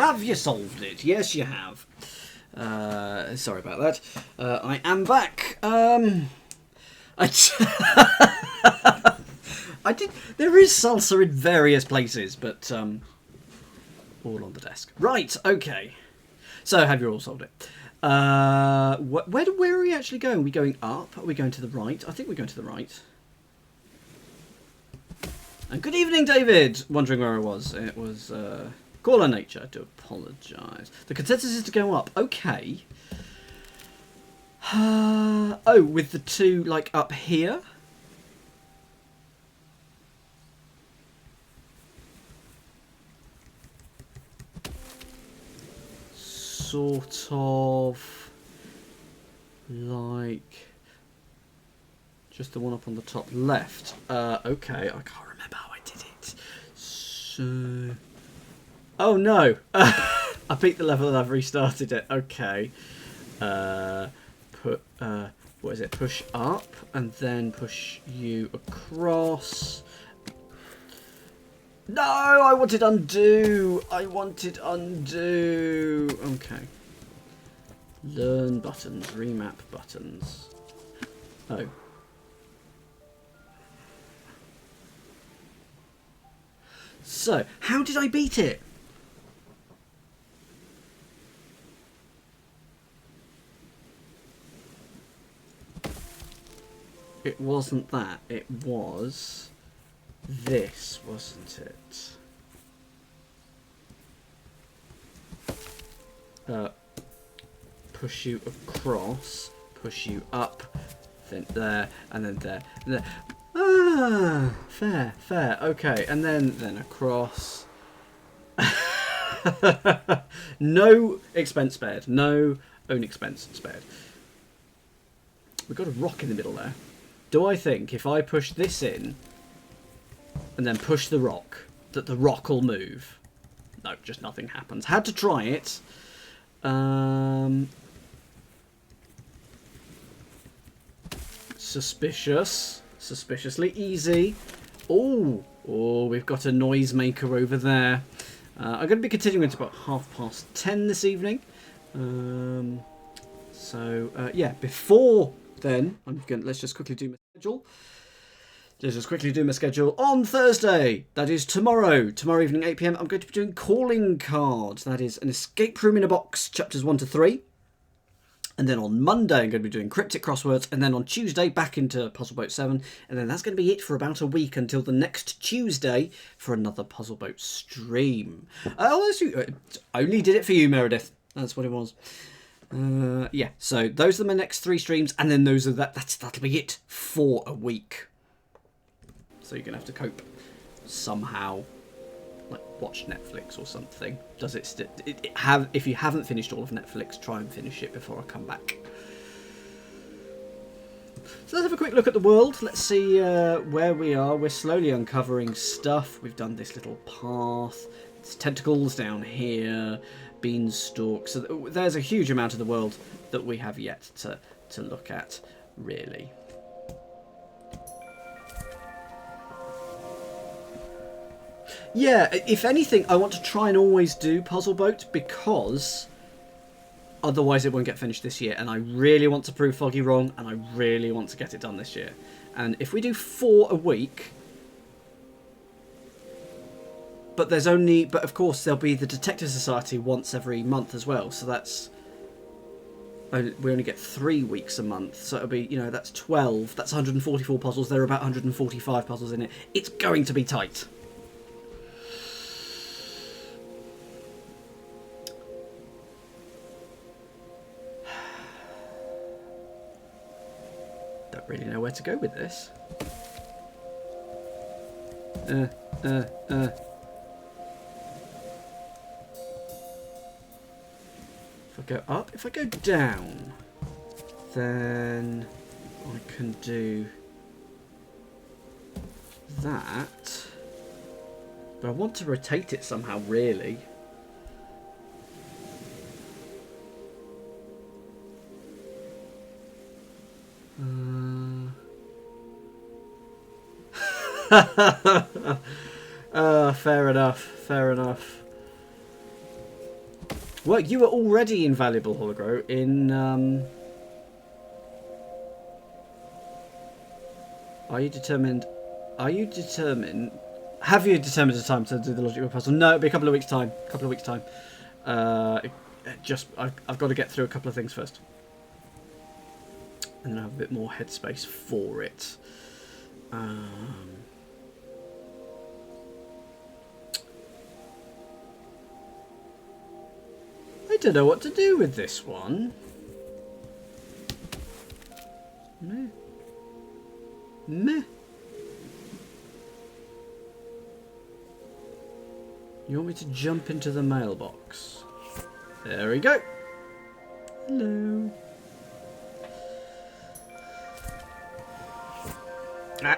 have you solved it? Yes, you have. Sorry about that. I am back. I did. There is salsa in various places, but all on the desk. Right. Okay. So have you all solved it? Where are we actually going? Are we going up? Are we going to the right? I think we're going to the right. And good evening, David. Wondering where I was. It was Call on Nature. I do apologise. The consensus is to go up. Okay. Oh, with the two like up here. Sort of like just the one up on the top left. Okay, I can't remember how I did it. So, oh no, I beat the level and I've restarted it. Okay, what is it? Push up and then push you across. No, I wanted undo. I wanted undo. Okay. Learn buttons. Remap buttons. Oh. So, how did I beat it? It wasn't that. It was this, wasn't it? Push you across, push you up, then there, and then there, and there. Ah, fair, fair. Okay, and then across. No expense spared. No own expense spared. We've got a rock in the middle there. Do I think if I push this in and then push the rock, that the rock will move? No, just nothing happens. Had to try it. Suspicious. Suspiciously easy. Oh, we've got a noisemaker over there. I'm going to be continuing to about 10:30 this evening. Yeah, before then, let's just quickly do my schedule. Just quickly do my schedule. On Thursday, that is tomorrow evening, 8 PM, I'm going to be doing Calling Card. That is an Escape Room in a Box, chapters 1 to 3. And then on Monday, I'm going to be doing Cryptic Crosswords. And then on Tuesday, back into Puzzle Boat 7. And then that's going to be it for about a week until the next Tuesday for another Puzzle Boat stream. Only did it for you, Meredith. That's what it was. Yeah, so those are my next 3 streams. And then that'll be it for a week. So you're going to have to cope somehow. Like watch Netflix or something. Does it if you haven't finished all of Netflix, try and finish it before I come back. So let's have a quick look at the world. Let's see where we are. We're slowly uncovering stuff. We've done this little path. There's tentacles down here. Beanstalk. So there's a huge amount of the world that we have yet to look at, really. Yeah, if anything, I want to try and always do Puzzle Boat because otherwise it won't get finished this year. And I really want to prove Foggy wrong, and I really want to get it done this year. And if we do 4 a week, but of course there'll be the Detective Society once every month as well. So we only get 3 weeks a month. So it'll be, that's 12. That's 144 puzzles. There are about 145 puzzles in it. It's going to be tight. Don't really know where to go with this. If I go up, if I go down, then I can do that. But I want to rotate it somehow, really. Fair enough, fair enough. Well, you were already invaluable, Hologro, in... Are you determined... Have you determined a time to do the logical puzzle? No, it'll be a couple of weeks' time. I've got to get through a couple of things first. And then I have a bit more headspace for it. I don't know what to do with this one. Meh. Meh. You want me to jump into the mailbox? There we go. Hello. Ah.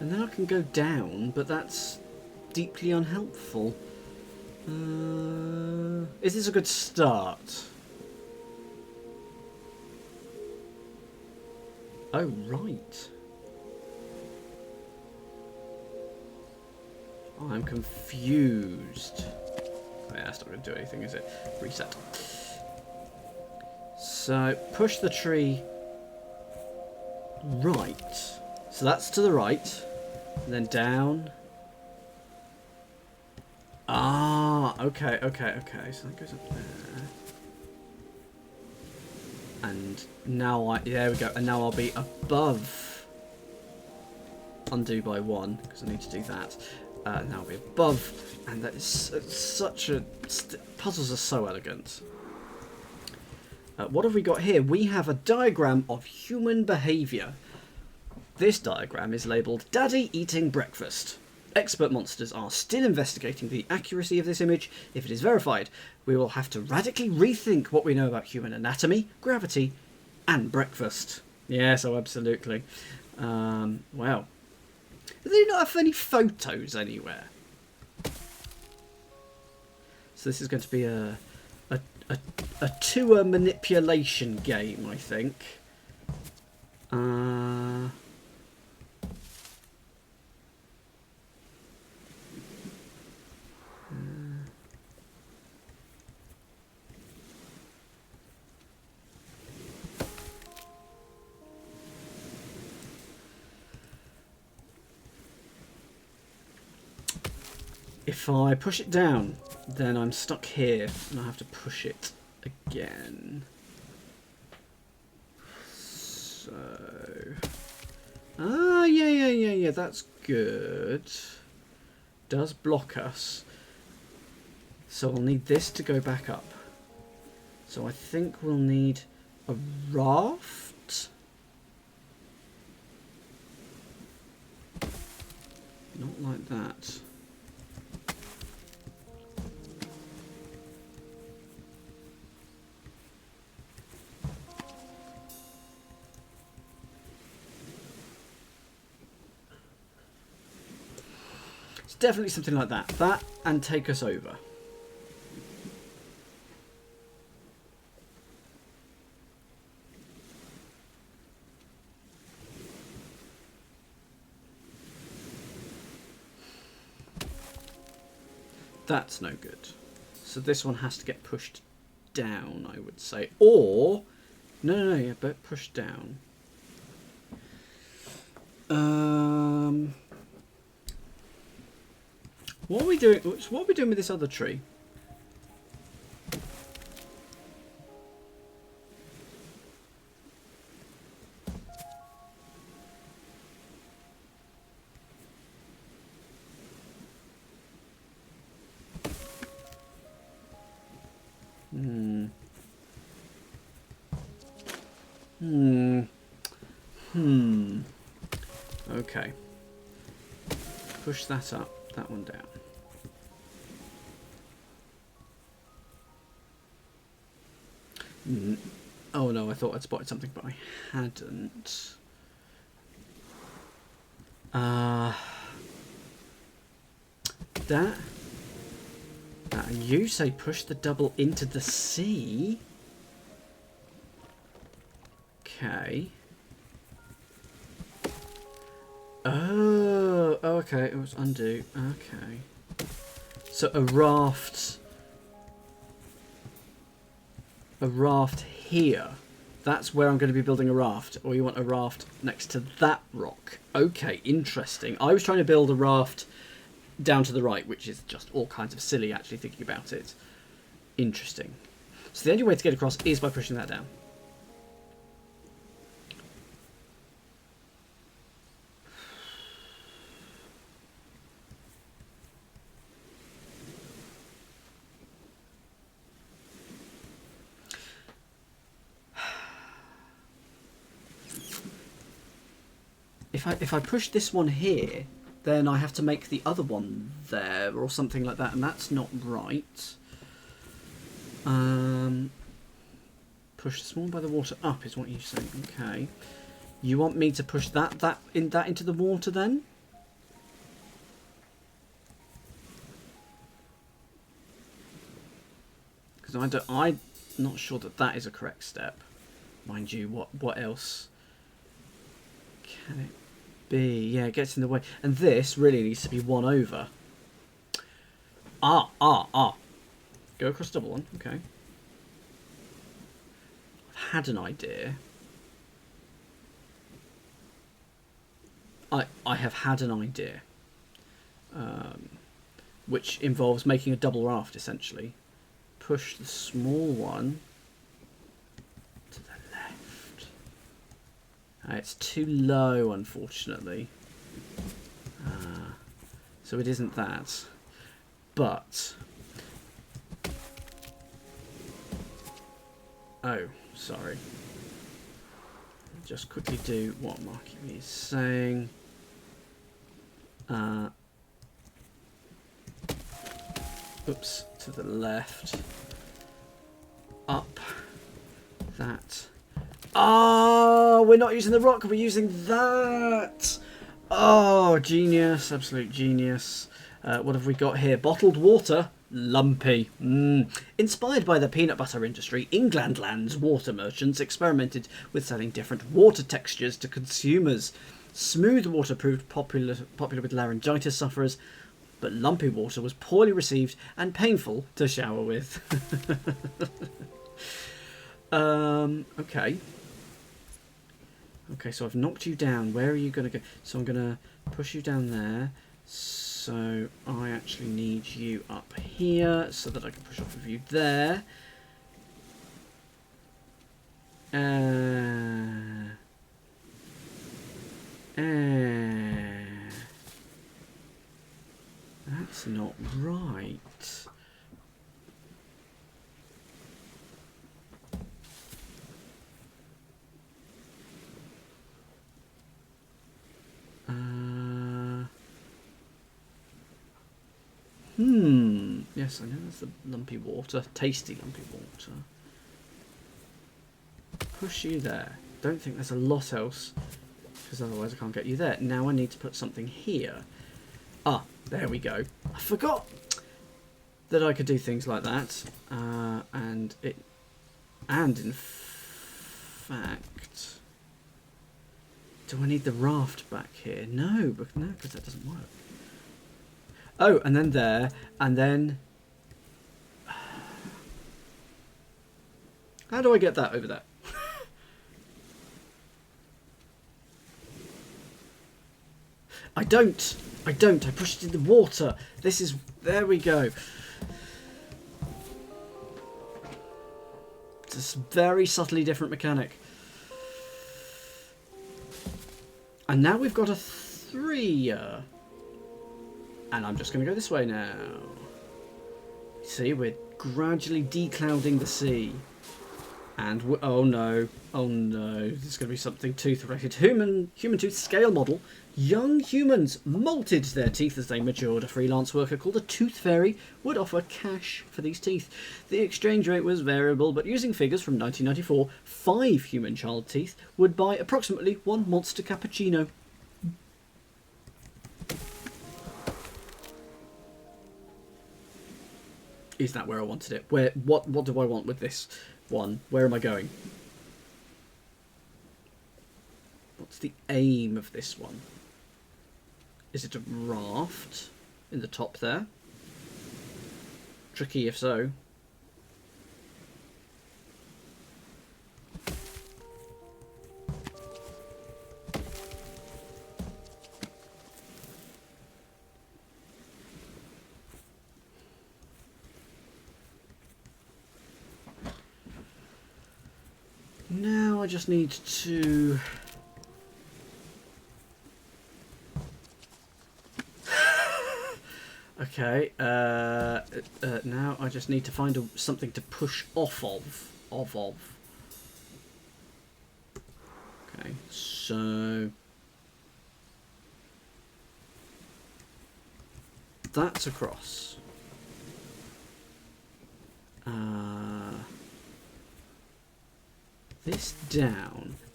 And then I can go down, but that's deeply unhelpful. Is this a good start? Oh, right. Oh, I'm confused. Oh, yeah, that's not going to do anything, is it? Reset. So, push the tree right. So that's to the right. And then down. Ah, okay. So that goes up there. And now there we go. And now I'll be above. Undo by 1, because I need to do that. Now I'll be above. And that is such a... Puzzles are so elegant. What have we got here? We have a diagram of human behaviour. This diagram is labelled Daddy Eating Breakfast. Expert monsters are still investigating the accuracy of this image. If it is verified, we will have to radically rethink what we know about human anatomy, gravity, and breakfast. Yes, oh, absolutely. Well, do they not have any photos anywhere? So this is going to be a tour manipulation game, I think. If I push it down, then I'm stuck here, and I have to push it again. So... Ah, yeah, that's good. Does block us. So we'll need this to go back up. So I think we'll need a raft? Not like that. Definitely something like that. That and take us over. That's no good. So this one has to get pushed down, I would say. Or... No, yeah, but push down. What are we doing? What are we doing with this other tree? Okay. Push that up, that one down. Oh no, I thought I'd spotted something, but I hadn't. that. And you say push the double into the sea. Okay. Oh, okay. It was undo. Okay. So a raft. A raft here. That's where I'm going to be building a raft. Or you want a raft next to that rock. Okay, interesting. I was trying to build a raft down to the right, which is just all kinds of silly, actually, thinking about it. Interesting. So the only way to get across is by pushing that down. If I push this one here, then I have to make the other one there or something like that, and that's not right. Push the small by the water up is what you're saying. Okay. You want me to push that into the water then? Because I'm not sure that is a correct step. Mind you, what else can it be? Yeah, it gets in the way. And this really needs to be one over. Go across double one. Okay. I've had an idea. I have had an idea. Which involves making a double raft, essentially. Push the small one to the left. It's too low, unfortunately. So it isn't that. But... oh, sorry. Just quickly do what Marky V is saying. Oops, to the left. Up. That. Oh, we're not using the rock, we're using that. Oh, genius, absolute genius. What have we got here? Bottled water. Lumpy. Inspired by the peanut butter industry, Englandland's water merchants experimented with selling different water textures to consumers. Smooth water proved popular with laryngitis sufferers, but lumpy water was poorly received and painful to shower with. Okay. Okay, so I've knocked you down. Where are you going to go? So I'm going to push you down there. So I actually need you up here so that I can push off of you there. That's not right. Yes, I know that's the lumpy water. Tasty lumpy water. Push you there. Don't think there's a lot else, because otherwise I can't get you there. Now I need to put something here. Ah, there we go. I forgot that I could do things like that. And in fact, do I need the raft back here? No, because that doesn't work. Oh, and then there, and then... how do I get that over there? I don't. I pushed it in the water. This is... there we go. It's a very subtly different mechanic. And now we've got a 3. And I'm just going to go this way now. See, we're gradually declouding the sea. And, oh no, this is going to be something tooth-related. Human tooth scale model. Young humans molted their teeth as they matured. A freelance worker called a tooth fairy would offer cash for these teeth. The exchange rate was variable, but using figures from 1994, 5 human child teeth would buy approximately 1 monster cappuccino. Is that where I wanted it? Where? What do I want with this one? Where am I going? What's the aim of this one? Is it a raft in the top there? Tricky if so. Now I just need to... Okay, now I just need to find something to push off of. Okay, so... That's across.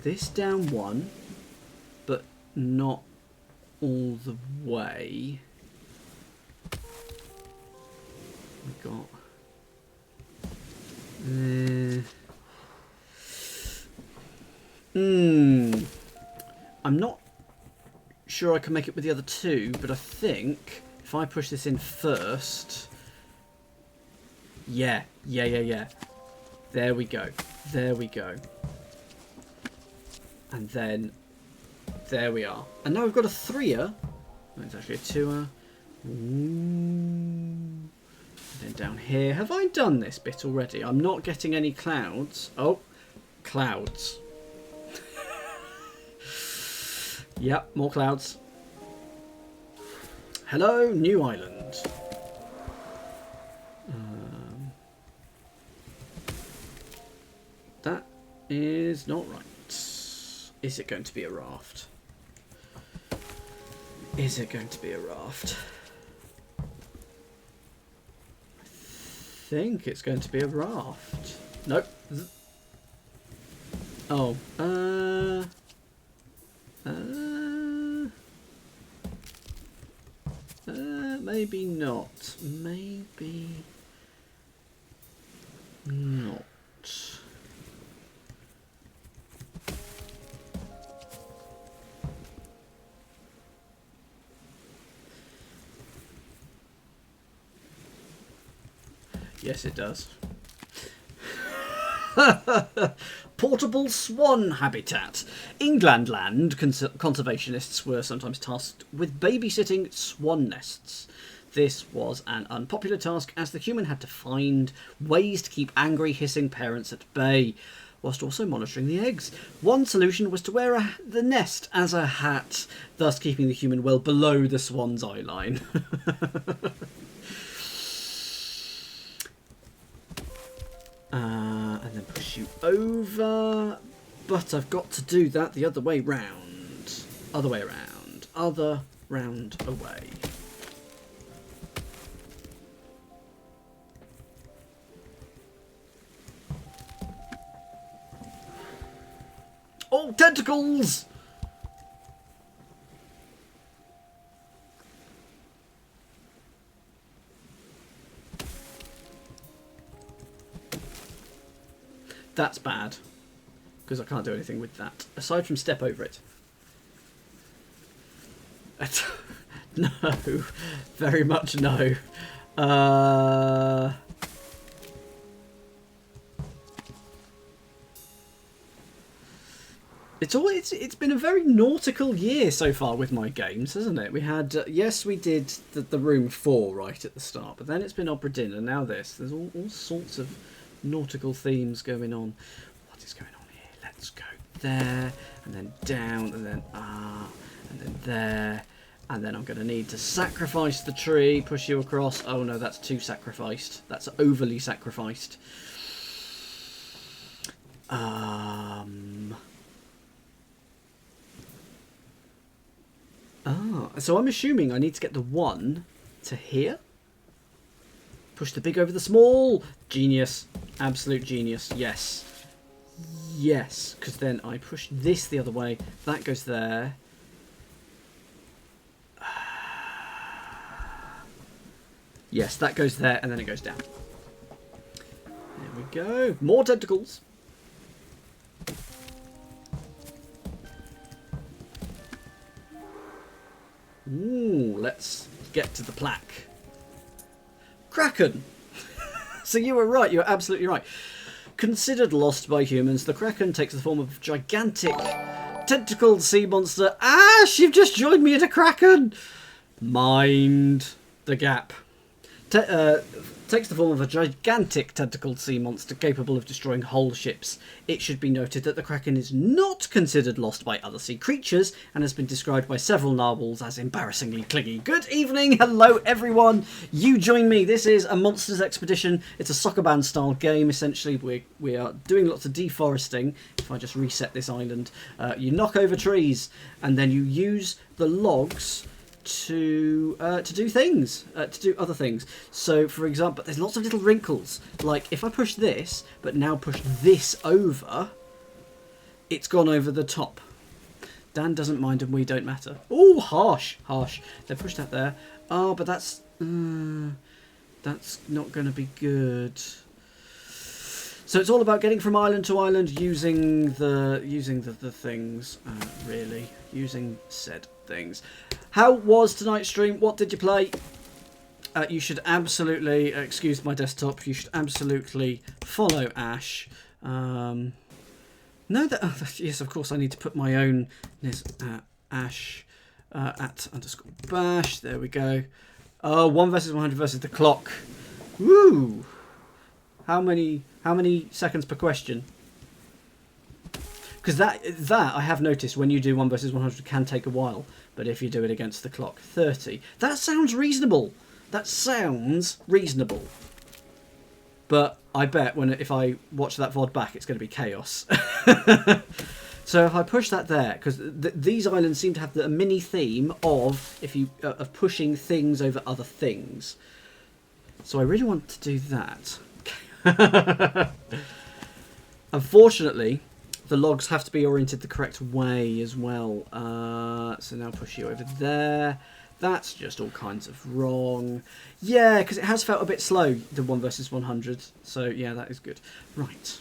This down one, but not all the way. We got... I'm not sure I can make it with the other two, but I think if I push this in first... Yeah. There we go. And then there we are. And now we've got a threer. Oh, it's actually a twoer. And then down here. Have I done this bit already? I'm not getting any clouds. Oh, clouds. Yep, more clouds. Hello, new island. That is not right. Is it going to be a raft? Is it going to be a raft? I think it's going to be a raft. Nope. Oh. Maybe not. Maybe not. Yes, it does. Portable swan habitat. Englandland conservationists were sometimes tasked with babysitting swan nests. This was an unpopular task as the human had to find ways to keep angry, hissing parents at bay, whilst also monitoring the eggs. One solution was to wear the nest as a hat, thus keeping the human well below the swan's eye line. And then push you over. But I've got to do that the other way round. Other way around. Other round away. Oh, tentacles! That's bad, because I can't do anything with that, aside from step over it. No, very much no. It's been a very nautical year so far with my games, hasn't it? We had, yes, we did the Room 4 right at the start, but then it's been Opera Dinn, and now this. There's all sorts of nautical themes going on. What is going on here? Let's go there, and then down, and then and then there, and then I'm going to need to sacrifice the tree, push you across. Oh no, that's too sacrificed. That's overly sacrificed. So I'm assuming I need to get the one to here. Push the big over the small. Genius. Absolute genius. Yes. Yes. Because then I push this the other way. That goes there. Yes, that goes there and then it goes down. we go. More tentacles. Ooh, let's get to the plaque. Kraken! So you were right, you were absolutely right. Considered lost by humans, the Kraken takes the form of a gigantic tentacled sea monster. Ash, you've just joined me at a Kraken! Mind the gap. Takes the form of a gigantic tentacled sea monster capable of destroying whole ships. It should be noted that the Kraken is not considered lost by other sea creatures and has been described by several narwhals as embarrassingly clingy. Good evening, hello everyone. You join me. This is a Monsters Expedition. It's a soccer band style game. Essentially, we are doing lots of deforesting. If I just reset this island, you knock over trees and then you use the logs to do things, to do other things. So, for example, there's lots of little wrinkles. Like, if I push this, but now push this over, it's gone over the top. Dan doesn't mind and we don't matter. Oh, harsh, harsh. They pushed that there. Oh, but that's not going to be good. So it's all about getting from island to island using the things, really. Using said things. How was tonight's stream? What did you play? You should absolutely, excuse my desktop, you should absolutely follow Ash. No, yes, of course I need to put my own Ash at _bash. There we go. Oh, 1 versus 100 versus the clock. Woo! How many seconds per question? Because that I have noticed when you do 1 versus 100 can take a while, but if you do it against the clock, 30. That sounds reasonable. That sounds reasonable. But I bet if I watch that VOD back, it's going to be chaos. So if I push that there, because these islands seem to have a mini theme of of pushing things over other things. So I really want to do that. Unfortunately, the logs have to be oriented the correct way as well. So now push you over there. That's just all kinds of wrong. Yeah, because it has felt a bit slow, the 1 versus 100. So yeah, that is good. Right.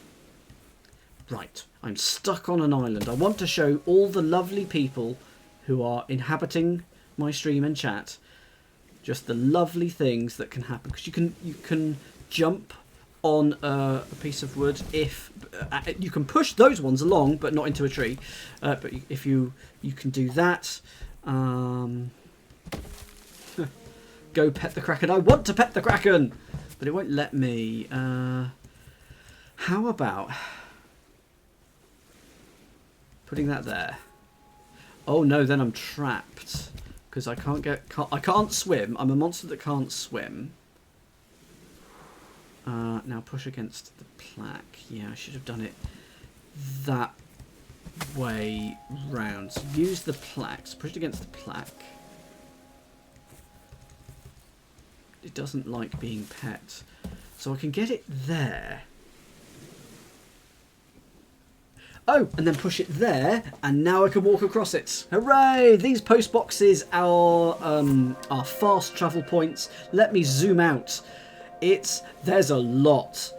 Right. I'm stuck on an island. I want to show all the lovely people who are inhabiting my stream and chat just the lovely things that can happen. Because you can jump on a piece of wood if you can push those ones along but not into a tree, but if you can do that. Go pet the Kraken. I want to pet the Kraken, but it won't let me. How about putting that there? Oh no, then I'm trapped because I can't swim. I'm a monster that can't swim. Now push against the plaque. Yeah, I should have done it that way round. So use the plaque. So push it against the plaque. It doesn't like being pet. So I can get it there. Oh, and then push it there, and now I can walk across it. Hooray! These post boxes are fast travel points. Let me zoom out. There's a lot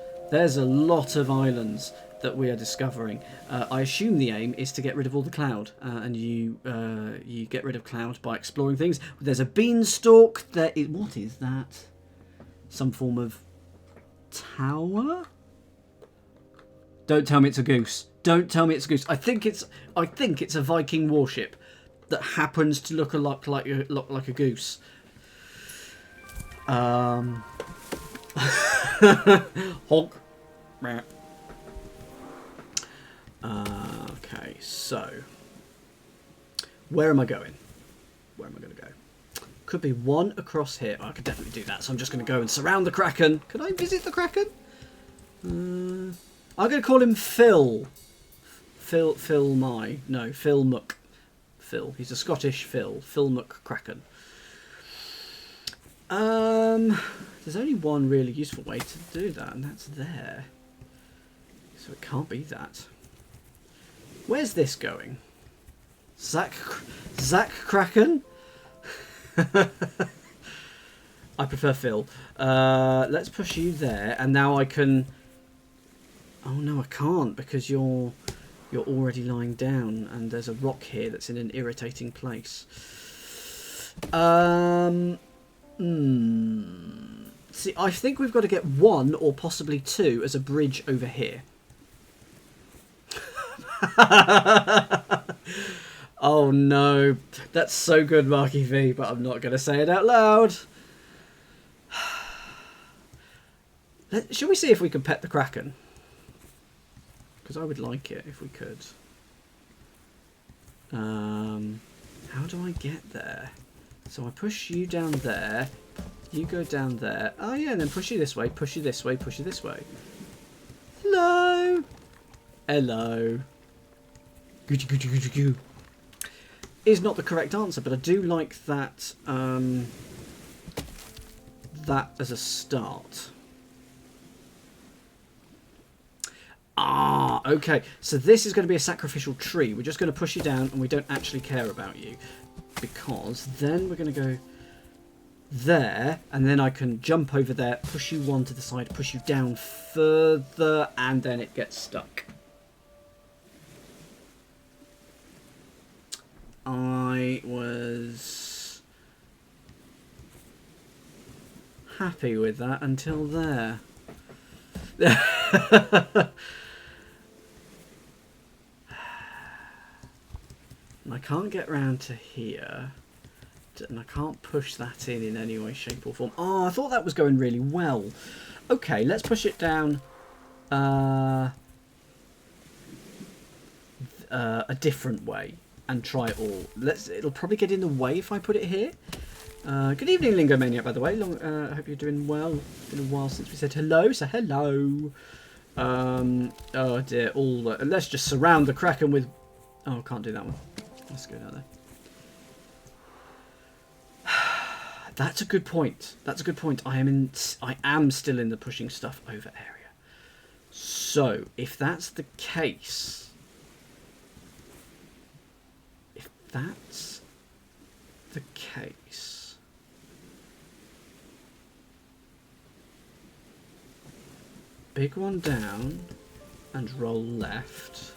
of islands that we are discovering. I assume the aim is to get rid of all the cloud, and you get rid of cloud by exploring things. There's a beanstalk. What is that? Some form of tower? Don't tell me it's a goose. Don't tell me it's a goose. I think it's a Viking warship that happens to look a lot like a goose. Honk. Okay, so where am I going? Where am I going to go? Could be one across here. Oh, I could definitely do that. So I'm just going to go and surround the Kraken. Can I visit the Kraken? I'm going to call him Phil. Phil Muck. Phil. He's a Scottish Phil. Phil Muck Kraken. There's only one really useful way to do that, and that's there. So it can't be that. Where's this going? Zach Kraken? I prefer Phil. Let's push you there, and now I can Oh no, I can't because you're already lying down and there's a rock here that's in an irritating place. See, I think we've got to get one or possibly two as a bridge over here. Oh no, that's so good, Marky V, but I'm not going to say it out loud. Shall we see if we can pet the Kraken? Because I would like it if we could. How do I get there? So I push you down there, you go down there. Oh yeah, and then push you this way, push you this way, push you this way. Hello! Hello. Goochie goochie goochie goo. Is not the correct answer, but I do like that, that as a start. Ah, okay. So this is going to be a sacrificial tree. We're just going to push you down and we don't actually care about you. Because then we're going to go there, and then I can jump over there, push you one to the side, push you down further, and then it gets stuck. I was happy with that until there. And I can't get round to here, and I can't push that in any way, shape or form. Oh, I thought that was going really well. Okay, let's push it down a different way and try it all. It'll probably get in the way if I put it here. Good evening, Lingo Maniac, by the way. I hope you're doing well. It's been a while since we said hello, so hello. Oh dear, let's just surround the Kraken with... Oh, I can't do that one. Let's go down there. That's a good point. That's a good point. I am still in the pushing stuff over area. So, if that's the case... If that's the case... Big one down and roll left.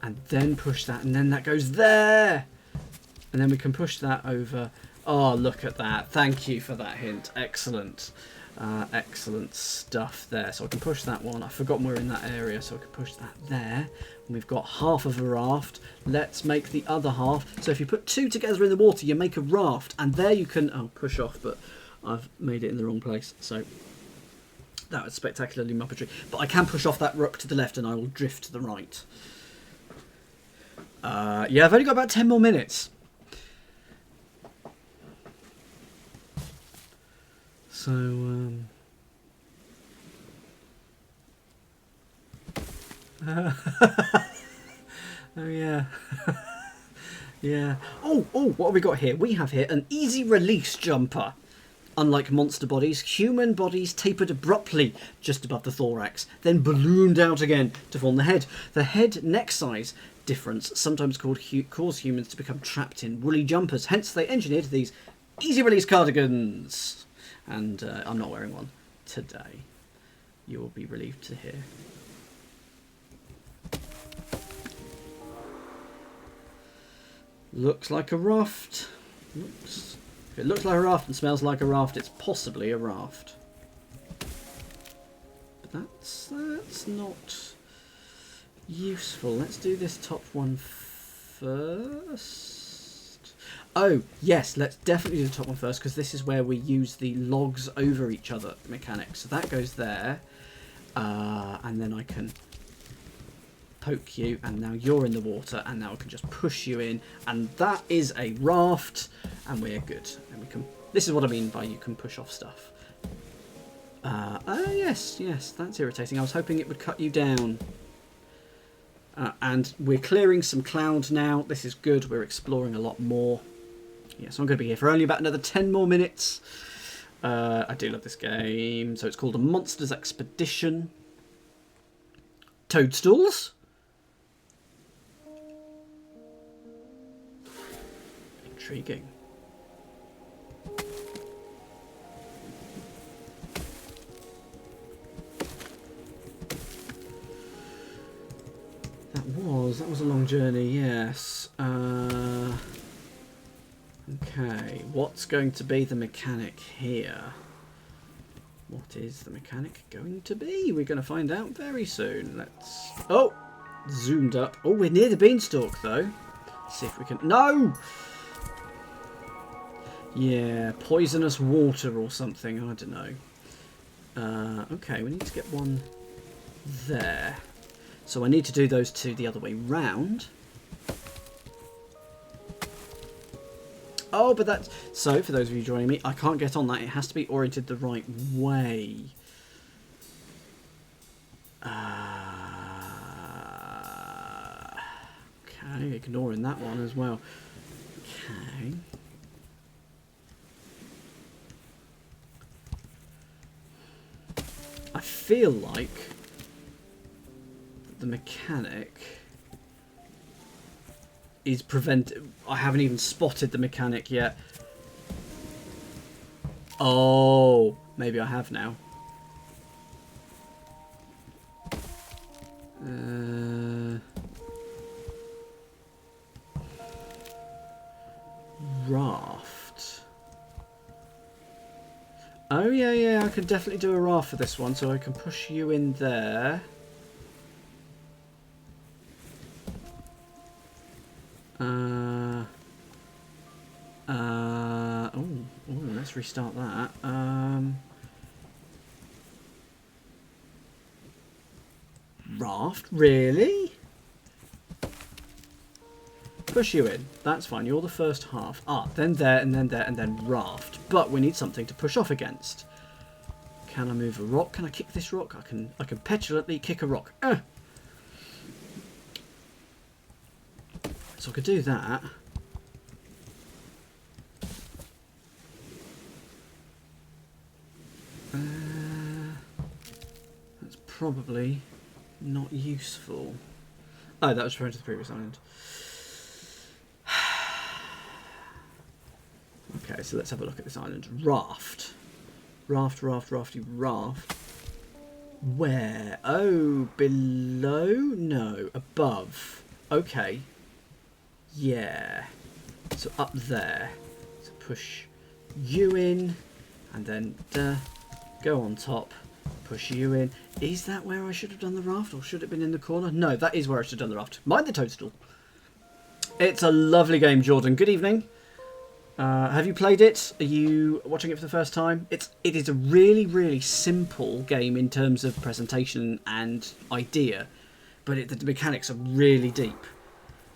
And then push that, and then that goes there. And then we can push that over. Oh, look at that. Thank you for that hint. Excellent. Excellent stuff there. So I can push that one. I've forgotten we're in that area, so I can push that there. And we've got half of a raft. Let's make the other half. So if you put two together in the water, you make a raft. And there you can... Oh, push off, but I've made it in the wrong place. So that was spectacularly Muppetry. But I can push off that rook to the left, and I will drift to the right. Yeah, I've only got about 10 more minutes. So, oh, yeah. Yeah. Oh, what have we got here? We have here an easy release jumper. Unlike monster bodies, human bodies tapered abruptly just above the thorax, then ballooned out again to form the head. The head-neck size difference sometimes cause humans to become trapped in woolly jumpers. Hence, they engineered these easy-release cardigans. And I'm not wearing one today. You will be relieved to hear. Looks like a raft. If it looks like a raft and smells like a raft, it's possibly a raft. But that's not useful. Let's do this top one first. Oh, yes, let's definitely do the top one first, because this is where we use the logs over each other mechanic. So that goes there, and then I can poke you, and now you're in the water, and now I can just push you in, and that is a raft, and we're good. And we can. This is what I mean by you can push off stuff. Yes, that's irritating. I was hoping it would cut you down. And we're clearing some cloud now. This is good. We're exploring a lot more. Yeah, so I'm going to be here for only about another 10 more minutes. I do love this game. So it's called A Monster's Expedition. Toadstools. Intriguing. journey, yes. Okay, what's going to be the mechanic here? What is the mechanic going to be? We're going to find out very soon. Let's... Oh! Zoomed up. Oh, we're near the beanstalk, though. Let's see if we can... No! Yeah, poisonous water or something. I don't know. Okay, we need to get one there. So I need to do those two the other way round. Oh, but that's... So, for those of you joining me, I can't get on that. It has to be oriented the right way. Okay, ignoring that one as well. Okay. I feel like the mechanic is I haven't even spotted the mechanic yet. Oh, maybe I have now. Raft. Oh, yeah, I could definitely do a raft for this one, so I can push you in there. Let's restart that. Raft? Really? Push you in. That's fine. You're the first half. Then there, and then there, and then raft. But we need something to push off against. Can I move a rock? Can I kick this rock? I can petulantly kick a rock. So I could do that. That's probably not useful. Oh, that was referring to the previous island. Okay, so let's have a look at this island. Raft. Rafty, raft. Where? Oh, below? No, above. Okay. Yeah. So up there. So push you in, and then go on top. Push you in. Is that where I should have done the raft, or should it have been in the corner? No, that is where I should have done the raft. Mind the toadstool. It's a lovely game, Jordan. Good evening. Have you played it? Are you watching it for the first time? It is a really, really simple game in terms of presentation and idea, but the mechanics are really deep.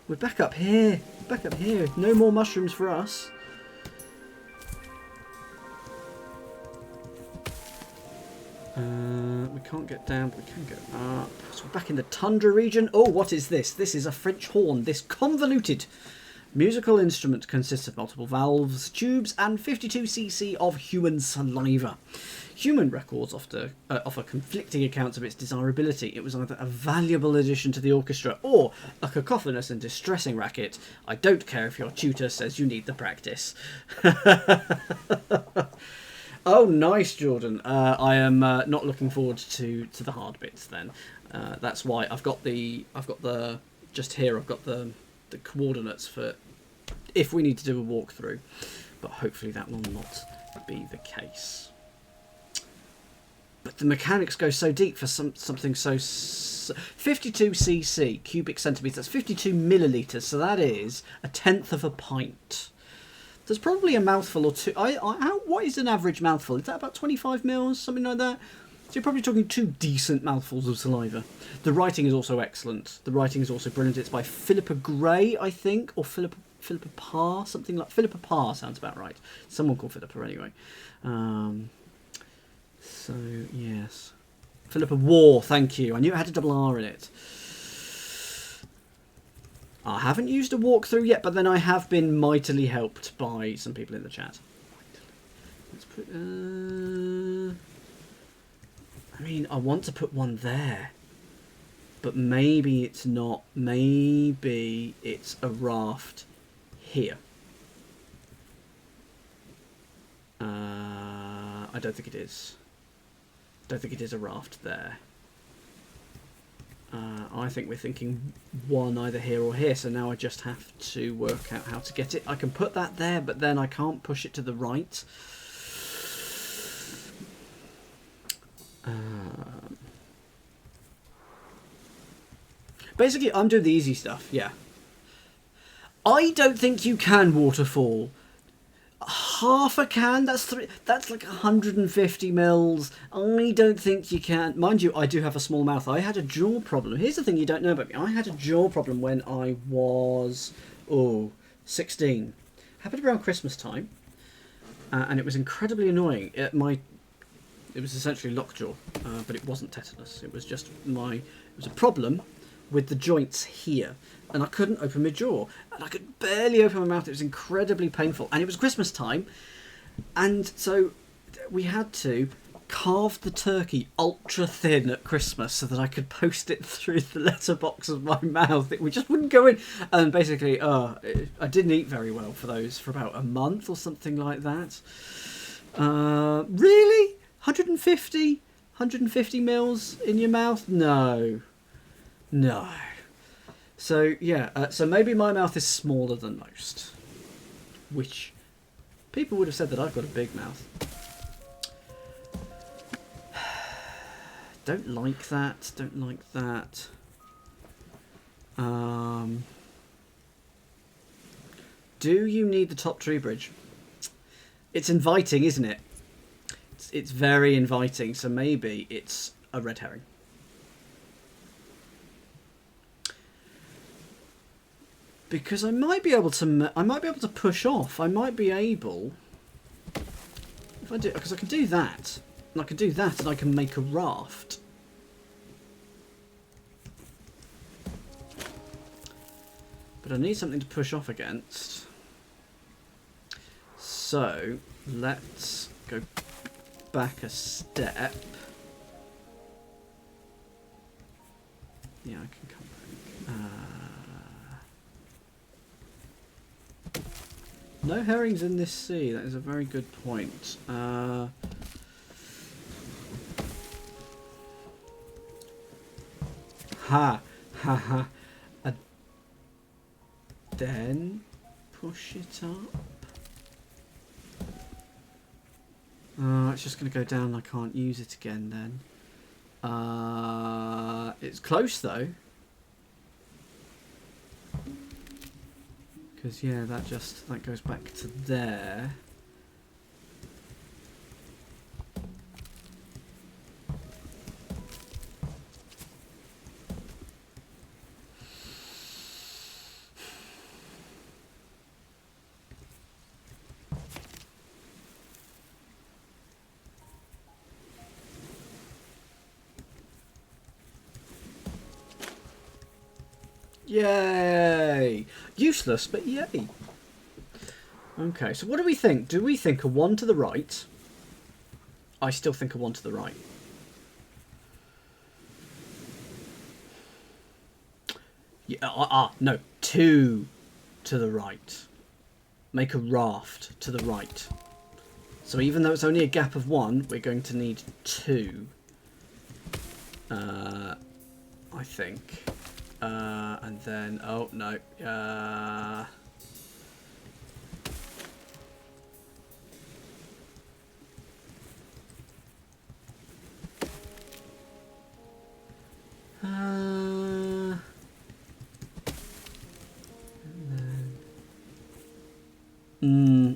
We're back up here. Back up here. No more mushrooms for us. We can't get down, but we can go up. So we're back in the tundra region. Oh, what is this? This is a French horn. This convoluted musical instrument consists of multiple valves, tubes, and 52cc of human saliva. Human records offer conflicting accounts of its desirability. It was either a valuable addition to the orchestra or a cacophonous and distressing racket. I don't care if your tutor says you need the practice. Oh, nice, Jordan. I am not looking forward to the hard bits then. That's why I've got the just here. I've got the coordinates for if we need to do a walkthrough, but hopefully that will not be the case. But the mechanics go so deep for something so 52cc cubic centimeters. That's 52 milliliters. So that is a tenth of a pint. There's probably a mouthful or two. What is an average mouthful? Is that about 25 mils, something like that? So you're probably talking 2 decent mouthfuls of saliva. The writing is also excellent. The writing is also brilliant. It's by Philippa Gray, I think, or Philippa Parr, something like Philippa Parr sounds about right. Someone called Philippa anyway. So yes, Philippa War. Thank you. I knew it had a double R in it. I haven't used a walkthrough yet, but then I have been mightily helped by some people in the chat. Let's put. I mean, I want to put one there, but maybe it's not. Maybe it's a raft here. I don't think it is. Don't think it is a raft there. I think we're thinking 1 either here or here, so now I just have to work out how to get it. I can put that there, but then I can't push it to the right. Basically, I'm doing the easy stuff, yeah. I don't think you can waterfall. Half a can? That's like 150 mils. I don't think you can. Mind you, I do have a small mouth. I had a jaw problem. Here's the thing you don't know about me. I had a jaw problem when I was 16. Happened around Christmas time, and it was incredibly annoying. It was essentially lockjaw, but it wasn't tetanus. It was just it was a problem with the joints here, and I couldn't open my jaw, and I could barely open my mouth. It was incredibly painful, and it was Christmas time, and so we had to carve the turkey ultra thin at Christmas so that I could post it through the letterbox of my mouth. We just wouldn't go in, and basically, I didn't eat very well for about a month or something like that. Really? 150 mils in your mouth? No. So yeah, so maybe my mouth is smaller than most, which people would have said that I've got a big mouth. Don't like that. Do you need the top tree bridge? It's inviting, isn't it? It's very inviting, so maybe it's a red herring. Because I might be able to push off. I might be able, if I do, because I can do that, and I can do that, and I can make a raft. But I need something to push off against. So let's go back a step. Yeah, I can come back. No herrings in this sea. That is a very good point. Ha ha ha. Then push it up. It's just going to go down. I can't use it again then. It's close though. Because yeah, that goes back to there. Yay! Useless, but yay. Okay, so what do we think? Do we think a 1 to the right? I still think a 1 to the right. Yeah, no, 2 to the right. Make a raft to the right. So even though it's only a gap of 1, we're going to need 2. I think. And then, oh no,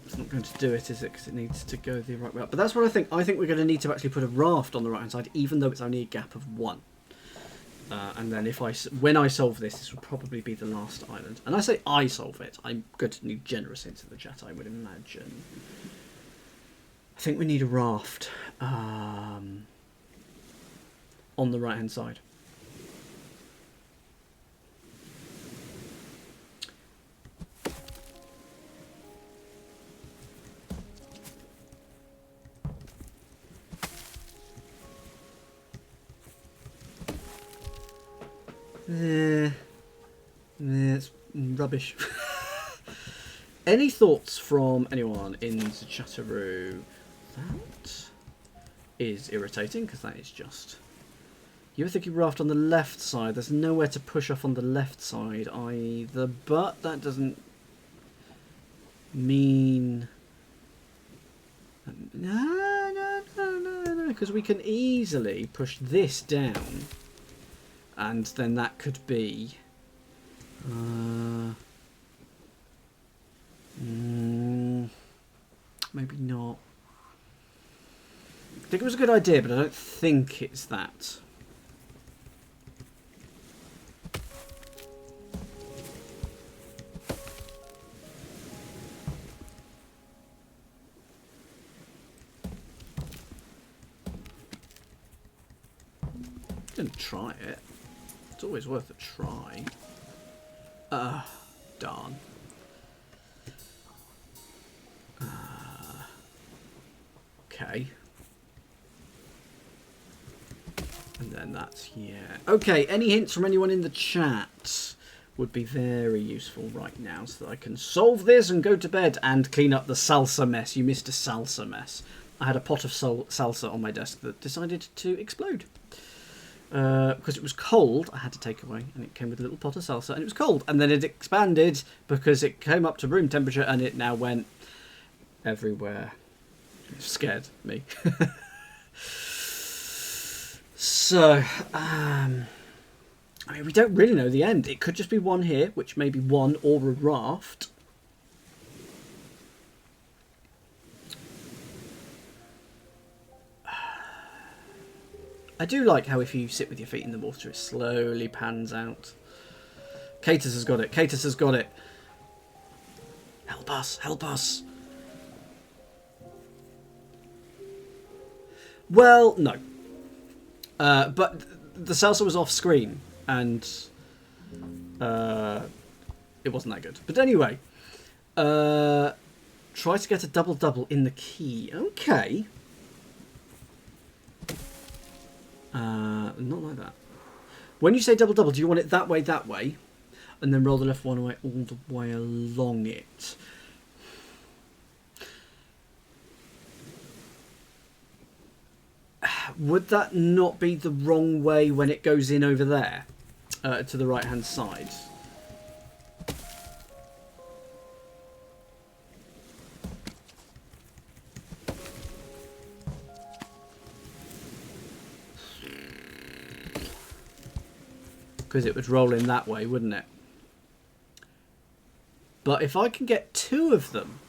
it's not going to do it, is it? Because it needs to go the right way up. But that's what I think. I think we're going to need to actually put a raft on the right hand side, even though it's only a gap of 1. And then when I solve this will probably be the last island. And I say I solve it. I'm going to need generous into the chat, I would imagine. I think we need a raft on the right hand side. It's rubbish. Any thoughts from anyone in the chatteroo? That is irritating because that is just You were thinking raft on the left side. There's nowhere to push off on the left side either, but that doesn't mean... No, because we can easily push this down, and then that could be... maybe not. I think it was a good idea, but I don't think it's that. Didn't try it. It's always worth a try. Darn. Okay. And then that's, yeah. Okay, any hints from anyone in the chat would be very useful right now so that I can solve this and go to bed and clean up the salsa mess. You missed a salsa mess. I had a pot of salsa on my desk that decided to explode. Because it was cold, I had to take away, and it came with a little pot of salsa, and it was cold. And then it expanded because it came up to room temperature, and it now went everywhere. It scared me. So, I mean, we don't really know the end. It could just be one here, which may be one or a raft. I do like how if you sit with your feet in the water, it slowly pans out. Katus has got it. Katus has got it. Help us. Help us. Well, no. But the salsa was off screen, and it wasn't that good. But anyway, try to get a double-double in the key. Okay. Not like that. When you say double-double, do you want it that way, and then roll the left one way all the way along it? Would that not be the wrong way when it goes in over there, to the right-hand side? Because it would roll in that way, wouldn't it? But if I can get two of them,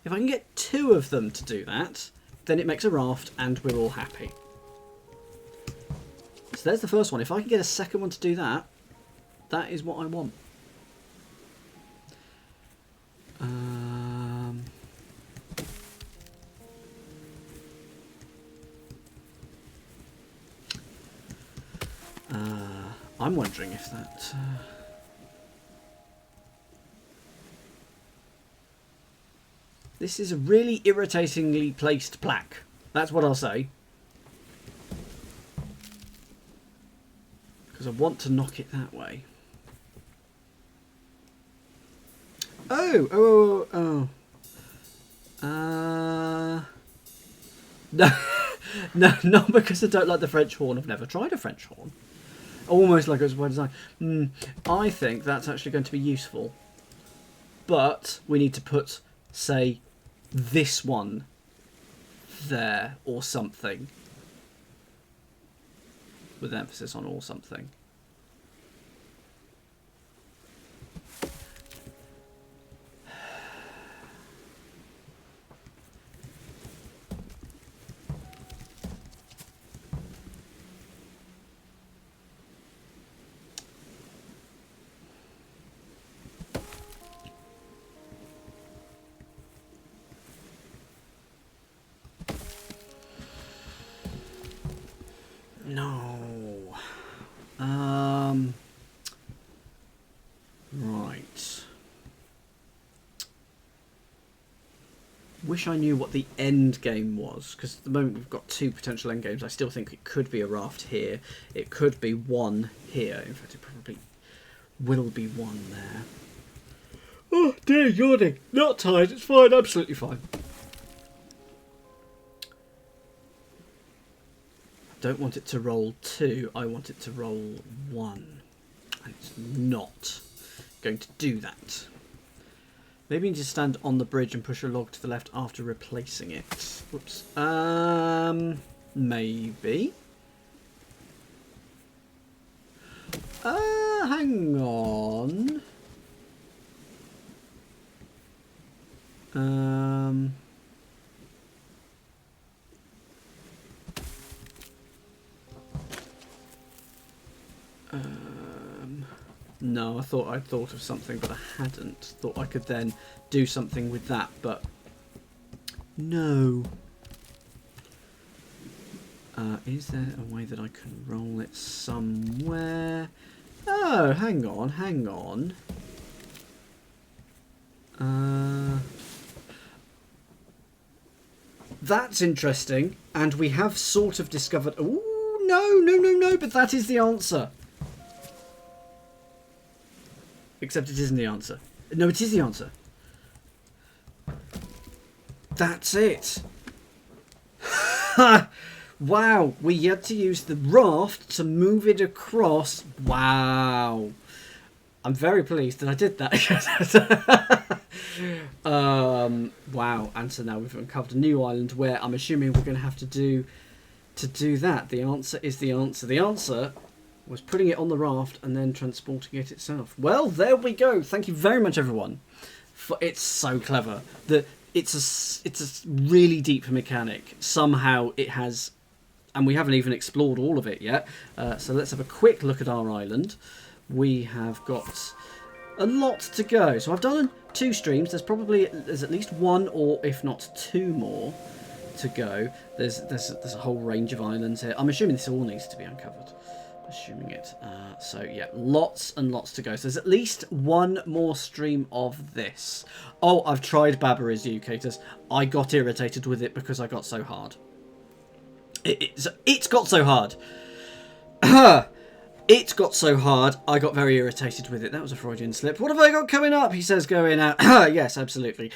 to do that, then it makes a raft and we're all happy. So there's the first one. If I can get a second one to do that, that is what I want. I'm wondering if that... This is a really irritatingly placed plaque. That's what I'll say. Because I want to knock it that way. Oh. No, no, not because I don't like the French horn. I've never tried a French horn. Almost like it was by design. I think that's actually going to be useful. But we need to put, say, this one there or something. With emphasis on or something. No. Right. Wish I knew what the end game was, because at the moment we've got two potential end games. I still think it could be a raft here. It could be one here. In fact, it probably will be one there. Oh dear, yawning. Not tired. It's fine. Absolutely fine. don't want it to roll 2, I want it to roll 1. And it's not going to do that. Maybe you need to stand on the bridge and push a log to the left after replacing it. Whoops. Maybe. Hang on. No, I thought I'd thought of something, but I hadn't. Thought I could then do something with that, but no. Is there a way that I can roll it somewhere? Oh, hang on. That's interesting, and we have sort of discovered... Ooh, no, but that is the answer. Except it isn't the answer. No, it is the answer. That's it. Wow, we had to use the raft to move it across. Wow. I'm very pleased that I did that. Wow, and so now we've uncovered a new island where I'm assuming we're going to have to do that. The answer is the answer. The answer was putting it on the raft and then transporting it itself. Well, there we go. Thank you very much, everyone. It's so clever. It's a really deep mechanic. Somehow it has... And we haven't even explored all of it yet. So let's have a quick look at our island. We have got a lot to go. So I've done 2 streams. There's at least 1 or if not 2 more to go. There's a whole range of islands here. I'm assuming this all needs to be uncovered. Assuming it. So yeah, lots and lots to go. So there's at least 1 more stream of this. Oh, I've tried Baba Is You, Catus. I got irritated with it because I got so hard. It's got so hard. It got so hard, I got very irritated with it. That was a Freudian slip. What have I got coming up? He says going out. Yes, absolutely.